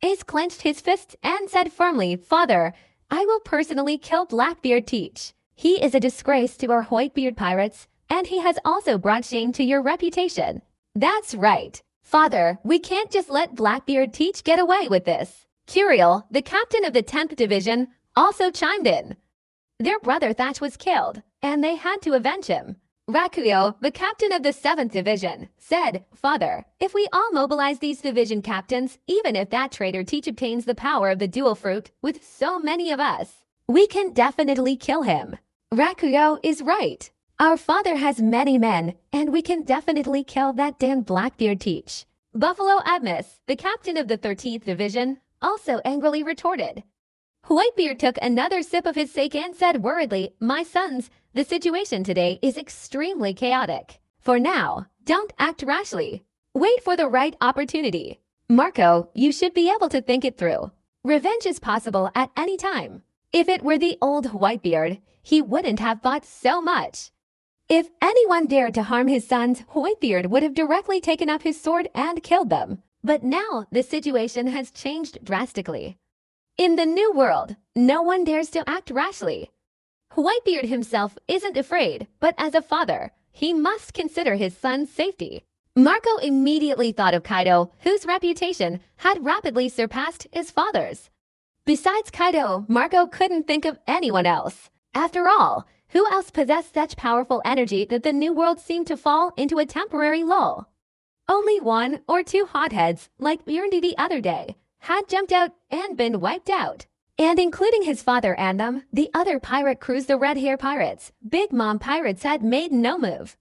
Ace clenched his fists and said firmly, Father, I will personally kill Blackbeard Teach. He is a disgrace to our Whitebeard pirates, and he has also brought shame to your reputation. That's right. Father, we can't just let Blackbeard Teach get away with this. Curiel, the captain of the 10th Division, also chimed in. Their brother Thatch was killed, and they had to avenge him. Rakuyo, the captain of the 7th Division, said, Father, if we all mobilize these division captains, even if that traitor Teach obtains the power of the dual fruit with so many of us, we can definitely kill him. Rakuyo is right. Our father has many men, and we can definitely kill that damn Blackbeard Teach. Buffalo Admis, the captain of the 13th Division, also angrily retorted. Whitebeard took another sip of his sake and said worriedly, My sons, the situation today is extremely chaotic. For now, don't act rashly. Wait for the right opportunity. Marco, you should be able to think it through. Revenge is possible at any time. If it were the old Whitebeard, he wouldn't have fought so much. If anyone dared to harm his sons, Whitebeard would have directly taken up his sword and killed them. But now the situation has changed drastically. In the New World, no one dares to act rashly. Whitebeard himself isn't afraid, but as a father, he must consider his son's safety. Marco immediately thought of Kaido, whose reputation had rapidly surpassed his father's. Besides Kaido, Marco couldn't think of anyone else. After all, who else possessed such powerful energy that the New World seemed to fall into a temporary lull? Only one or two hotheads, like Birundi the other day, had jumped out and been wiped out. And including his father and them, the other pirate crews, the Red Hair Pirates, Big Mom Pirates, had made no move.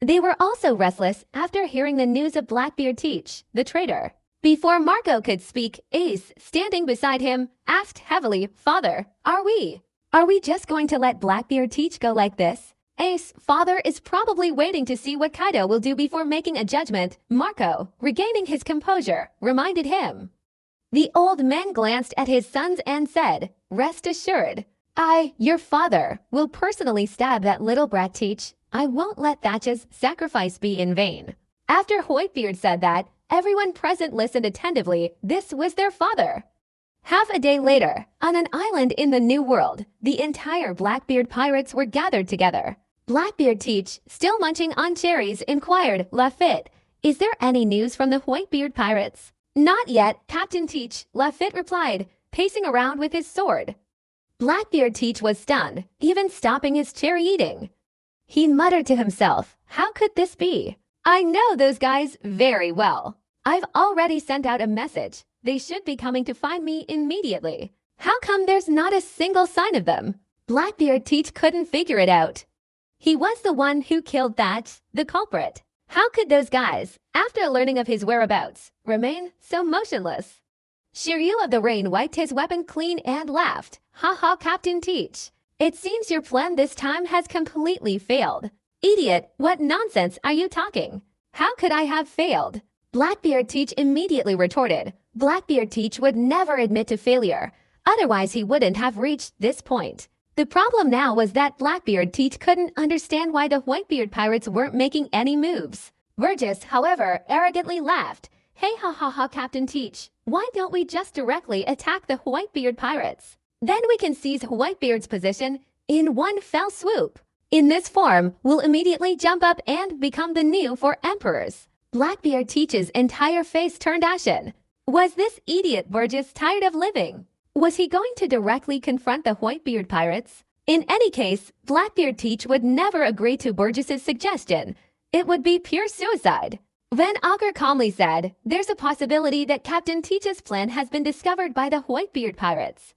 They were also restless after hearing the news of Blackbeard Teach, the traitor. Before Marco could speak, Ace, standing beside him, asked heavily, "Father, are we just going to let Blackbeard Teach go like this?" Ace, father, is probably waiting to see what Kaido will do before making a judgment. Marco, regaining his composure, reminded him. The old man glanced at his sons and said, "Rest assured, I, your father, will personally stab that little brat Teach. I won't let Thatch's sacrifice be in vain." After Whitebeard said that, everyone present listened attentively. This was their father. Half a day later, on an island in the New World, the entire Blackbeard pirates were gathered together. Blackbeard Teach, still munching on cherries, inquired, "Lafitte, is there any news from the Whitebeard pirates?" "Not yet, Captain Teach," Lafitte replied, pacing around with his sword. Blackbeard Teach was stunned, even stopping his cherry eating. He muttered to himself, "How could this be? I know those guys very well. I've already sent out a message. They should be coming to find me immediately. How come there's not a single sign of them?" Blackbeard Teach couldn't figure it out. He was the one who killed Thatch, the culprit. How could those guys, after learning of his whereabouts, remain so motionless? Shiryu of the Rain wiped his weapon clean and laughed. "Ha ha, Captain Teach. It seems your plan this time has completely failed." "Idiot, what nonsense are you talking? How could I have failed?" Blackbeard Teach immediately retorted. Blackbeard Teach would never admit to failure, otherwise he wouldn't have reached this point. The problem now was that Blackbeard Teach couldn't understand why the Whitebeard pirates weren't making any moves. Burgess, however, arrogantly laughed. "Hey ha ha ha, Captain Teach, why don't we just directly attack the Whitebeard pirates? Then we can seize Whitebeard's position in one fell swoop. In this form, we'll immediately jump up and become the new four emperors." Blackbeard Teach's entire face turned ashen. Was this idiot Burgess tired of living? Was he going to directly confront the Whitebeard pirates? In any case, Blackbeard Teach would never agree to Burgess's suggestion. It would be pure suicide. Van Augur calmly said, "There's a possibility that Captain Teach's plan has been discovered by the Whitebeard pirates."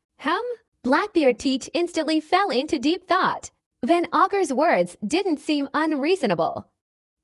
Blackbeard Teach instantly fell into deep thought. Van Augur's words didn't seem unreasonable.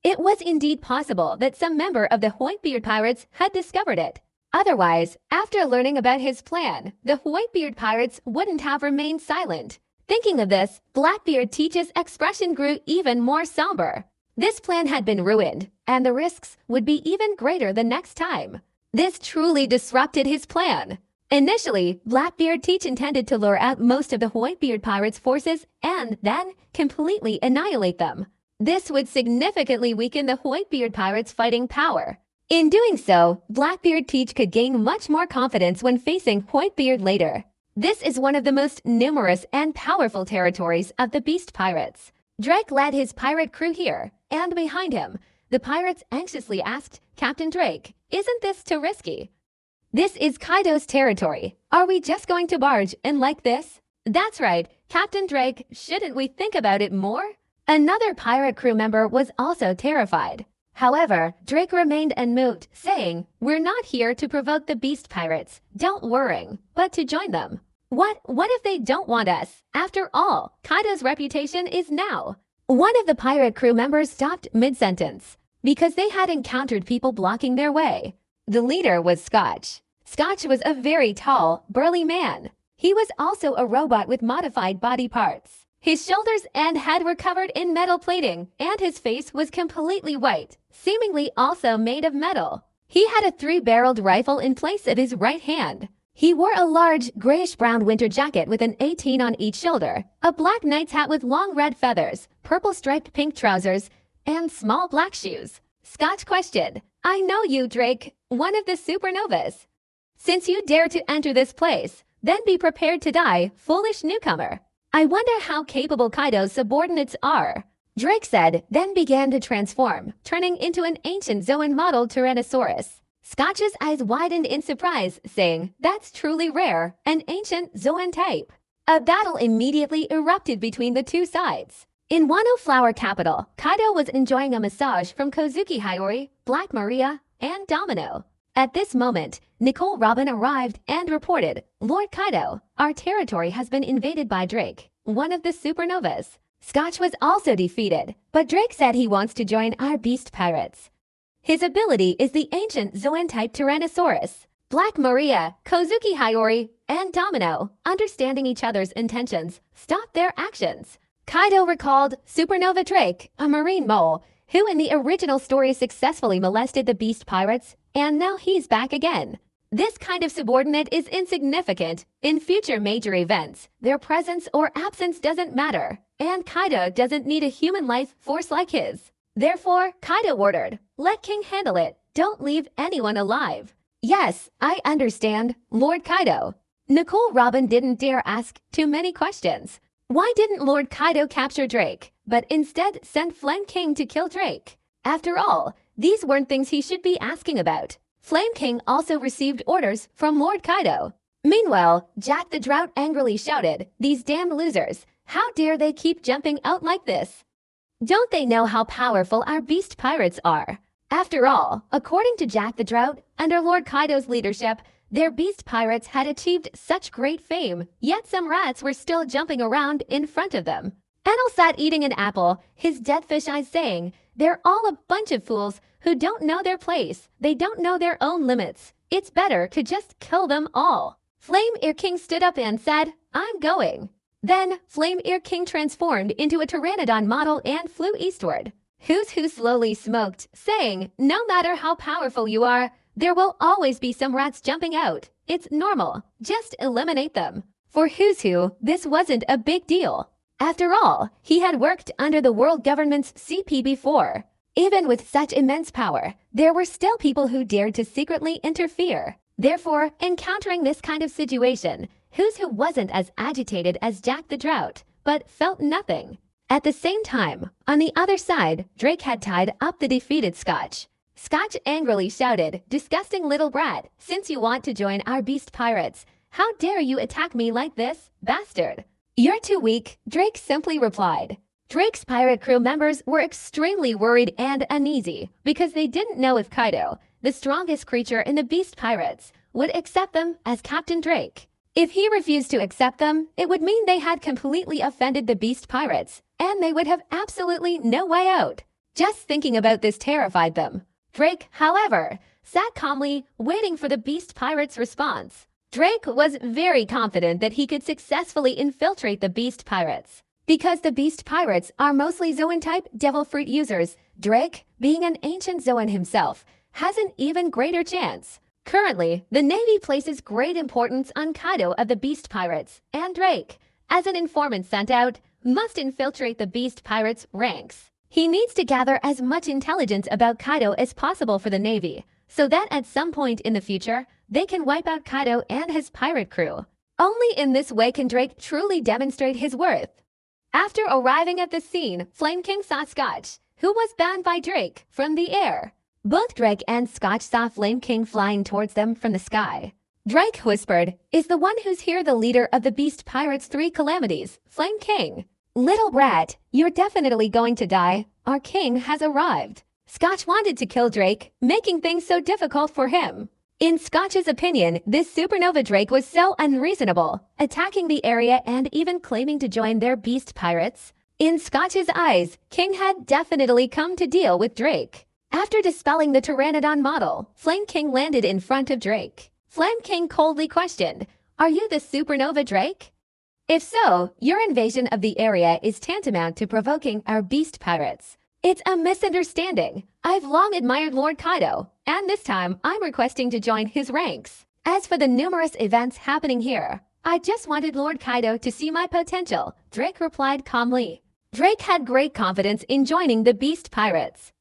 It was indeed possible that some member of the Whitebeard pirates had discovered it. Otherwise, after learning about his plan, the Whitebeard pirates wouldn't have remained silent. Thinking of this, Blackbeard Teach's expression grew even more somber. This plan had been ruined, and the risks would be even greater the next time. This truly disrupted his plan. Initially, Blackbeard Teach intended to lure out most of the Whitebeard pirates' forces and then completely annihilate them. This would significantly weaken the Whitebeard pirates' fighting power. In doing so, Blackbeard Teach could gain much more confidence when facing Whitebeard later. This is one of the most numerous and powerful territories of the Beast Pirates. Drake led his pirate crew here, and behind him, the pirates anxiously asked, "Captain Drake, isn't this too risky? This is Kaido's territory. Are we just going to barge in like this?" "That's right, Captain Drake, shouldn't we think about it more?" Another pirate crew member was also terrified. However, Drake remained unmoved, saying, "We're not here to provoke the Beast Pirates, don't worry, but to join them." What if they don't want us? After all, Kaido's reputation is now. One of the pirate crew members stopped mid-sentence because they had encountered people blocking their way. The leader was Scotch. Scotch was a very tall, burly man. He was also a robot with modified body parts. His shoulders and head were covered in metal plating, and his face was completely white, seemingly also made of metal. He had a 3-barreled rifle in place of his right hand. He wore a large, grayish-brown winter jacket with an 18 on each shoulder, a black knight's hat with long red feathers, purple striped pink trousers, and small black shoes. Scotch questioned, "I know you, Drake, one of the supernovas. Since you dare to enter this place, then be prepared to die, foolish newcomer. I wonder how capable Kaido's subordinates are." Drake said, then began to transform, turning into an ancient Zoan model Tyrannosaurus. Scotch's eyes widened in surprise, saying, "That's truly rare, an ancient Zoan type." A battle immediately erupted between the two sides. In Wano Flower capital, Kaido was enjoying a massage from Kozuki Hiyori, Black Maria, and Domino. At this moment, Nicole Robin arrived and reported, "Lord Kaido, our territory has been invaded by Drake, one of the supernovas." Scotch was also defeated, but Drake said he wants to join our beast pirates. His ability is the ancient Zoan-type Tyrannosaurus. Black Maria, Kozuki Hiyori, and Domino, understanding each other's intentions, stopped their actions. Kaido recalled Supernova Drake, a marine mole, who in the original story successfully molested the beast pirates, and now he's back again. This kind of subordinate is insignificant. In future major events, their presence or absence doesn't matter, and Kaido doesn't need a human life force like his. Therefore, Kaido ordered, "Let King handle it. Don't leave anyone alive." "Yes, I understand, Lord Kaido." Nicole Robin didn't dare ask too many questions. Why didn't Lord Kaido capture Drake, but instead send Flame King to kill Drake? After all, these weren't things he should be asking about. Flame King also received orders from Lord Kaido. Meanwhile, Jack the Drought angrily shouted, "These damned losers, how dare they keep jumping out like this? Don't they know how powerful our beast pirates are?" After all, according to Jack the Drought, under Lord Kaido's leadership, their beast pirates had achieved such great fame, yet some rats were still jumping around in front of them. Enel sat eating an apple, his dead fish eyes saying, "They're all a bunch of fools who don't know their place. They don't know their own limits. It's better to just kill them all." Flame Ear King stood up and said, "I'm going." Then, Flame Ear King transformed into a pteranodon model and flew eastward. Who slowly smoked, saying, "No matter how powerful you are, there will always be some rats jumping out. It's normal. Just eliminate them." For Who, this wasn't a big deal. After all, he had worked under the world government's CP before. Even with such immense power, there were still people who dared to secretly interfere. Therefore, encountering this kind of situation, Who wasn't as agitated as Jack the Drought, but felt nothing. At the same time, on the other side, Drake had tied up the defeated Scotch. Scotch angrily shouted, "Disgusting little brat, since you want to join our beast pirates, how dare you attack me like this, bastard?" "You're too weak," Drake simply replied. Drake's pirate crew members were extremely worried and uneasy because they didn't know if Kaido, the strongest creature in the beast pirates, would accept them as Captain Drake. If he refused to accept them, it would mean they had completely offended the beast pirates, and they would have absolutely no way out. Just thinking about this terrified them. Drake, however, sat calmly, waiting for the beast pirates' response. Drake was very confident that he could successfully infiltrate the beast pirates. Because the beast pirates are mostly Zoan-type devil fruit users, Drake, being an ancient Zoan himself, has an even greater chance. Currently, the Navy places great importance on Kaido of the beast pirates, and Drake, as an informant sent out, must infiltrate the beast pirates' ranks. He needs to gather as much intelligence about Kaido as possible for the Navy, so that at some point in the future, they can wipe out Kaido and his pirate crew. Only in this way can Drake truly demonstrate his worth. After arriving at the scene, Flame King saw Scotch, who was banned by Drake, from the air. Both Drake and Scotch saw Flame King flying towards them from the sky. Drake whispered, "Is the one who's here the leader of the beast pirates' 3 calamities, Flame King?" "Little brat, you're definitely going to die. Our king has arrived." Scotch wanted to kill Drake, making things so difficult for him. In Scotch's opinion, this supernova Drake was so unreasonable, attacking the area and even claiming to join their beast pirates. In Scotch's eyes, King had definitely come to deal with Drake. After dispelling the Pteranodon model, Flame King landed in front of Drake. Flame King coldly questioned, "Are you the supernova Drake? If so, your invasion of the area is tantamount to provoking our beast pirates. It's a misunderstanding. I've long admired Lord Kaido, and this time I'm requesting to join his ranks. As for the numerous events happening here, I just wanted Lord Kaido to see my potential," Drake replied calmly. Drake had great confidence in joining the beast pirates.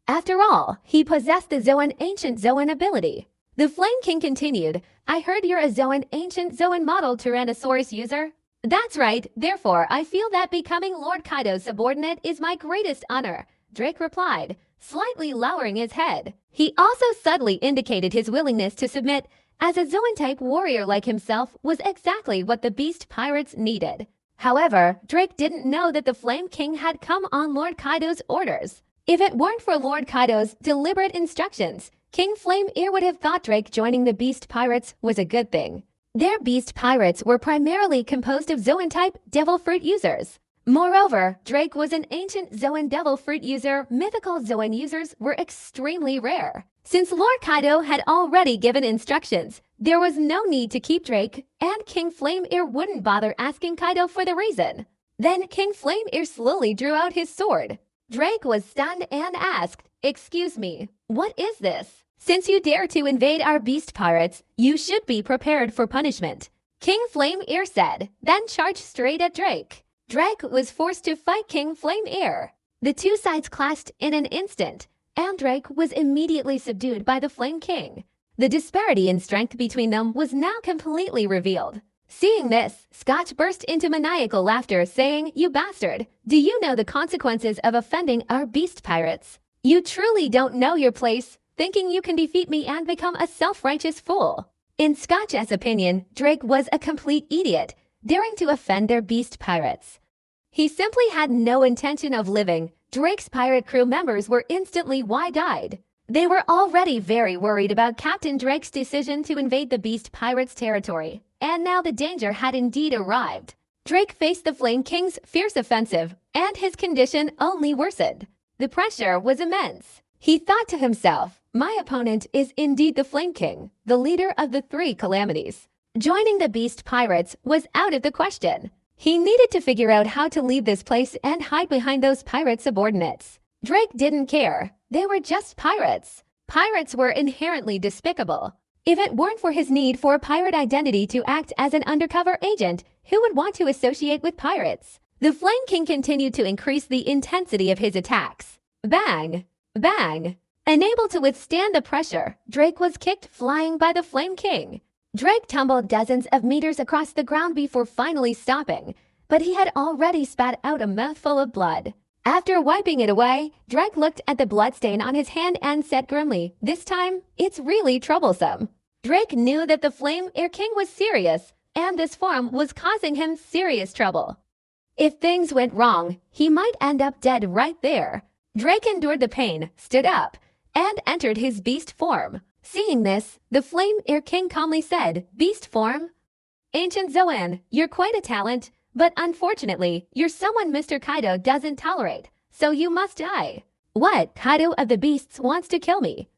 After all, he possessed the Zoan Ancient Zoan ability. The Flame King continued, "I heard you're a Zoan Ancient Zoan model Tyrannosaurus user." "That's right, therefore I feel that becoming Lord Kaido's subordinate is my greatest honor," Drake replied, slightly lowering his head. He also subtly indicated his willingness to submit, as a Zoan-type warrior like himself was exactly what the beast pirates needed. However, Drake didn't know that the Flame King had come on Lord Kaido's orders. If it weren't for Lord Kaido's deliberate instructions, King Flame Ear would have thought Drake joining the beast pirates was a good thing. Their beast pirates were primarily composed of Zoan-type devil fruit users. Moreover, Drake was an ancient Zoan devil fruit user. Mythical Zoan users were extremely rare. Since Lord Kaido had already given instructions, there was no need to keep Drake, and King Flame-Ear wouldn't bother asking Kaido for the reason. Then King Flame-Ear slowly drew out his sword. Drake was stunned and asked, "Excuse me, what is this? Since you dare to invade our beast pirates, you should be prepared for punishment," King Flame-Ear said, then charged straight at Drake. Drake was forced to fight King Flame-Ear. The two sides clashed in an instant, and Drake was immediately subdued by the Flame King. The disparity in strength between them was now completely revealed. Seeing this, Scotch burst into maniacal laughter, saying, "You bastard, do you know the consequences of offending our beast pirates? You truly don't know your place, thinking you can defeat me and become a self-righteous fool." In Scotch's opinion, Drake was a complete idiot, daring to offend their beast pirates. He simply had no intention of living. Drake's pirate crew members were instantly wide-eyed. They were already very worried about Captain Drake's decision to invade the beast pirates' territory, and now the danger had indeed arrived. Drake faced the Flame King's fierce offensive, and his condition only worsened. The pressure was immense. He thought to himself, "My opponent is indeed the Flame King, the leader of the three calamities. Joining the beast pirates was out of the question." He needed to figure out how to leave this place and hide behind those pirate subordinates. Drake didn't care. They were just pirates. Pirates were inherently despicable. If it weren't for his need for a pirate identity to act as an undercover agent, who would want to associate with pirates? The Flame King continued to increase the intensity of his attacks. Bang! Bang! Unable to withstand the pressure, Drake was kicked flying by the Flame King. Drake tumbled dozens of meters across the ground before finally stopping, but he had already spat out a mouthful of blood. After wiping it away, Drake looked at the bloodstain on his hand and said grimly, "This time, it's really troublesome." Drake knew that the Flame-Ear King was serious, and this form was causing him serious trouble. If things went wrong, he might end up dead right there. Drake endured the pain, stood up, and entered his beast form. Seeing this, the Flame-Ear King calmly said, "Beast form? Ancient Zoan, you're quite a talent, but unfortunately, you're someone Mr. Kaido doesn't tolerate, so you must die." "What? Kaido of the Beasts wants to kill me?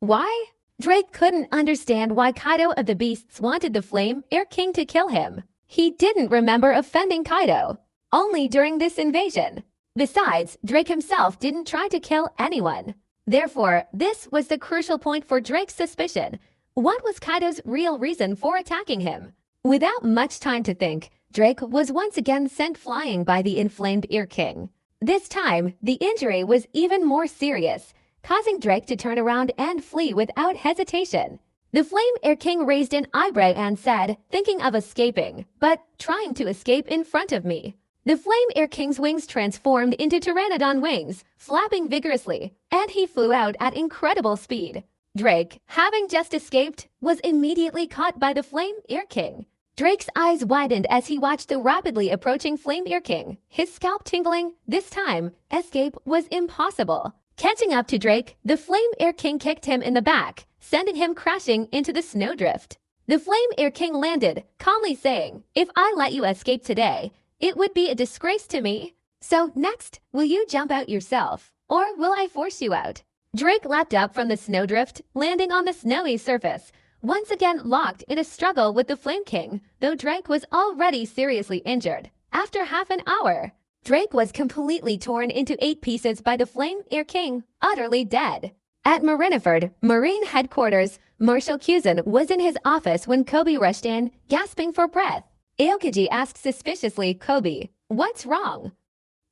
Why?" Drake couldn't understand why Kaido of the Beasts wanted the Flame-Ear King to kill him. He didn't remember offending Kaido, only during this invasion. Besides, Drake himself didn't try to kill anyone. Therefore, this was the crucial point for Drake's suspicion. What was Kaido's real reason for attacking him? Without much time to think, Drake was once again sent flying by the inflamed Ear King. This time, the injury was even more serious, causing Drake to turn around and flee without hesitation. The Flame-Ear King raised an eyebrow and said, "Thinking of escaping, but trying to escape in front of me." The Flame-Ear King's wings transformed into pteranodon wings, flapping vigorously, and he flew out at incredible speed. Drake, having just escaped, was immediately caught by the Flame-Ear King. Drake's eyes widened as he watched the rapidly approaching Flame-Ear King, his scalp tingling. This time, escape was impossible. Catching up to Drake, the Flame-Ear King kicked him in the back, sending him crashing into the snowdrift. The Flame-Ear King landed, calmly saying, "If I let you escape today, it would be a disgrace to me. So next, will you jump out yourself, or will I force you out?" Drake leapt up from the snowdrift, landing on the snowy surface, once again locked in a struggle with the Flame King, though Drake was already seriously injured. After half an hour, Drake was completely torn into 8 pieces by the Flame-Ear King, utterly dead. At Marineford, Marine Headquarters, Marshal Kuzan was in his office when Kobe rushed in, gasping for breath. Aokiji asked suspiciously, "Kobe, what's wrong?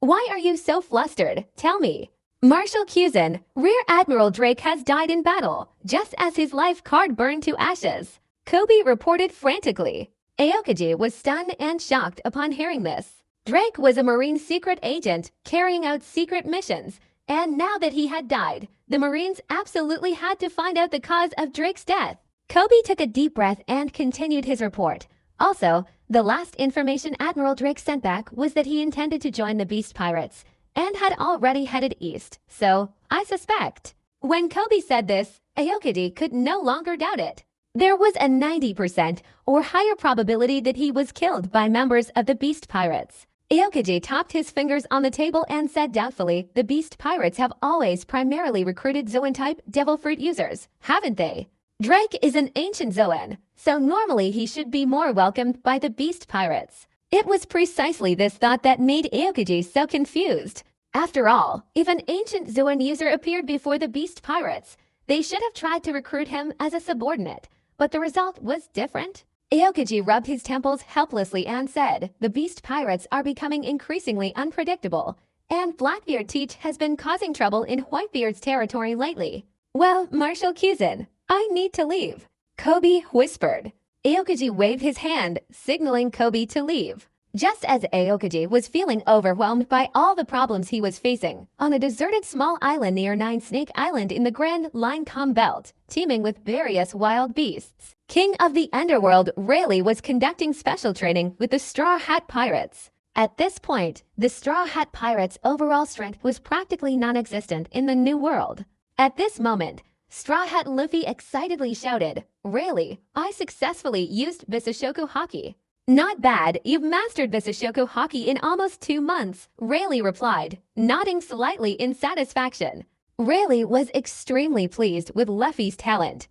Why are you so flustered? Tell me." Marshal Kuzan, "Rear Admiral Drake has died in battle, just as his life card burned to ashes," Kobe reported frantically. Aokiji was stunned and shocked upon hearing this. Drake was a Marine secret agent, carrying out secret missions, and now that he had died, the Marines absolutely had to find out the cause of Drake's death. Kobe took a deep breath and continued his report. Also, the last information Admiral Drake sent back was that he intended to join the Beast Pirates and had already headed east, so I suspect. When Kobe said this, Aokiji could no longer doubt it. There was a 90% or higher probability that he was killed by members of the Beast Pirates. Aokiji tapped his fingers on the table and said doubtfully, the Beast Pirates have always primarily recruited Zoan-type Devil Fruit users, haven't they? Drake is an ancient Zoan, so normally he should be more welcomed by the Beast Pirates. It was precisely this thought that made Aokiji so confused. After all, if an ancient Zoan user appeared before the Beast Pirates, they should have tried to recruit him as a subordinate, but the result was different. Aokiji rubbed his temples helplessly and said, the Beast Pirates are becoming increasingly unpredictable, and Blackbeard Teach has been causing trouble in Whitebeard's territory lately. Well, Marshal Kuzin, I need to leave, Kobe whispered. Aokiji waved his hand, signaling Kobe to leave. Just as Aokiji was feeling overwhelmed by all the problems he was facing, on a deserted small island near Nine Snake Island in the Grand Line Com Belt, teeming with various wild beasts, King of the Underworld Rayleigh was conducting special training with the Straw Hat Pirates. At this point, the Straw Hat Pirates' overall strength was practically non-existent in the New World. At this moment, Straw Hat Luffy excitedly shouted, Rayleigh, I successfully used Bisashoku Haki. Not bad, you've mastered Bisashoku Haki in almost 2 months, Rayleigh replied, nodding slightly in satisfaction. Rayleigh was extremely pleased with Luffy's talent.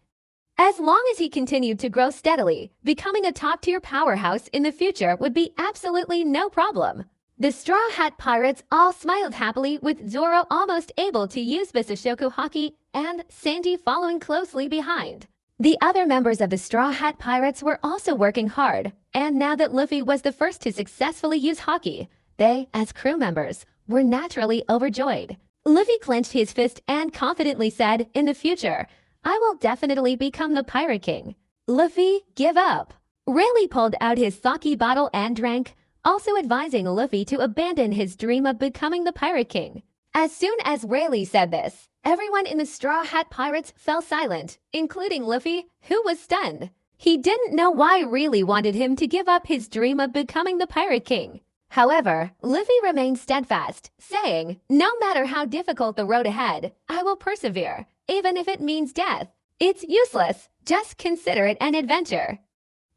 As long as he continued to grow steadily, becoming a top-tier powerhouse in the future would be absolutely no problem. The Straw Hat Pirates all smiled happily with Zoro almost able to use Bisashoku Haki and Sanji following closely behind. The other members of the Straw Hat Pirates were also working hard, and now that Luffy was the first to successfully use Haki, they, as crew members, were naturally overjoyed. Luffy clenched his fist and confidently said, in the future, I will definitely become the Pirate King. Luffy, give up. Rayleigh pulled out his sake bottle and drank, also advising Luffy to abandon his dream of becoming the Pirate King. As soon as Rayleigh said this, everyone in the Straw Hat Pirates fell silent, including Luffy, who was stunned. He didn't know why Rayleigh wanted him to give up his dream of becoming the Pirate King. However, Luffy remained steadfast, saying, no matter how difficult the road ahead, I will persevere, even if it means death. It's useless, just consider it an adventure.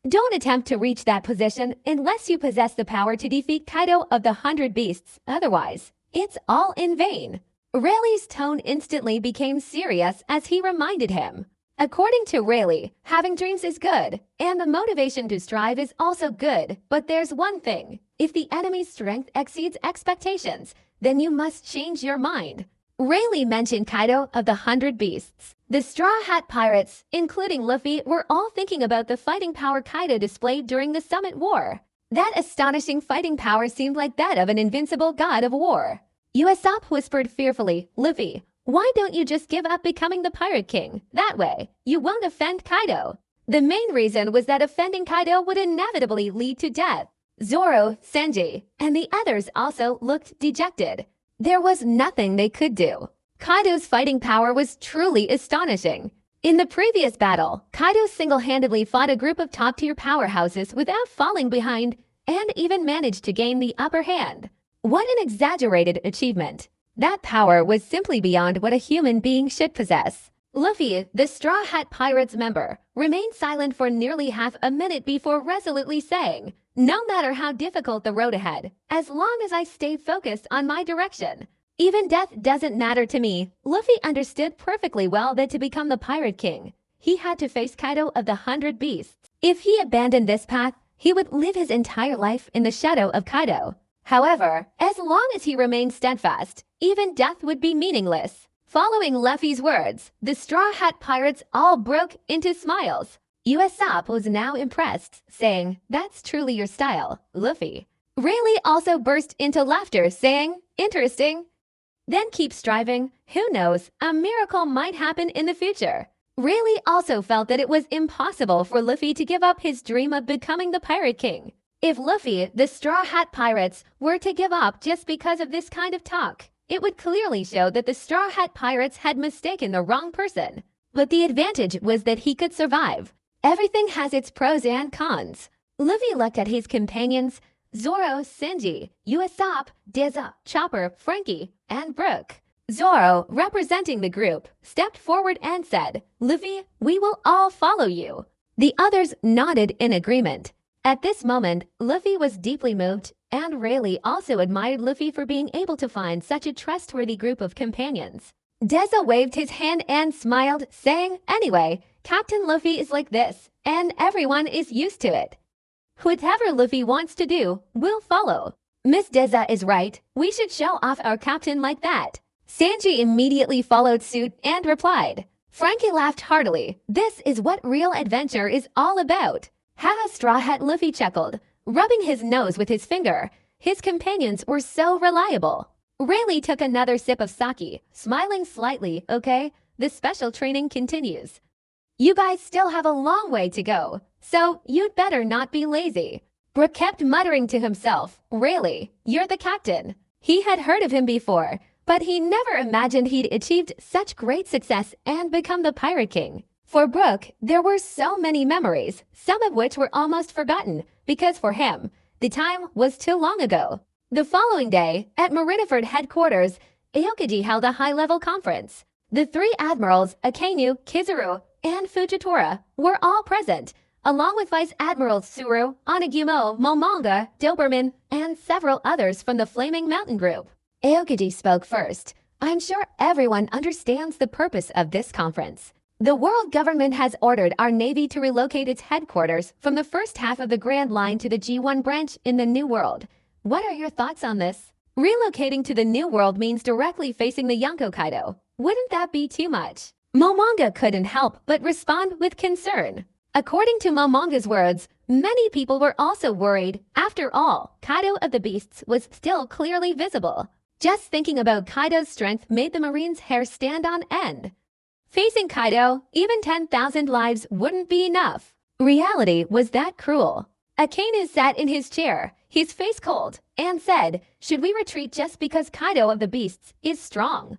Don't attempt to reach that position unless you possess the power to defeat Kaido of the 100 Beasts, otherwise, it's all in vain. Rayleigh's tone instantly became serious as he reminded him. According to Rayleigh, having dreams is good, and the motivation to strive is also good, but there's one thing. If the enemy's strength exceeds expectations, then you must change your mind. Rayleigh mentioned Kaido of the 100 Beasts. The Straw Hat Pirates, including Luffy, were all thinking about the fighting power Kaido displayed during the Summit War. That astonishing fighting power seemed like that of an invincible god of war. Usopp whispered fearfully, Luffy, why don't you just give up becoming the Pirate King? That way, you won't offend Kaido. The main reason was that offending Kaido would inevitably lead to death. Zoro, Sanji, and the others also looked dejected. There was nothing they could do. Kaido's fighting power was truly astonishing. In the previous battle, Kaido single-handedly fought a group of top-tier powerhouses without falling behind and even managed to gain the upper hand. What an exaggerated achievement. That power was simply beyond what a human being should possess. Luffy, the Straw Hat Pirates member, remained silent for nearly half a minute before resolutely saying, no matter how difficult the road ahead, as long as I stay focused on my direction, even death doesn't matter to me. Luffy understood perfectly well that to become the Pirate King, he had to face Kaido of the 100 Beasts. If he abandoned this path, he would live his entire life in the shadow of Kaido. However, as long as he remained steadfast, even death would be meaningless. Following Luffy's words, the Straw Hat Pirates all broke into smiles. Usopp was now impressed, saying, that's truly your style, Luffy. Rayleigh also burst into laughter, saying, interesting. Then keep striving. Who knows, a miracle might happen in the future. Rayleigh also felt that it was impossible for Luffy to give up his dream of becoming the Pirate King. If Luffy, the Straw Hat Pirates, were to give up just because of this kind of talk, it would clearly show that the Straw Hat Pirates had mistaken the wrong person. But the advantage was that he could survive. Everything has its pros and cons. Luffy looked at his companions, Zoro, Sanji, Usopp, Dizza, Chopper, Frankie, and Brook. Zoro, representing the group, stepped forward and said, Luffy, we will all follow you. The others nodded in agreement. At this moment, Luffy was deeply moved and Rayleigh also admired Luffy for being able to find such a trustworthy group of companions. Deza waved his hand and smiled, saying, "Anyway, Captain Luffy is like this, and everyone is used to it. Whatever Luffy wants to do, we'll follow." Miss Deza is right. We should show off our captain like that. Sanji immediately followed suit and replied. Frankie laughed heartily. This is what real adventure is all about. How Straw Hat Luffy chuckled, rubbing his nose with his finger. His companions were so reliable. Rayleigh took another sip of sake, smiling slightly. Okay, the special training continues. You guys still have a long way to go, so you'd better not be lazy. Brook kept muttering to himself, Rayleigh, you're the captain. He had heard of him before, but he never imagined he'd achieved such great success and become the Pirate King. For Brook, there were so many memories, some of which were almost forgotten, because for him, the time was too long ago. The following day, at Marineford headquarters, Aokiji held a high-level conference. The three admirals, Akainu, Kizaru, and Fujitora, were all present, along with Vice Admirals Tsuru, Onigimo, Momonga, Doberman, and several others from the Flaming Mountain Group. Aokiji spoke first. I'm sure everyone understands the purpose of this conference. The world government has ordered our Navy to relocate its headquarters from the first half of the Grand Line to the G1 branch in the New World. What are your thoughts on this? Relocating to the New World means directly facing the Yonko Kaido. Wouldn't that be too much? Momonga couldn't help but respond with concern. According to Momonga's words, many people were also worried. After all, Kaido of the Beasts was still clearly visible. Just thinking about Kaido's strength made the Marine's hair stand on end. Facing Kaido, even 10,000 lives wouldn't be enough. Reality was that cruel. Akainu sat in his chair, his face cold, and said, should we retreat just because Kaido of the Beasts is strong?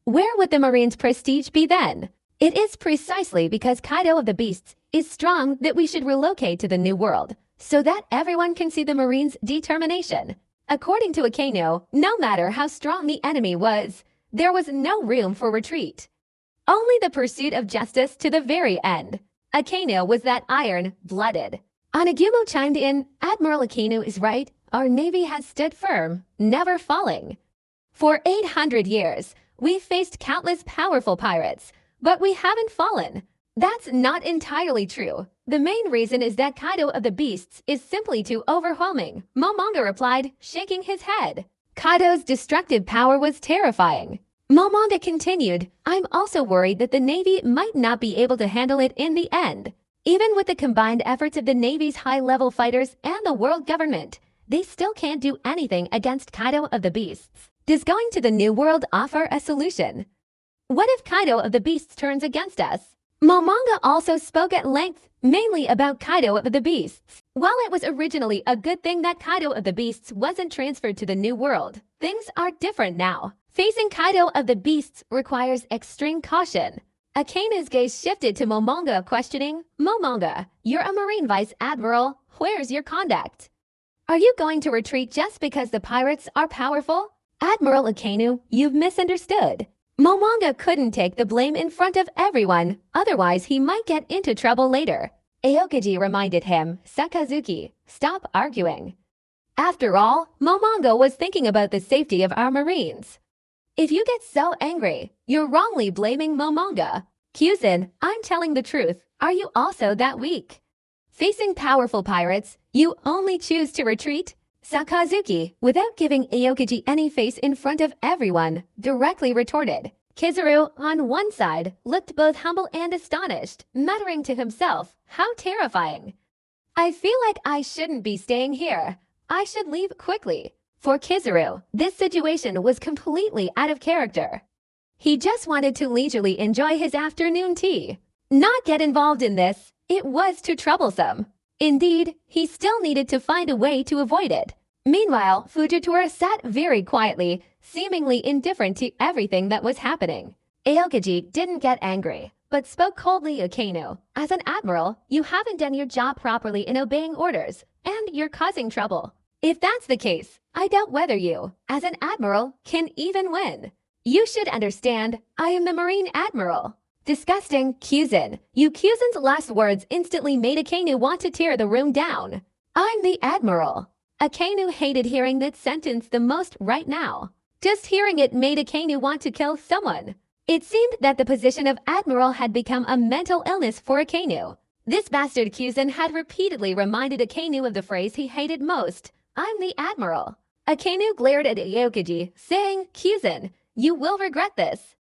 Where would the Marine's prestige be then? It is precisely because Kaido of the Beasts is strong that we should relocate to the New World, so that everyone can see the Marine's determination. According to Akainu, no matter how strong the enemy was, there was no room for retreat. Only the pursuit of justice to the very end. Akainu was that iron-blooded. Onigimo chimed in, Admiral Akainu is right, our Navy has stood firm, never falling. For 800 years, we've faced countless powerful pirates, but we haven't fallen. That's not entirely true. The main reason is that Kaido of the Beasts is simply too overwhelming, Momonga replied, shaking his head. Kaido's destructive power was terrifying. Momonga continued, I'm also worried that the Navy might not be able to handle it in the end. Even with the combined efforts of the Navy's high-level fighters and the world government, they still can't do anything against Kaido of the Beasts. Does going to the New World offer a solution? What if Kaido of the Beasts turns against us? Momonga also spoke at length, mainly about Kaido of the Beasts. While it was originally a good thing that Kaido of the Beasts wasn't transferred to the New World, things are different now. Facing Kaido of the Beasts requires extreme caution. Akainu's gaze shifted to Momonga, questioning, Momonga, you're a Marine Vice Admiral. Where's your conduct? Are you going to retreat just because the pirates are powerful? Admiral Akainu, you've misunderstood. Momonga couldn't take the blame in front of everyone, otherwise he might get into trouble later. Aokiji reminded him, Sakazuki, stop arguing. After all, Momonga was thinking about the safety of our Marines. If you get so angry, you're wrongly blaming Momonga. Kyuzin, I'm telling the truth. Are you also that weak? Facing powerful pirates, you only choose to retreat? Sakazuki, without giving Aokiji any face in front of everyone, directly retorted. Kizaru, on one side, looked both humble and astonished, muttering to himself, how terrifying. I feel like I shouldn't be staying here. I should leave quickly. For Kizaru, this situation was completely out of character. He just wanted to leisurely enjoy his afternoon tea. Not get involved in this, it was too troublesome. Indeed, he still needed to find a way to avoid it. Meanwhile, Fujitora sat very quietly, seemingly indifferent to everything that was happening. Aokiji didn't get angry, but spoke coldly to Akainu. As an admiral, you haven't done your job properly in obeying orders, and you're causing trouble. If that's the case, I doubt whether you, as an admiral, can even win. You should understand, I am the Marine Admiral. Disgusting, Kyuzin. Kyuzin's last words instantly made Akainu want to tear the room down. I'm the Admiral. Akainu hated hearing that sentence the most right now. Just hearing it made Akainu want to kill someone. It seemed that the position of admiral had become a mental illness for Akainu. This bastard Kyuzen had repeatedly reminded Akainu of the phrase he hated most, "I'm the admiral." Akainu glared at Aokiji, saying, "Kyuzen, you will regret this."